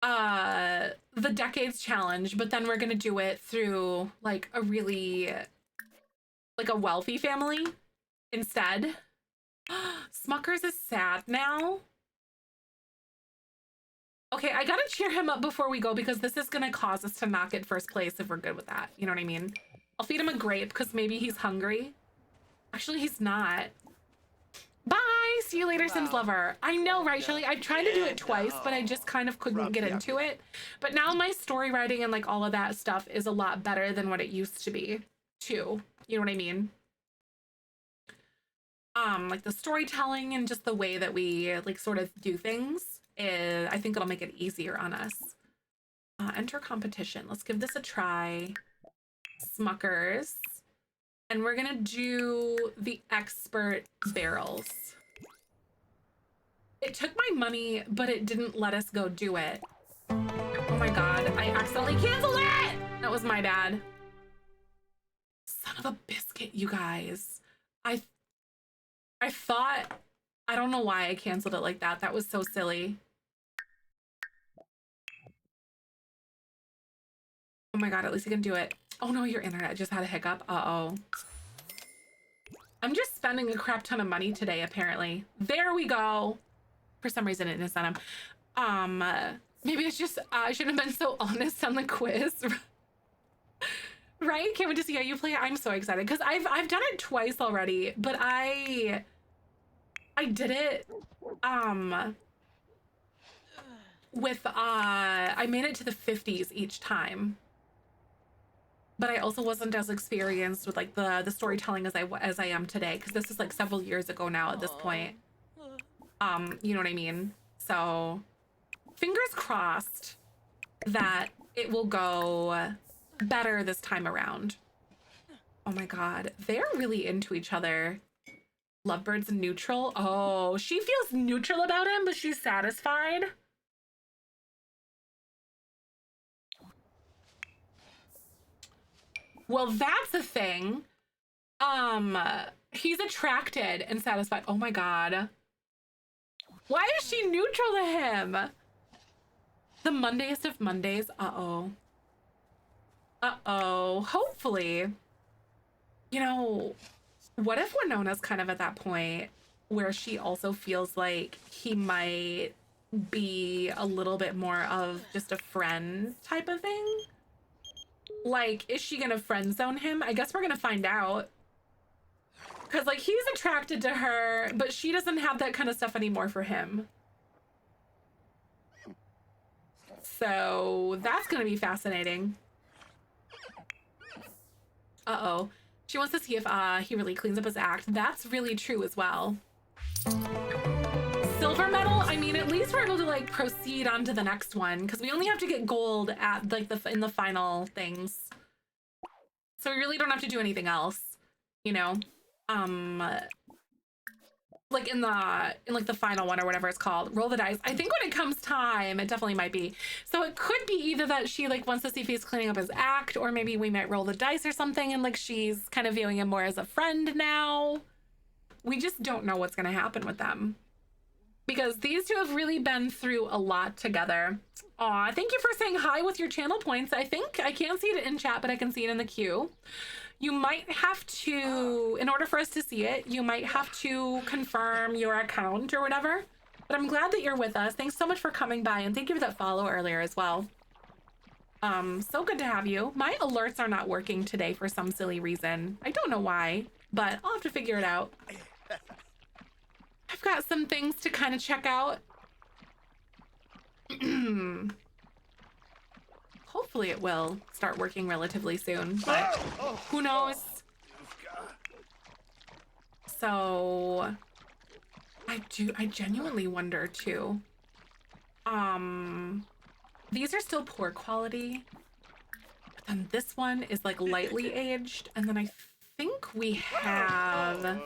The Decades Challenge, but then we're gonna do it through like a really like a wealthy family instead. Smuckers is sad now. Okay, I gotta cheer him up before we go because this is gonna cause us to not get first place if we're good with that. You know what I mean? I'll feed him a grape because maybe he's hungry. Actually, he's not. Bye! See you later, Sims Lover. I know, right, Shelly? I tried to do it twice, but I just kind of couldn't get into it. But now my story writing and like all of that stuff is a lot better than what it used to be, too. You know what I mean? Like the storytelling and just the way that we like sort of do things. I think it'll make it easier on us. Enter competition. Let's give this a try. Smuckers. And we're gonna do the expert barrels. It took my money, but it didn't let us go do it. Oh my god, I accidentally canceled it! That was my bad. Son of a biscuit, you guys. I thought, I don't know why I canceled it like that. That was so silly. Oh my god, at least I can do it. Oh no, your internet just had a hiccup. Uh-oh. I'm just spending a crap ton of money today, apparently. There we go. For some reason, it didn't send him. Maybe it's just, I shouldn't have been so honest on the quiz. Right? Can't wait to see how you play it. I'm so excited because I've done it twice already, but I did it, with, I made it to the 50s each time. But I also wasn't as experienced with like the storytelling as I am today, because this is like several years ago now at this point. You know what I mean? So fingers crossed that it will go better this time around. Oh my god, they're really into each other. Lovebird's neutral. Oh, she feels neutral about him, but she's satisfied. Well, that's a thing. He's attracted and satisfied. Oh my god. Why is she neutral to him? The Mondayest of Mondays. Uh-oh. Uh-oh. Hopefully. You know, what if Winona's kind of at that point where she also feels like he might be a little bit more of just a friend type of thing? Like, is she gonna friend zone him? I guess we're gonna find out. Because, like, he's attracted to her, but she doesn't have that kind of stuff anymore for him. So, that's gonna be fascinating. Uh-oh. She wants to see if he really cleans up his act. That's really true as well. Silver medal? I mean, at least we're able to like proceed on to the next one because we only have to get gold at like in the final things. So we really don't have to do anything else, you know? Like in like the final one or whatever it's called. Roll the dice. I think when it comes time, it definitely might be. So it could be either that she like wants to see if he's cleaning up his act, or maybe we might roll the dice or something and like she's kind of viewing him more as a friend now. We just don't know what's gonna happen with them. because these two have really been through a lot together. Aw, thank you for saying hi with your channel points. I think I can't see it in chat, but I can see it in the queue. You might have to, in order for us to see it, you might have to confirm your account or whatever. But I'm glad that you're with us. Thanks so much for coming by, and thank you for that follow earlier as well. So good to have you. My alerts are not working today for some silly reason. I don't know why, but I'll have to figure it out. I've got some things to kind of check out. Hopefully it will start working relatively soon, but who knows? So I genuinely wonder too. These are still poor quality, but then this one is like lightly aged, and then I think we have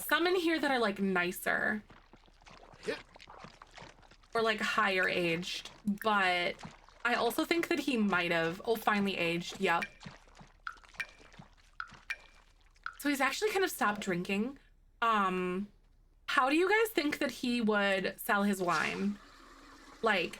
some in here that are like nicer or like higher aged, but I also think that he might have, oh, finely aged, yep. So he's actually kind of stopped drinking. How do you guys think that he would sell his wine? Like,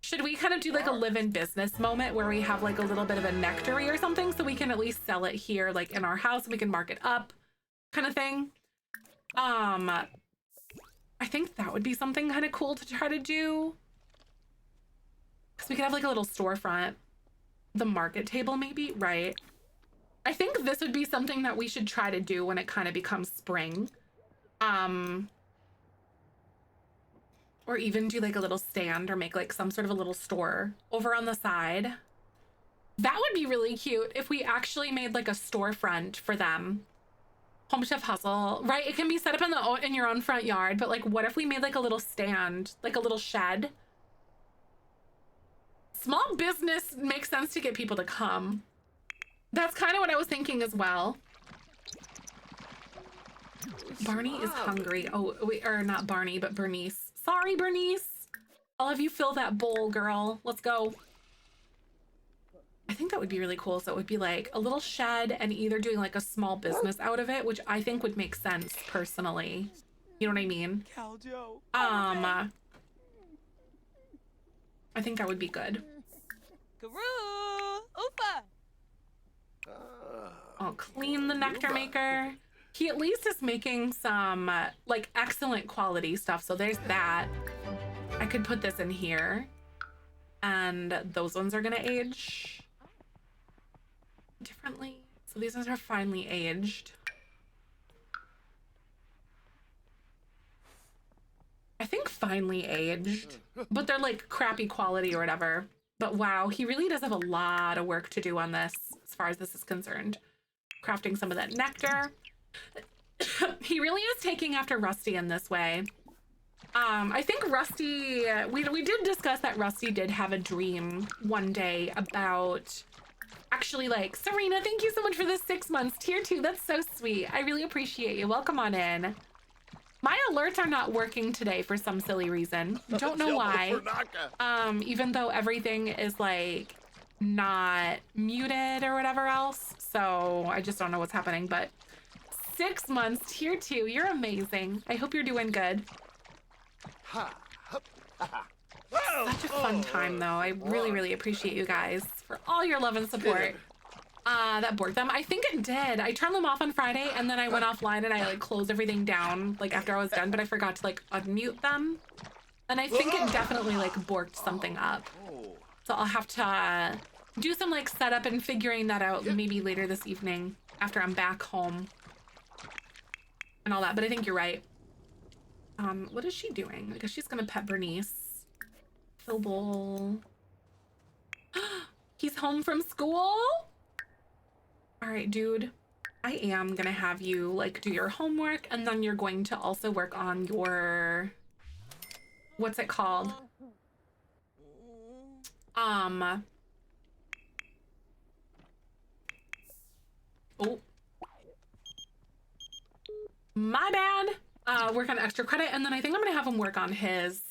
should we kind of do like a live in business moment where we have like a little bit of a nectary or something so we can at least sell it here, like in our house, and we can mark it up kind of thing? I think that would be something kind of cool to try to do. Because we could have like a little storefront. The market table maybe, right? I think this would be something that we should try to do when it kind of becomes spring. Or even do like a little stand or make like some sort of a little store over on the side. That would be really cute if we actually made like a storefront for them. Home Chef Hustle, right? It can be set up in your own front yard, but like what if we made like a little stand, like a little shed? Small business makes sense to get people to come. That's kind of what I was thinking as well. Barney is hungry. Oh, wait, or not Barney, but Bernice. Sorry, Bernice. I'll have you fill that bowl, girl. Let's go. I think that would be really cool. So it would be like a little shed and either doing like a small business out of it, which I think would make sense personally. You know what I mean? I think that would be good. Karoo! Oofa! I'll clean the nectar maker. He at least is making some like excellent quality stuff. So there's that. I could put this in here. And those ones are gonna age differently. So these ones are finely aged. I think finely aged, but they're like crappy quality or whatever. But wow, he really does have a lot of work to do on this as far as this is concerned. Crafting some of that nectar. He really is taking after Rusty in this way. I think Rusty, we did discuss that Rusty did have a dream one day about actually like, Serena, thank you so much for the 6 months. Tier 2, that's so sweet. I really appreciate you. Welcome on in. My alerts are not working today for some silly reason. Don't know why. Even though everything is like not muted or whatever else. So I just don't know what's happening, but 6 months, tier 2, you're amazing. I hope you're doing good. Such a fun time though. I really, really appreciate you guys for all your love and support. That bored them. I think it did. I turned them off on Friday and then I went offline and I like closed everything down like after I was done, but I forgot to like unmute them. And I think it definitely like borked something up. So I'll have to do some like setup and figuring that out maybe later this evening after I'm back home and all that. But I think you're right. What is she doing? I guess she's gonna pet Bernice. Fill bowl. He's home from school? All right, dude. I am gonna have you like do your homework and then you're going to also work on your, what's it called? Oh. My bad. Work on extra credit, and then I think I'm gonna have him work on his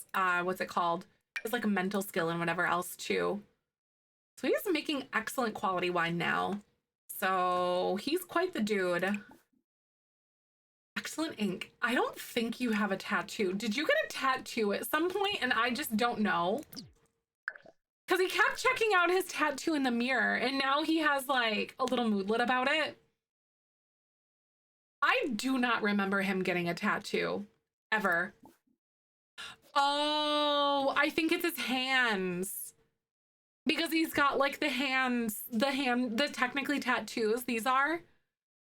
what's it called, his like mental skill and whatever else too. So he's making excellent quality wine now, so he's quite the dude. Excellent ink. I don't think you have a tattoo. Did you get a tattoo at some point and I just don't know? Because he kept checking out his tattoo in the mirror and now he has like a little moodlet about it. I do not remember him getting a tattoo ever. Oh, I think it's his hands. Because he's got like the technically tattoos these are,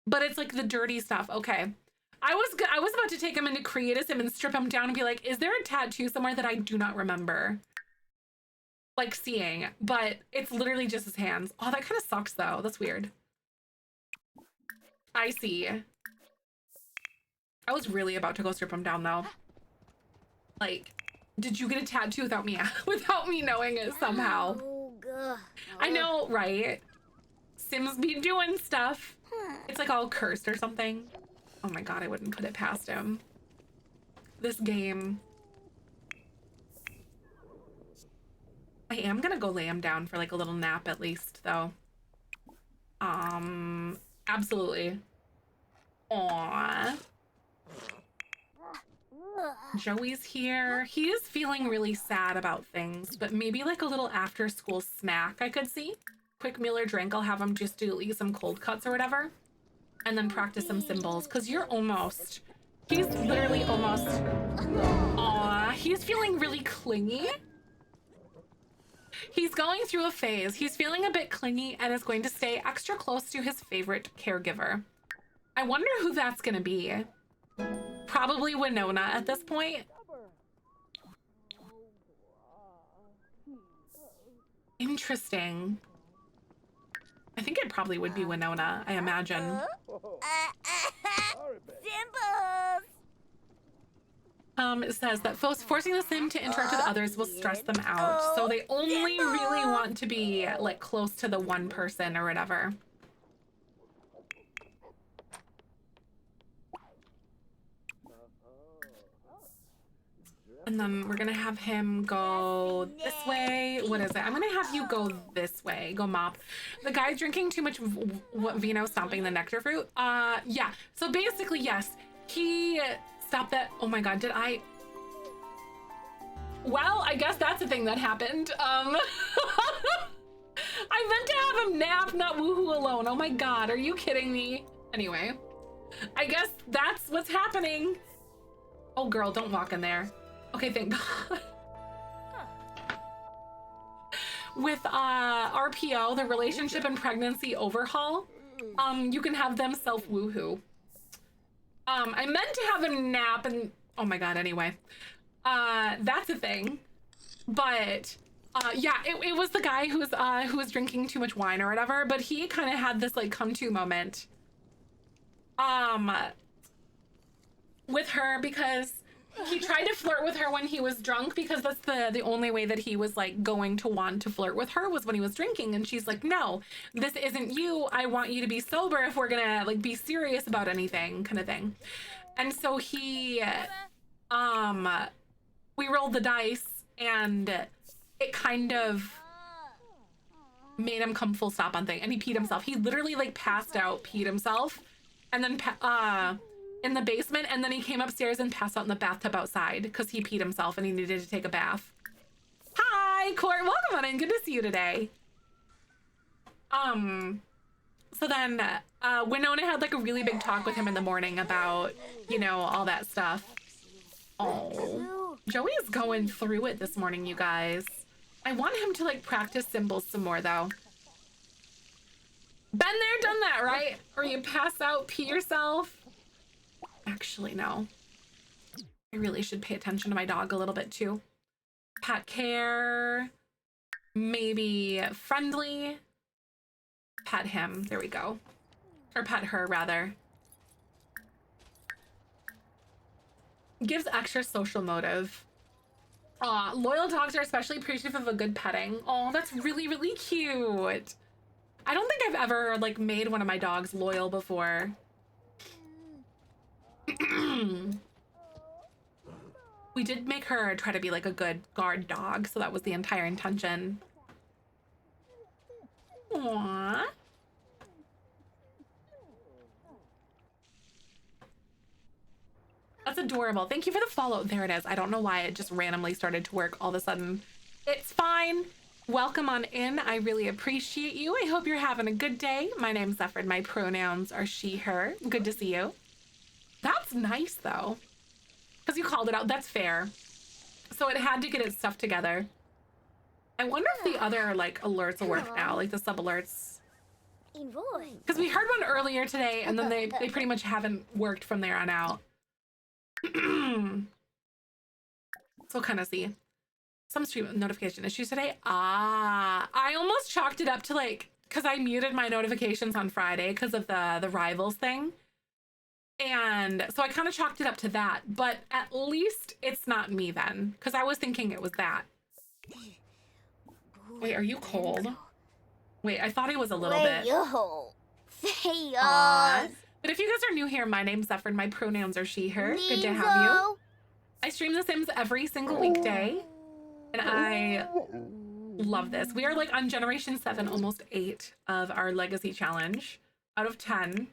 but it's like the dirty stuff. Okay. I was about to take him into Creatism and strip him down and be like, is there a tattoo somewhere that I do not remember like seeing? But it's literally just his hands. Oh, that kind of sucks though. That's weird. I see. I was really about to go strip him down though. Like, did you get a tattoo without me knowing it somehow? I know, right? Sims be doing stuff. It's like all cursed or something. Oh my god, I wouldn't put it past him. This game. I am gonna go lay him down for like a little nap at least, though. Absolutely. Aww. Joey's here. He is feeling really sad about things, but maybe like a little after school snack I could see. Quick meal or drink, I'll have him just do at least some cold cuts or whatever. And then practice some symbols, because he's literally almost, aw, he's feeling really clingy. He's going through a phase. He's feeling a bit clingy and is going to stay extra close to his favorite caregiver. I wonder who that's gonna be. Probably Winona at this point. Interesting. I think it probably would be Winona, I imagine. It says that forcing the sim to interact with others will stress them out. So they only really want to be like close to the one person or whatever. And then we're gonna have him go this way. What is it? I'm gonna have you go this way. Go mop. The guy's drinking too much vino, stomping the nectar fruit. Yeah. So basically, yes, he stopped that. Oh my god, did I? Well, I guess that's a thing that happened. I meant to have him nap, not woohoo alone. Oh my god, are you kidding me? Anyway, I guess that's what's happening. Oh girl, don't walk in there. Okay, thank God. With RPO, the relationship and pregnancy overhaul, you can have them self woohoo. I meant to have him nap and oh my god, anyway. That's a thing. But yeah, it was the guy who was drinking too much wine or whatever, but he kind of had this like come to moment with her because he tried to flirt with her when he was drunk because that's the only way that he was like going to want to flirt with her was when he was drinking. And she's like, no, this isn't you. I want you to be sober if we're gonna like be serious about anything kind of thing. And so he, we rolled the dice and it kind of made him come full stop on thing. And he peed himself. He literally like passed out, peed himself and then, in the basement, and then he came upstairs and passed out in the bathtub outside because he peed himself and he needed to take a bath. Hi, Court, welcome on in. Good to see you today. So then Winona had like a really big talk with him in the morning about, you know, all that stuff. Oh, Joey is going through it this morning, you guys. I want him to like practice symbols some more though. Been there, done that, right? Or you pass out, pee yourself. Actually, no. I really should pay attention to my dog a little bit too. Pet care, maybe friendly. Pet him, there we go. Or pet her, rather. Gives extra social motive. Loyal dogs are especially appreciative of a good petting. Oh, that's really, really cute. I don't think I've ever like made one of my dogs loyal before. We did make her try to be like a good guard dog, so that was the entire intention. Aww. That's adorable. Thank you for the follow. There it is. I don't know why it just randomly started to work all of a sudden. It's fine. Welcome on in. I really appreciate you. I hope you're having a good day. My name's Zefrine. My pronouns are she, her. Good to see you. That's nice, though. Because you called it out. That's fair. So it had to get its stuff together. I wonder if the other, like, alerts will work now. Like, the sub-alerts. Because we heard one earlier today, and then they pretty much haven't worked from there on out. So we'll kind of see. Some stream notification issues today. I almost chalked it up to like, because I muted my notifications on Friday because of the rivals thing. And so I kind of chalked it up to that, but at least it's not me then, because I was thinking it was that. Wait, are you cold? Wait, I thought it was a little bit. But if you guys are new here, my name's Zefrine. My pronouns are she, her. Good to have you. I stream The Sims every single weekday, and I love this. We are like on generation 7, almost 8 of our legacy challenge out of 10.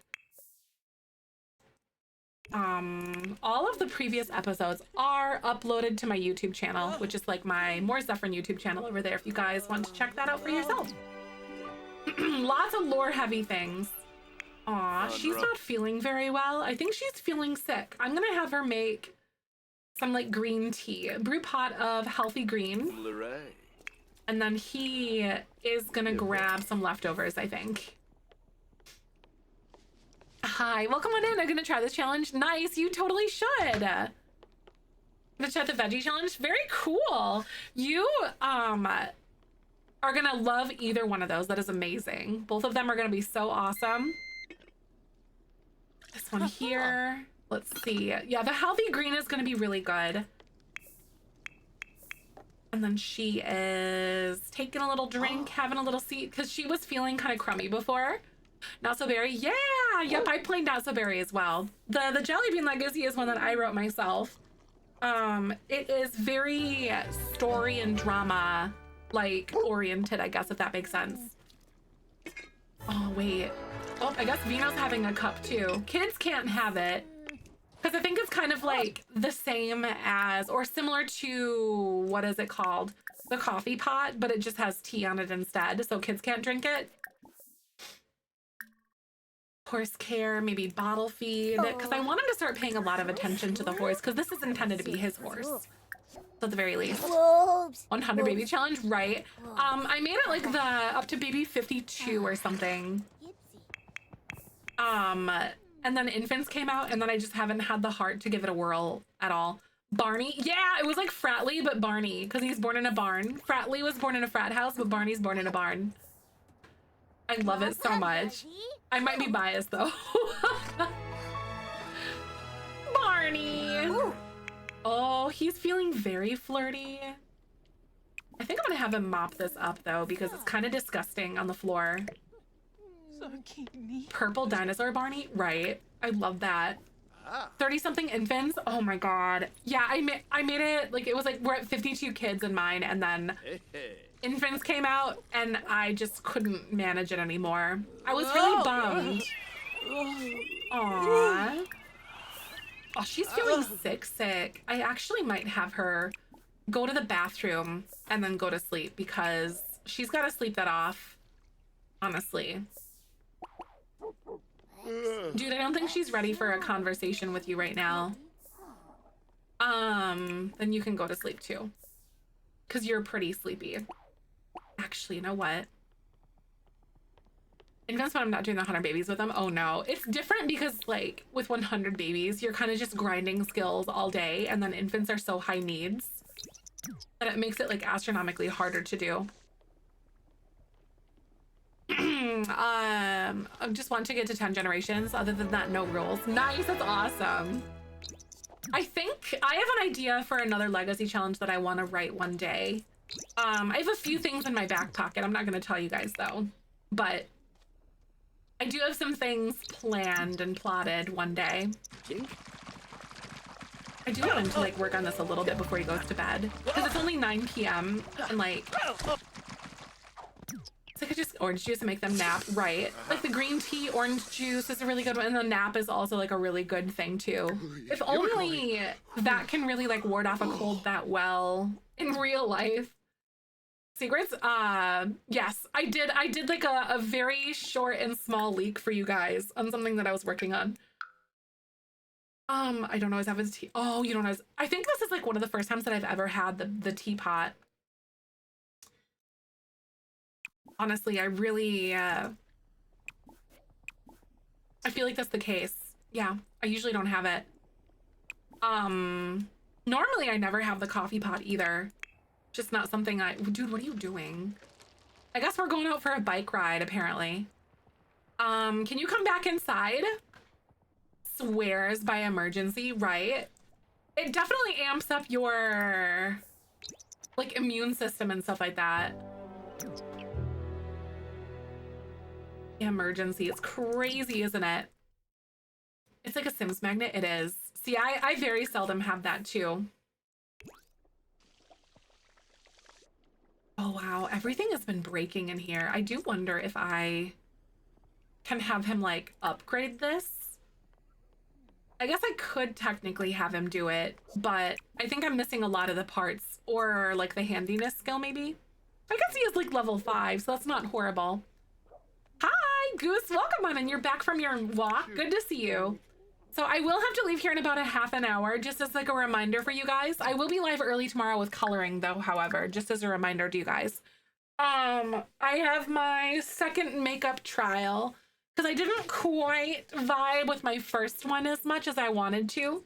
All of the previous episodes are uploaded to my YouTube channel, which is like my More Zefrine YouTube channel over there if you guys want to check that out for yourself. Lots of lore heavy things. Aw, she's not feeling very well. I think she's feeling sick. I'm gonna have her make some like green tea, brew pot of healthy green. And then he is gonna grab some leftovers, I think. Hi, welcome on in. I'm gonna try this challenge. Nice, you totally should. Gonna try the veggie challenge. Very cool. You are gonna love either one of those. That is amazing. Both of them are gonna be so awesome. This one here. Let's see. Yeah, the healthy green is gonna be really good. And then she is taking a little drink, having a little seat, because she was feeling kind of crummy before. Not So Berry. Yeah, yep, I played Not So Berry as well. The Jellybean Legacy is one that I wrote myself. It is very story and drama like oriented, I guess, if that makes sense. Oh wait. Oh, I guess Vino's having a cup too. Kids can't have it because I think it's kind of like the same as or similar to, what is it called? The coffee pot, but it just has tea on it instead, so kids can't drink it. Horse care, maybe bottle feed, because I want him to start paying a lot of attention to the horse because this is intended to be his horse. So at the very least. 100 baby challenge, right? I made it like the up to baby 52 or something. And then infants came out, and then I just haven't had the heart to give it a whirl at all. Barney, yeah, it was like Fratley, but Barney, because he's born in a barn. Fratley was born in a frat house, but Barney's born in a barn. I love it so much. I might be biased though. Barney. Oh, he's feeling very flirty. I think I'm gonna have him mop this up though, because it's kind of disgusting on the floor. Purple dinosaur Barney, right? I love that. 30-something infants. Oh my god. Yeah, I made it like it was like we're at 52 kids in mine, and then infants came out, and I just couldn't manage it anymore. I was really bummed. Aww. Oh, she's feeling sick. I actually might have her go to the bathroom and then go to sleep because she's got to sleep that off. Honestly. Dude, I don't think she's ready for a conversation with you right now. Then you can go to sleep too. Because you're pretty sleepy. Actually, you know what? Infants, when I'm not doing the 100 babies with them, oh no. It's different because, like, with 100 babies, you're kind of just grinding skills all day, and then infants are so high needs that it makes it, like, astronomically harder to do. I just want to get to 10 generations. Other than that, no rules. Nice, that's awesome. I think I have an idea for another legacy challenge that I want to write one day. I have a few things in my back pocket. I'm not going to tell you guys though, but I do have some things planned and plotted one day. I do want him to like work on this a little bit before he goes to bed because it's only 9 p.m. and like It's like I just orange juice and make them nap, right? Like the green tea, orange juice is a really good one. And the nap is also like a really good thing too. If only that can really like ward off a cold that well in real life. Secrets? Yes, I did like a very short and small leak for you guys on something that I was working on. I don't always have his tea. Oh, you don't know. I think this is like one of the first times that I've ever had the teapot. Honestly, I really, I feel like that's the case. Yeah, I usually don't have it. Normally I never have the coffee pot either. Just not something dude, what are you doing? I guess we're going out for a bike ride, apparently. Can you come back inside? Swears by emergency, right? It definitely amps up your, like, immune system and stuff like that. Emergency. It's crazy, isn't it? It's like a Sims magnet. It is. See, I very seldom have that too. Oh, wow. Everything has been breaking in here. I do wonder if I can have him, like, upgrade this. I guess I could technically have him do it, but I think I'm missing a lot of the parts, or, like, the handiness skill, maybe? I guess he is, like, level 5, so that's not horrible. Hi, Goose. Welcome on, and you're back from your walk. Good to see you. So I will have to leave here in about a half an hour, just as like a reminder for you guys. I will be live early tomorrow with coloring though, however, just as a reminder to you guys. I have my second makeup trial because I didn't quite vibe with my first one as much as I wanted to.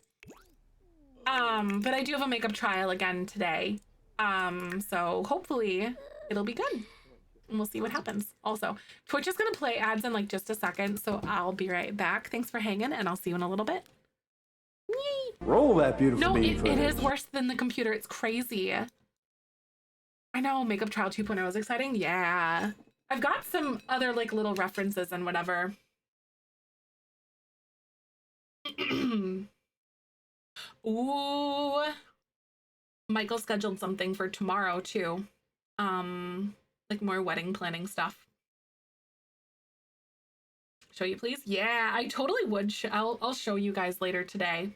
But I do have a makeup trial again today. So hopefully it'll be good. And we'll see what happens. Also, Twitch is going to play ads in like just a second, so I'll be right back. Thanks for hanging, and I'll see you in a little bit. Yay. Roll that beautiful No, bean it is footage. worse than the computer. It's crazy. I know, Makeup Trial 2.0 is exciting. Yeah. I've got some other like little references and whatever. Ooh. Michael scheduled something for tomorrow too. Like more wedding planning stuff. Show you, please? Yeah, I totally would. I'll show you guys later today.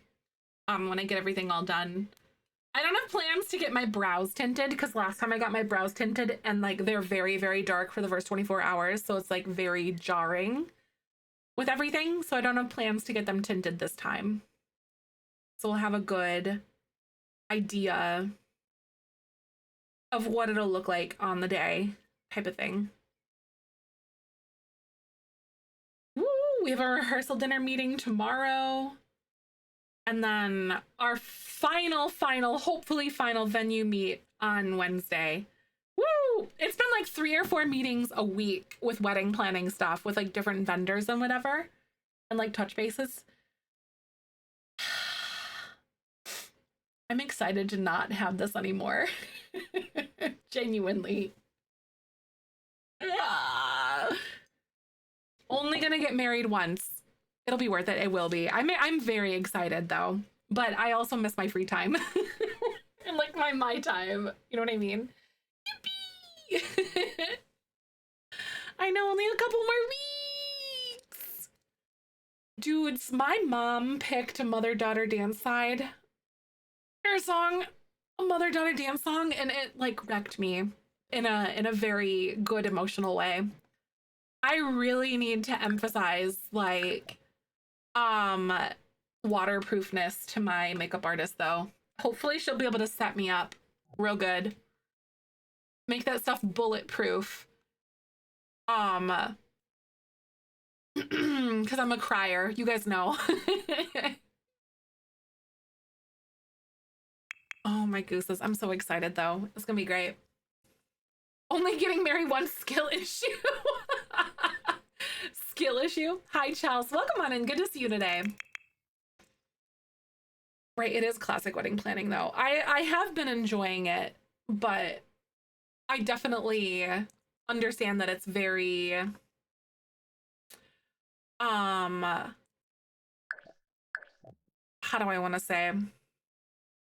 When I get everything all done. I don't have plans to get my brows tinted because last time I got my brows tinted and like they're very, very dark for the first 24 hours. So it's like very jarring with everything. So I don't have plans to get them tinted this time. So we'll have a good idea of what it'll look like on the day type of thing. Woo! We have a rehearsal dinner meeting tomorrow. And then our hopefully final venue meet on Wednesday. Woo! It's been like 3 or 4 meetings a week with wedding planning stuff with like different vendors and whatever. And like touch bases. I'm excited to not have this anymore. Genuinely. Only gonna get married once. It'll be worth it. It will be. I'm very excited though, but I also miss my free time and like my time. You know what I mean? Yippee! I know, only a couple more weeks. Dudes, my mom picked a mother-daughter dance side. Her song, a mother-daughter dance song, and it like wrecked me in a very good emotional way. I really need to emphasize like waterproofness to my makeup artist though. Hopefully she'll be able to set me up real good. Make that stuff bulletproof. Cause I'm a crier. You guys know. Oh my gooses. I'm so excited though. It's gonna be great. Only getting married one skill issue. Skill issue. Hi, Charles. Welcome on in. Good to see you today. Right, it is classic wedding planning though. I have been enjoying it, but I definitely understand that it's very how do I want to say?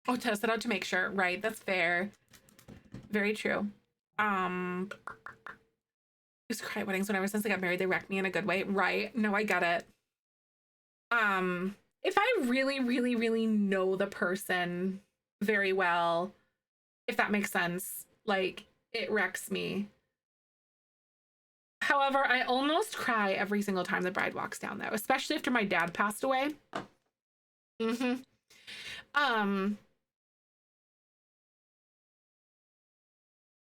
Oh, test it out to make sure. Right, that's fair. Very true. used to cry at weddings whenever since I got married. They wrecked me in a good way. Right. No, I get it. If I really, really, really know the person very well, if that makes sense, like it wrecks me. However, I almost cry every single time the bride walks down though, especially after my dad passed away.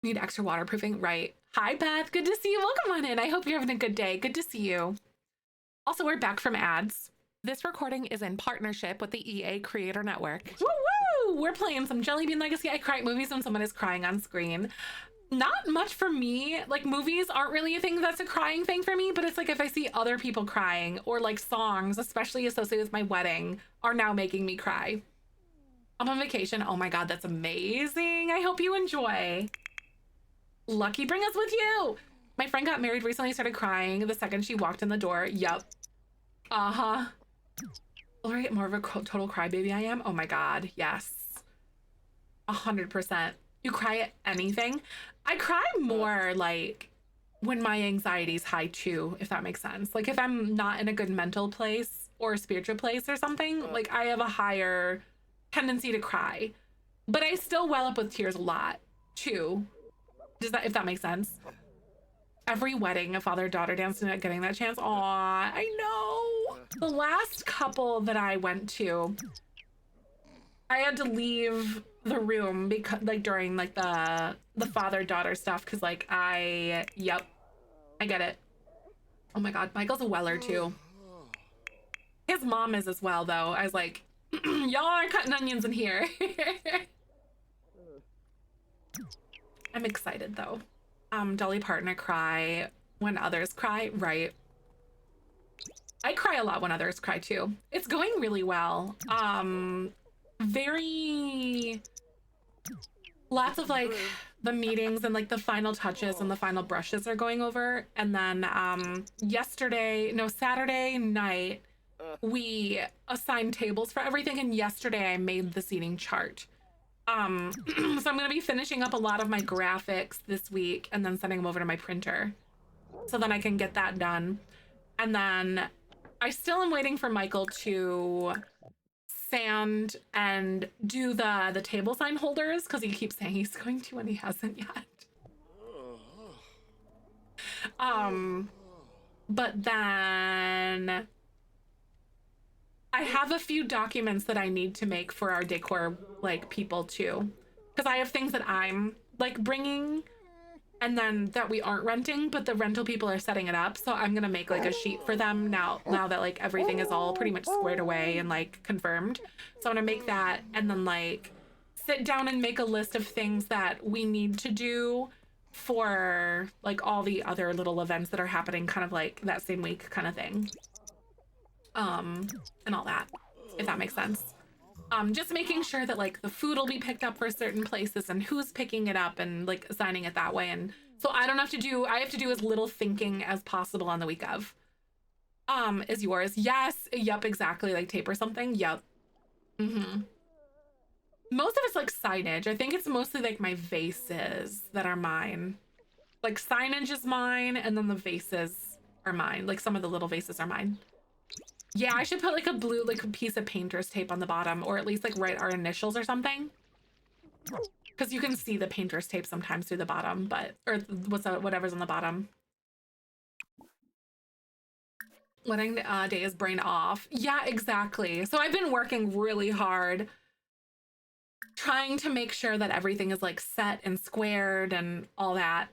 Need extra waterproofing, right? Hi, Beth. Good to see you. Welcome on in. I hope you're having a good day. Good to see you. Also, we're back from ads. This recording is in partnership with the EA Creator Network. Woo woo! We're playing some Jellybean Legacy. I cry at movies when someone is crying on screen. Not much for me. Like, movies aren't really a thing that's a crying thing for me, but it's like if I see other people crying or like songs, especially associated with my wedding, are now making me cry. I'm on vacation. Oh my God, that's amazing. I hope you enjoy. Lucky, bring us with you. My friend got married recently, started crying the second she walked in the door. Yup. Uh-huh. Will I get more of a total crybaby I am? Oh my God, yes. 100%. You cry at anything? I cry more like when my anxiety's high too, if that makes sense. Like if I'm not in a good mental place or spiritual place or something, like I have a higher tendency to cry. But I still well up with tears a lot too. Does that, if that makes sense? Every wedding, a father-daughter dance, and getting that chance. Aw, I know. The last couple that I went to, I had to leave the room because, like, during like the father-daughter stuff, because like yep, I get it. Oh my God, Michael's a Weller too. His mom is as well, though. I was like, y'all are cutting onions in here. I'm excited though. Dolly Parton, cry when others cry, right? I cry a lot when others cry too. It's going really well. Lots of like the meetings and like the final touches and the final brushes are going over. And then Saturday night, we assigned tables for everything. And yesterday I made the seating chart. So I'm gonna be finishing up a lot of my graphics this week and then sending them over to my printer. So then I can get that done. And then I still am waiting for Michael to sand and do the table sign holders because he keeps saying he's going to and he hasn't yet. But then I have a few documents that I need to make for our decor like people too, because I have things that I'm like bringing and then that we aren't renting, but the rental people are setting it up. So I'm gonna make like a sheet for them now that like everything is all pretty much squared away and like confirmed. So I'm gonna make that and then like sit down and make a list of things that we need to do for like all the other little events that are happening kind of like that same week kind of thing. And all that, if that makes sense. Just making sure that like the food will be picked up for certain places and who's picking it up and like assigning it that way. And so I have to do as little thinking as possible on the week of. Is yours? Yes. Yep, exactly. Like tape or something. Yep. Most of it's like signage. I think it's mostly like my vases that are mine. Like signage is mine and then the vases are mine. Like some of the little vases are mine. Yeah, I should put like a blue like piece of painter's tape on the bottom, or at least like write our initials or something. Because you can see the painter's tape sometimes through the bottom, but or whatever's on the bottom. Wedding day is brain off. Yeah, exactly. So I've been working really hard trying to make sure that everything is like set and squared and all that.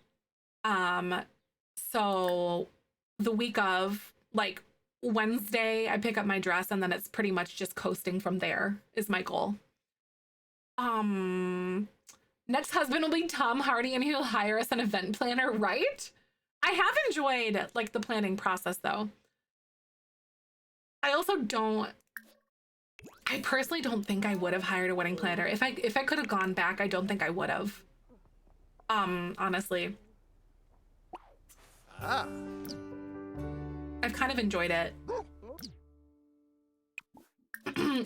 So the week of like Wednesday, I pick up my dress and then it's pretty much just coasting from there is my goal. Next husband will be Tom Hardy and he'll hire us an event planner, right? I have enjoyed like the planning process though. I personally don't think I would have hired a wedding planner. If I could have gone back, I don't think I would have. Honestly. I've kind of enjoyed it.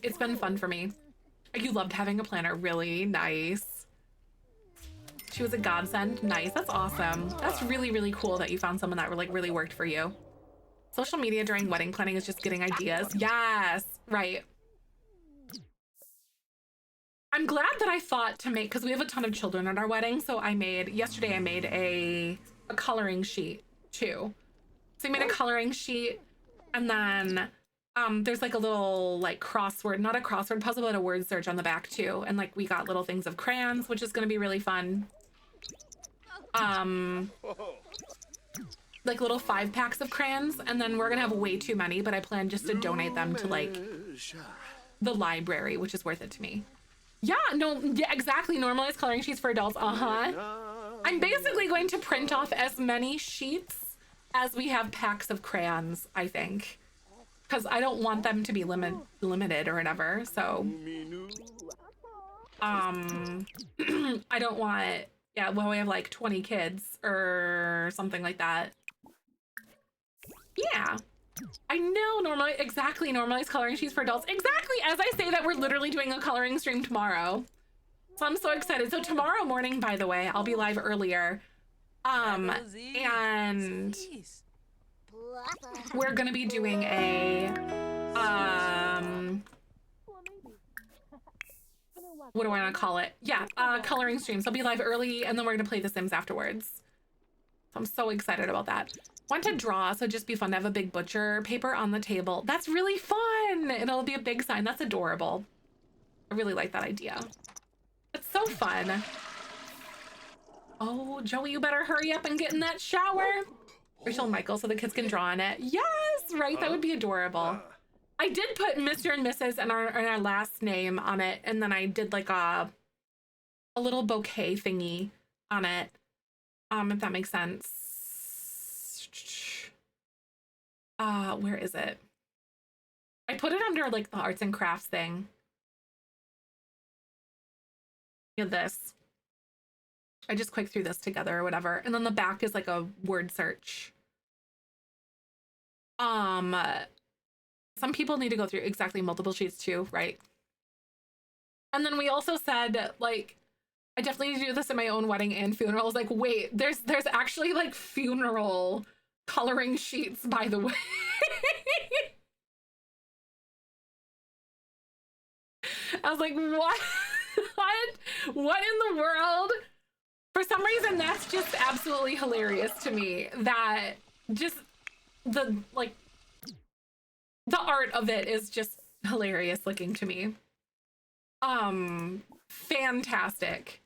It's been fun for me. You loved having a planner. Really nice. She was a godsend. Nice. That's awesome. That's really, really cool that you found someone that like really worked for you. Social media during wedding planning is just getting ideas. Yes, right. I'm glad that I thought to make, because we have a ton of children at our wedding, so yesterday I made a coloring sheet too. So I made a coloring sheet, and then there's like a little like crossword, not a crossword puzzle, but a word search on the back too. And like we got little things of crayons, which is gonna be really fun. Like little 5-packs of crayons, and then we're gonna have way too many, but I plan just to donate them to like the library, which is worth it to me. Yeah, no, yeah, exactly. Normalized coloring sheets for adults. I'm basically going to print off as many sheets as we have packs of crayons, I think, because I don't want them to be limited or whatever. So, I don't want, yeah, well, we have like 20 kids or something like that. Yeah. I know, normalized coloring sheets for adults. Exactly, as I say that, we're literally doing a coloring stream tomorrow. So I'm so excited. So tomorrow morning, by the way, I'll be live earlier. And we're gonna be doing a, what do I wanna call it? Yeah, coloring stream. So I'll be live early, and then we're gonna play The Sims afterwards. So I'm so excited about that. Want to draw, so it'd just be fun to have a big butcher paper on the table. That's really fun. And it'll be a big sign. That's adorable. I really like that idea. It's so fun. Oh, Joey, you better hurry up and get in that shower. Rachel and Michael, so the kids can draw on it. Yes, right, that would be adorable. I did put Mr. and Mrs. and our last name on it, and then I did like a little bouquet thingy on it. If that makes sense. Where is it? I put it under like the arts and crafts thing. This. I just quick threw this together or whatever. And then the back is like a word search. Some people need to go through exactly multiple sheets too, right? And then we also said, like, I definitely need to do this in my own wedding and funerals. Like, wait, there's actually like funeral coloring sheets, by the way. I was like, what? What in the world? For some reason, that's just absolutely hilarious to me. That just the art of it is just hilarious looking to me. Fantastic.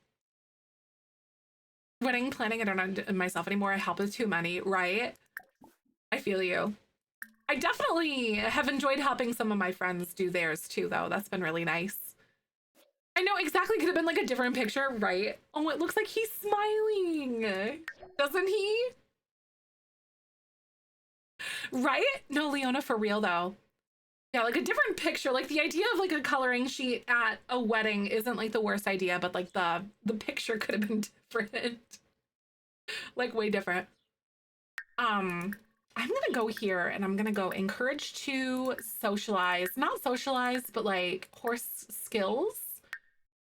Wedding planning, I don't know myself anymore. I help with too many, right? I feel you. I definitely have enjoyed helping some of my friends do theirs too, though. That's been really nice. I know, exactly. Could have been like a different picture, right? Oh, it looks like he's smiling. Doesn't he? Right? No, Leona, for real though. Yeah, like a different picture. Like the idea of like a coloring sheet at a wedding isn't like the worst idea, but like the picture could have been different. Like way different. I'm gonna go here and I'm gonna go encourage to socialize. Not socialize, but like horse skills.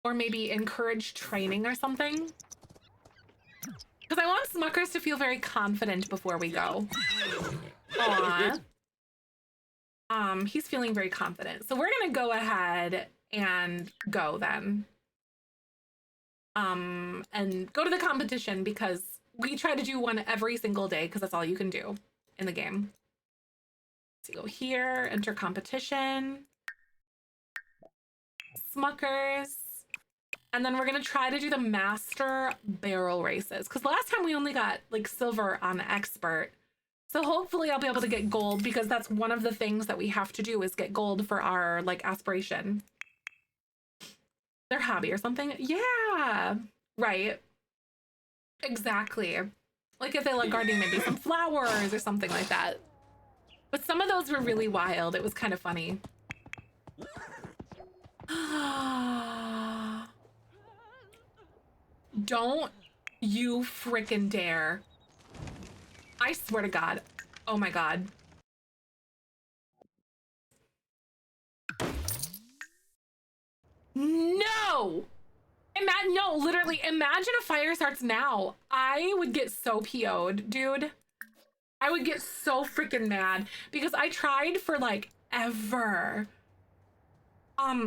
Or maybe encourage training or something. Because I want Smuckers to feel very confident before we go. Aww. He's feeling very confident. So we're gonna go ahead and go then. And go to the competition because we try to do one every single day because that's all you can do in the game. So go here, enter competition. Smuckers. And then we're gonna try to do the master barrel races because last time we only got like silver on expert. So hopefully I'll be able to get gold because that's one of the things that we have to do is get gold for our like aspiration. Their hobby or something. Yeah, right. Exactly. Like if they like gardening, maybe some flowers or something like that. But some of those were really wild. It was kind of funny. Don't you frickin' dare. I swear to God. Oh my God. No! No, literally, imagine a fire starts now. I would get so PO'd, dude. I would get so freaking mad because I tried for like ever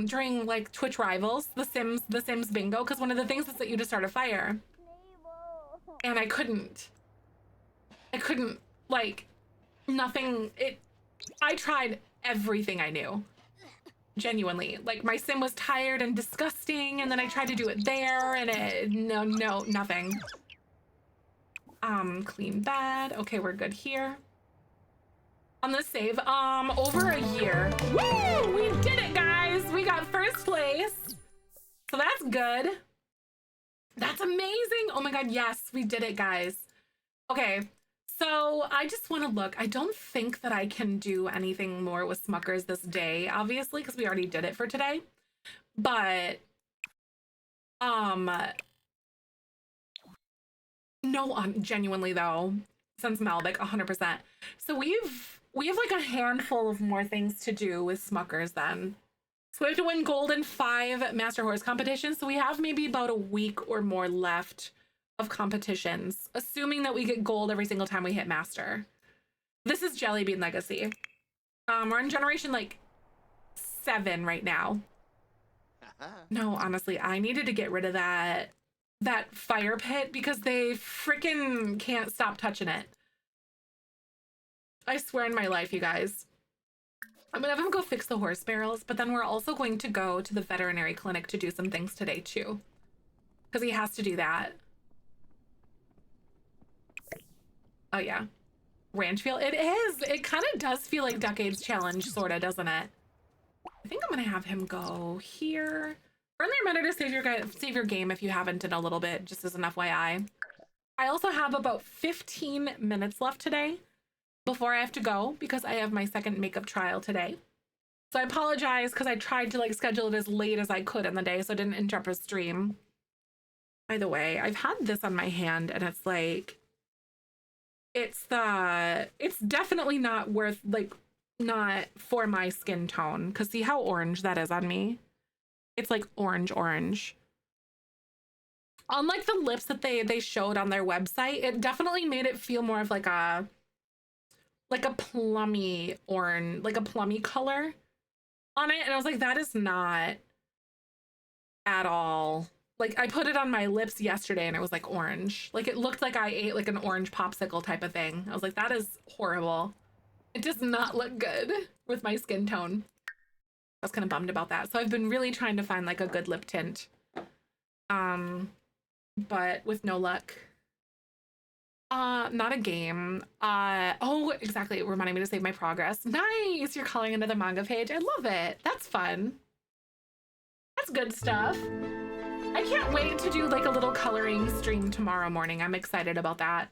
during like Twitch Rivals, the Sims bingo, because one of the things is that you just start a fire. And I couldn't like nothing. I tried everything I knew. Genuinely, like my sim was tired and disgusting, and then I tried to do it there, and nothing. Clean bed. Okay, we're good here. On the save, over a year. Woo! We did it, guys! We got first place. So that's good. That's amazing. Oh my god, yes, we did it, guys. Okay, so I just want to look. I don't think that I can do anything more with Smuckers this day, obviously, because we already did it for today. But no, genuinely though, since Malbec, 100%. So we have like a handful of more things to do with Smuckers then. So we have to win gold in 5 Master Horse competitions. So we have maybe about a week or more left of competitions, assuming that we get gold every single time we hit Master. This is Jellybean Legacy. We're in generation like 7 right now. No, honestly, I needed to get rid of that fire pit because they freaking can't stop touching it. I swear in my life, you guys. I'm gonna have him go fix the horse barrels, but then we're also going to go to the veterinary clinic to do some things today too, because he has to do that. Oh yeah, ranch feel. It is. It kind of does feel like Decades Challenge, sorta, doesn't it? I think I'm gonna have him go here. Friendly reminder to save your game if you haven't in a little bit, just as an FYI. I also have about 15 minutes left today before I have to go because I have my second makeup trial today. So I apologize because I tried to like schedule it as late as I could in the day so I didn't interrupt a stream. By the way, I've had this on my hand and it's like, it's definitely not worth, like, not for my skin tone, because see how orange that is on me? It's like orange. Unlike the lips that they showed on their website, it definitely made it feel more of like a plummy orange, like a plummy color on it. And I was like, that is not at all. Like I put it on my lips yesterday and it was like orange. Like it looked like I ate like an orange popsicle type of thing. I was like, that is horrible. It does not look good with my skin tone. I was kind of bummed about that. So I've been really trying to find like a good lip tint. But with no luck. Not a game. Oh, exactly. It reminded me to save my progress. Nice! You're calling another manga page. I love it. That's fun. That's good stuff. I can't wait to do like a little coloring stream tomorrow morning. I'm excited about that.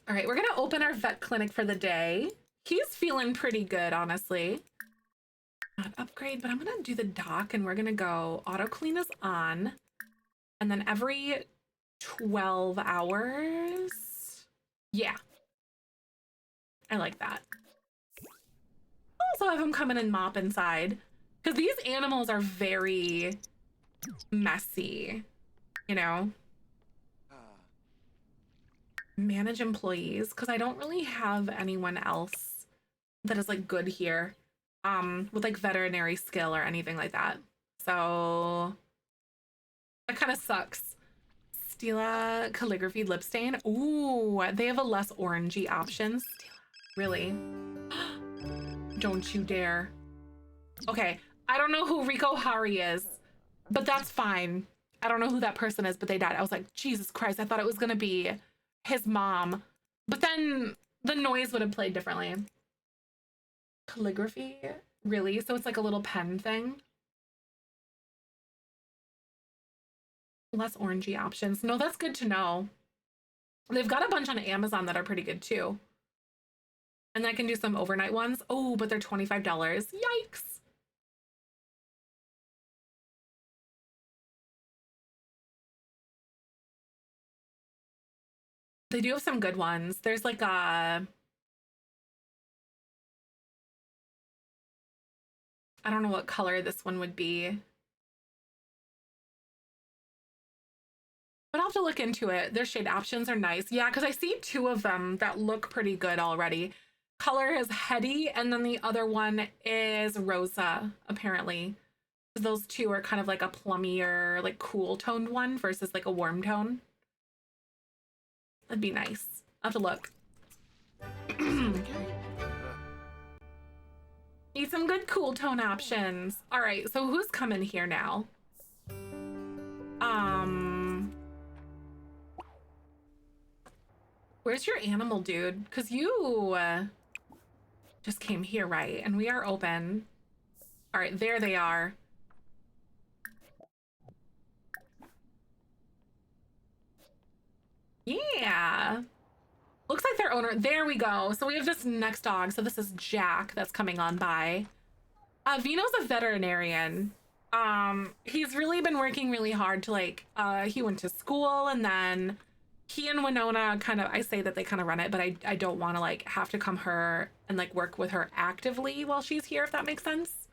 All right, we're gonna open our vet clinic for the day. He's feeling pretty good, honestly. Not upgrade, but I'm gonna do the dock and we're gonna go auto clean is on. And then every 12 hours. Yeah. I like that. Also have him come in and mop inside because these animals are very messy, you know? Manage employees because I don't really have anyone else that is like good here with like veterinary skill or anything like that. So that kind of sucks. Stila calligraphy lip stain. Ooh, they have a less orangey option. Stila, really? Don't you dare. Okay, I don't know who Rico Hari is, but that's fine. I don't know who that person is, but they died. I was like, Jesus Christ, I thought it was gonna be his mom. But then the noise would have played differently. Calligraphy? Really? So it's like a little pen thing? Less orangey options. No, that's good to know. They've got a bunch on Amazon that are pretty good too. And I can do some overnight ones. Oh, but they're $25. Yikes. They do have some good ones. There's like a... I don't know what color this one would be. But I'll have to look into it. Their shade options are nice. Yeah, because I see two of them that look pretty good already. Color is Hetty, and then the other one is Rosa, apparently. Those two are kind of like a plummier, like cool toned one versus like a warm tone. That'd be nice. I'll have to look. Need some good cool tone options. All right, so who's coming here now? Where's your animal, dude? Because you just came here, right? And we are open. All right, there they are. Yeah. Looks like their owner. There we go. So we have this next dog. So this is Jack that's coming on by. Vino's a veterinarian. He's really been working really hard to like, he went to school and then he and Winona kind of, I say that they kind of run it, but I don't want to like have to come her and like work with her actively while she's here, if that makes sense.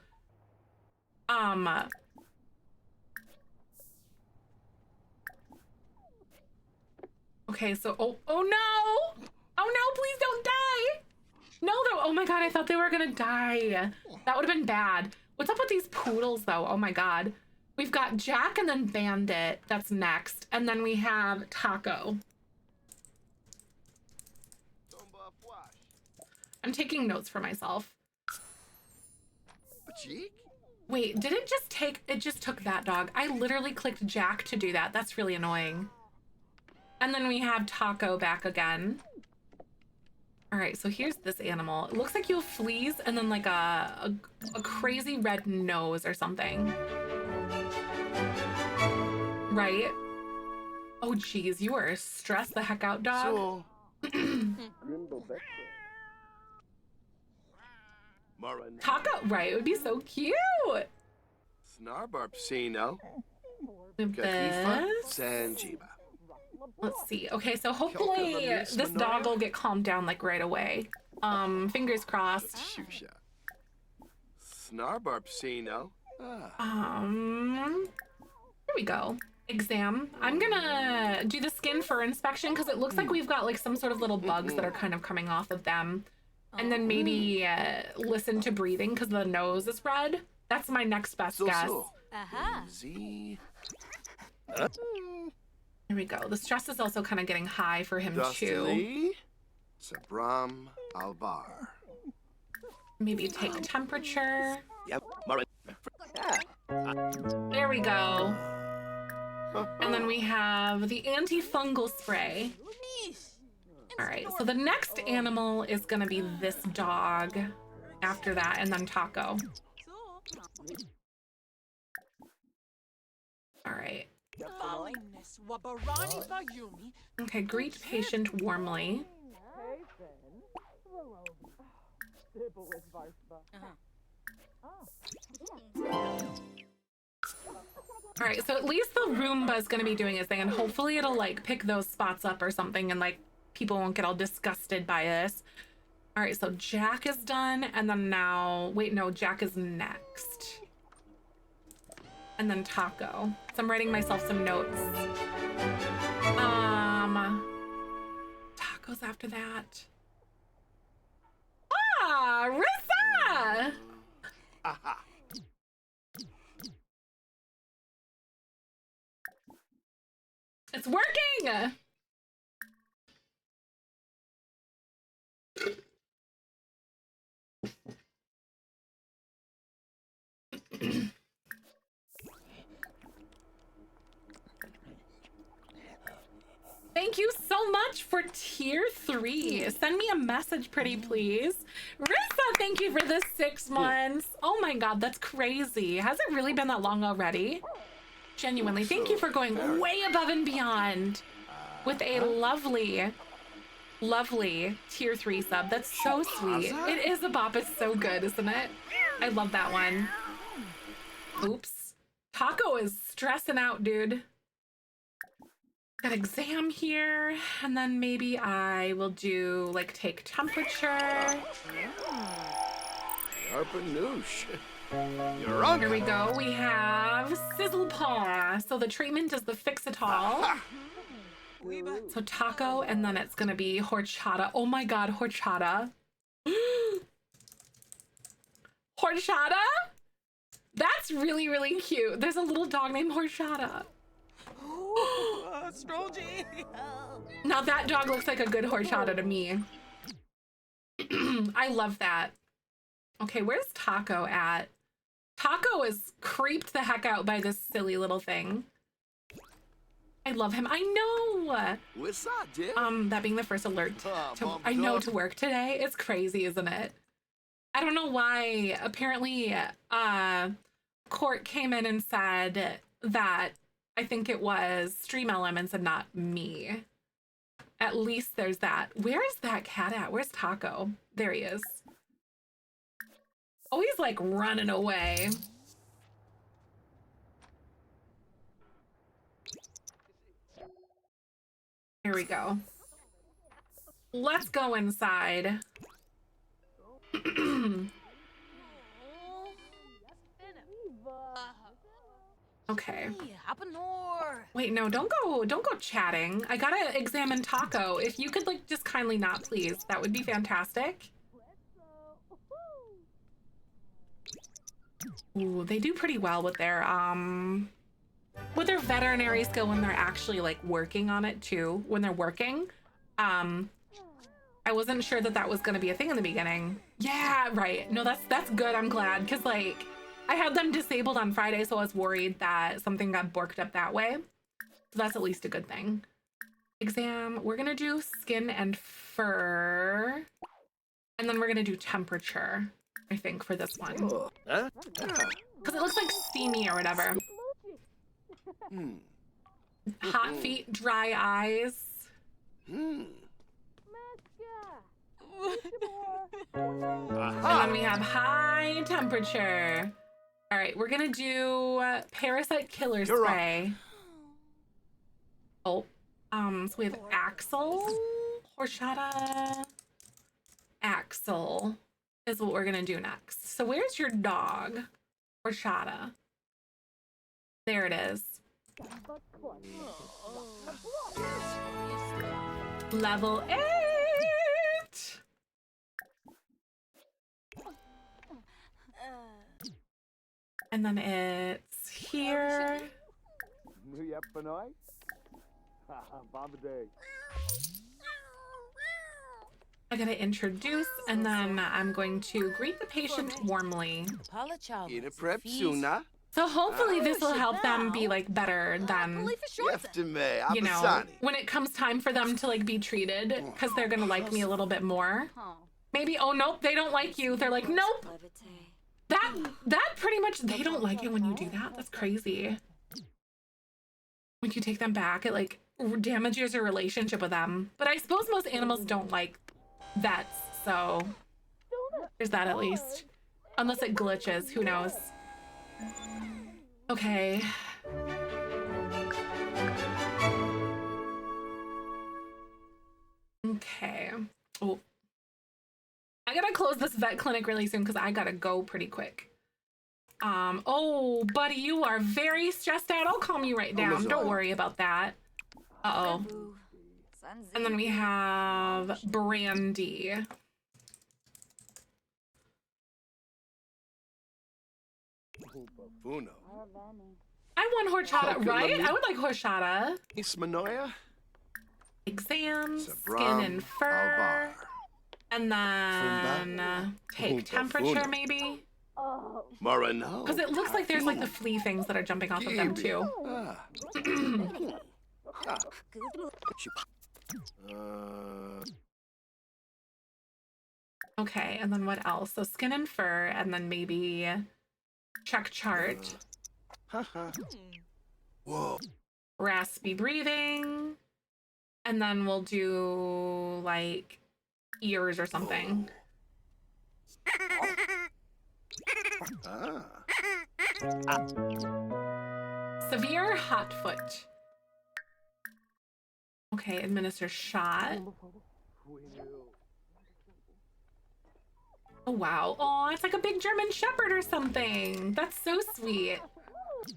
Okay, so, oh no! Oh no, please don't die! No, though, oh my God, I thought they were gonna die. That would have been bad. What's up with these poodles though? Oh my God. We've got Jack and then Bandit, that's next. And then we have Taco. I'm taking notes for myself. Wait, did it just take, it just took that dog. I literally clicked Jack to do that. That's really annoying. And then we have Taco back again. All right, so here's this animal. It looks like you have fleas and then like a crazy red nose or something. Right? Oh geez, you are stressed the heck out, dog. Taco, right, it would be so cute. Snarbarpsino. This. Sanjiba. Let's see. Okay, so hopefully this dog will get calmed down like right away. Fingers crossed. Snarbarpsino. Here we go. Exam. I'm gonna do the skin for inspection because it looks like we've got like some sort of little bugs that are kind of coming off of them. And then maybe listen to breathing because the nose is red. That's my next best guess. Here we go. The stress is also kind of getting high for him too. Sabram Albar. Maybe take temperature. Yep. There we go. And then we have the antifungal spray. All right, so the next animal is gonna be this dog after that, and then Taco. All right. Okay, greet patient warmly. All right, so at least the Roomba is gonna be doing his thing, and hopefully it'll like pick those spots up or something, and like people won't get all disgusted by this. All right, so Jack is done, and then now, wait, no, Jack is next. And then Taco. So I'm writing myself some notes. Taco's after that. Ah, Rissa! Aha. It's working! Thank you so much for tier 3. Send me a message, pretty please. Rissa, thank you for the 6 months. Oh my God, that's crazy. Has it really been that long already? Genuinely, thank you for going way above and beyond with a lovely, lovely tier 3 sub. That's so sweet. It is a bop. It's so good, isn't it? I love that one. Oops. Taco is stressing out, dude. Got exam here, and then maybe I will do like take temperature. Arpanoosh. Here we go. We have Sizzle Paw. So the treatment is the Fix-It-All. So taco, and then it's gonna be horchata. Oh my god, horchata. Horchata? That's really, really cute. There's a little dog named Horchata. Strolgy. Now that dog looks like a good horchata to me. I love that. Okay, where's Taco at? Taco is creeped the heck out by this silly little thing. I love him. I know. What's up, Jim? That being the first alert to work today. It's crazy, isn't it? I don't know why. Apparently, Court came in and said that I think it was Stream Elements and not me. At least there's that. Where is that cat at? Where's Taco? There he is. Oh, he's like running away. Here we go. Let's go inside. Okay. Wait, no, don't go chatting. I gotta examine Taco. If you could like just kindly not, please, that would be fantastic. Ooh, they do pretty well with their veterinary skill when they're actually like working on it too. When they're working. I wasn't sure that that was gonna be a thing in the beginning. Yeah, right. No, that's good. I'm glad, because like I had them disabled on Friday, so I was worried that something got borked up that way. So that's at least a good thing. Exam. We're gonna do skin and fur, and then we're gonna do temperature, I think, for this one. Huh? Because it looks like steamy or whatever. Hot feet, dry eyes. And then we have high temperature. All right, we're gonna do parasite killer spray. Oh, so we have Axel, horchata. Axel is what we're gonna do next. So where's your dog, horchata? There it is. Level 8. And then it's here. I gotta introduce, and then I'm going to greet the patient warmly. In a prep sooner. So hopefully this will help them be like better than, you know, when it comes time for them to like be treated, because they're gonna like me a little bit more. Maybe, oh nope, they don't like you. They're like, nope. That pretty much, they don't like it when you do that. That's crazy. When you take them back, it like damages your relationship with them. But I suppose most animals don't like vets, so there's that at least. Unless it glitches, who knows? Okay. Okay. Oh. I gotta close this vet clinic really soon because I gotta go pretty quick. Oh, buddy, you are very stressed out. I'll calm you right down. Don't worry about that. Uh-oh. And then we have Brandy. Uno. I want horchata, right? I would like horchata. Ismanoia. Exam, skin and fur. And then take temperature, maybe? Morano. Because it looks like there's like the flea things that are jumping off of them too. Okay, and then what else? So skin and fur, and then maybe check chart. Whoa. Raspy breathing. And then we'll do like ears or something. Severe hot foot. Okay, administer shot. Oh wow. Oh, it's like a big German Shepherd or something. That's so sweet.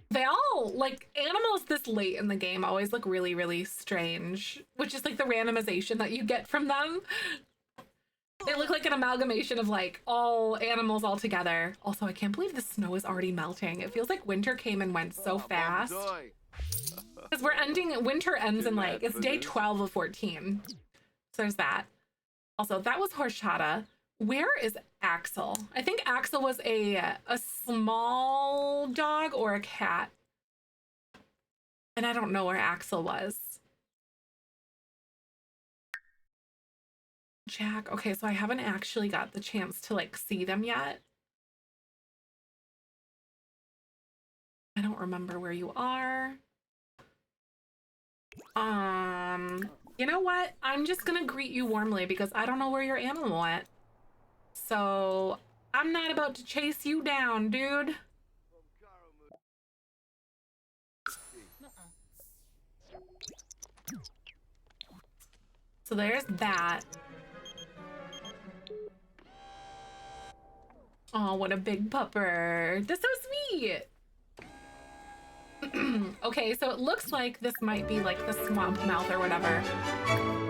They all, like, animals this late in the game always look really, really strange, which is like the randomization that you get from them. They look like an amalgamation of like all animals all together. Also, I can't believe the snow is already melting. It feels like winter came and went so fast. Because winter ends in like, it's day 12 of 14. So there's that. Also, that was horchata. Where is Axel? I think Axel was a small dog or a cat. And I don't know where Axel was. Jack. Okay, so I haven't actually got the chance to like see them yet. I don't remember where you are. You know what? I'm just gonna greet you warmly because I don't know where your animal went. So I'm not about to chase you down, dude. So there's that. Oh, what a big pupper. That's so sweet. Okay, so it looks like this might be like the swamp mouth or whatever.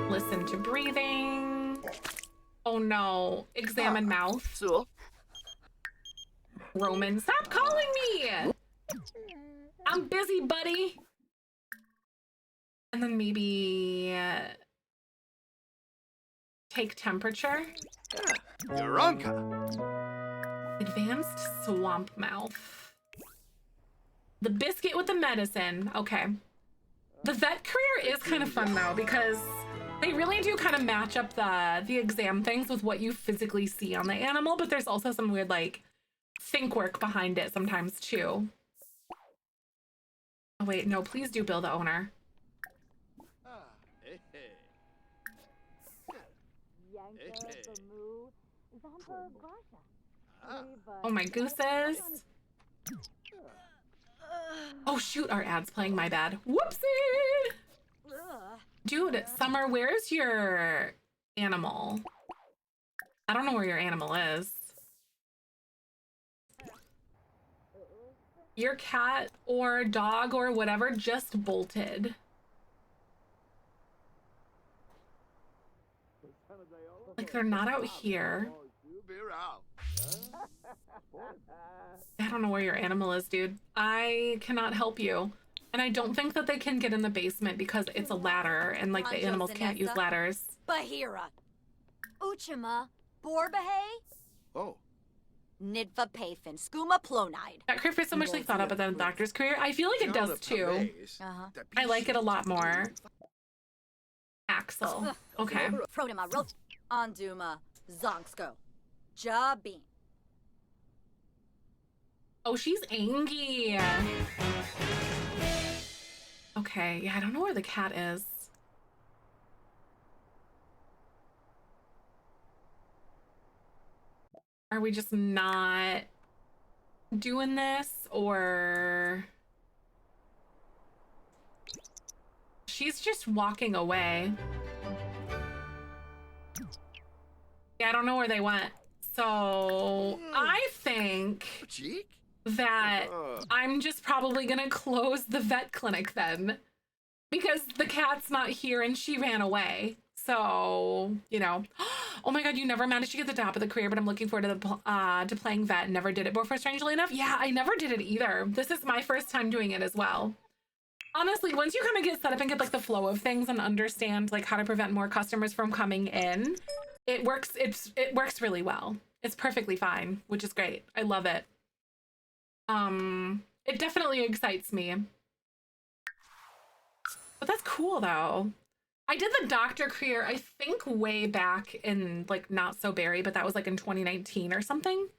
Listen to breathing. Oh no, examine mouth. So, Roman, stop calling me! I'm busy, buddy. And then maybe take temperature. Yoronka. Advanced swamp mouth. The biscuit with the medicine. Okay. The vet career is kind of fun though, because they really do kind of match up the exam things with what you physically see on the animal, but there's also some weird like think work behind it sometimes too. Oh wait, no, please do bill the owner. Oh my gooses. Oh shoot, our ad's playing, my bad. Whoopsie! Dude, Summer, where's your animal? I don't know where your animal is. Your cat or dog or whatever just bolted. Like they're not out here. I don't know where your animal is, dude. I cannot help you. And I don't think that they can get in the basement because it's a ladder and like the animals can't use ladders. Bahira. Uchima. Borbahe. Oh. Nidva Pafin. Skuma Plonide. That career feels so much like thought up than the doctor's career. I feel like it does too. I like it a lot more. Axel. Okay. Prodima. Anduma. Zonksko. Jabin. Oh, she's angry. Okay, yeah, I don't know where the cat is. Are we just not doing this, or she's just walking away? Yeah, I don't know where they went. So I think that I'm just probably gonna close the vet clinic then, because the cat's not here and she ran away. So, you know. Oh my god, you never managed to get the top of the career, but I'm looking forward to playing vet. Never did it before, strangely enough. Yeah, I never did it either. This is my first time doing it as well. Honestly, once you kind of get set up and get like the flow of things and understand like how to prevent more customers from coming in, it works. It works really well. It's perfectly fine, which is great. I love it. It definitely excites me. But that's cool though. I did the doctor career, I think way back in like Not So Berry, but that was like in 2019 or something.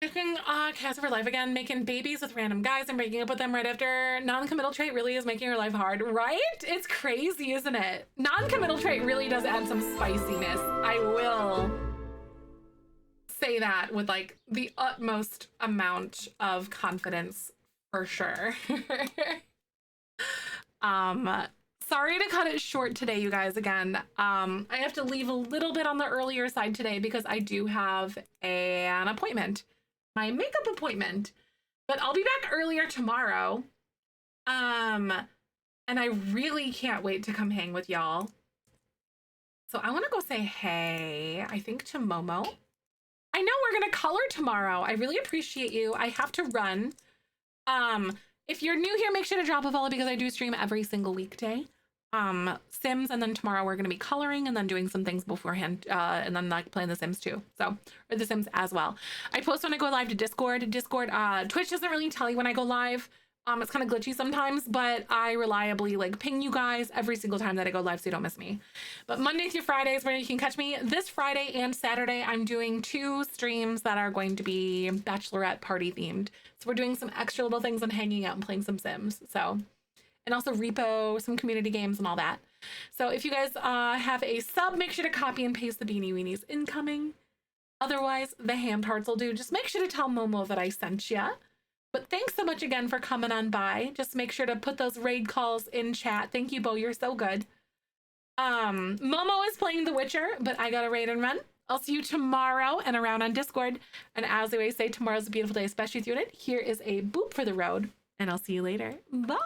Making cats for life again, making babies with random guys and breaking up with them right after. Non-committal trait really is making your life hard, right? It's crazy, isn't it? Non-committal trait really does add some spiciness. I will say that with like the utmost amount of confidence for sure. Sorry to cut it short today, you guys. Again, I have to leave a little bit on the earlier side today because I do have an appointment. My makeup appointment. But I'll be back earlier tomorrow. And I really can't wait to come hang with y'all. So I want to go say hey, I think to Momo. I know we're going to color tomorrow. I really appreciate you. I have to run. If you're new here, make sure to drop a follow because I do stream every single weekday. Sims, and then tomorrow we're going to be coloring and then doing some things beforehand, and then like playing the Sims too. So, or the Sims as well. I post when I go live to Discord. Twitch doesn't really tell you when I go live. It's kind of glitchy sometimes, but I reliably like ping you guys every single time that I go live so you don't miss me. But Monday through Friday is where you can catch me. This Friday and Saturday, I'm doing 2 streams that are going to be bachelorette party themed. So we're doing some extra little things and hanging out and playing some Sims. So, and also repo, some community games and all that. So if you guys have a sub, make sure to copy and paste the Beanie Weenies incoming. Otherwise, the hand hearts will do. Just make sure to tell Momo that I sent ya. But thanks so much again for coming on by. Just make sure to put those raid calls in chat. Thank you, Bo. You're so good. Momo is playing The Witcher, but I got a raid and run. I'll see you tomorrow and around on Discord. And as I always say, tomorrow's a beautiful day, especially with you in it. Here is a boop for the road, and I'll see you later. Bye.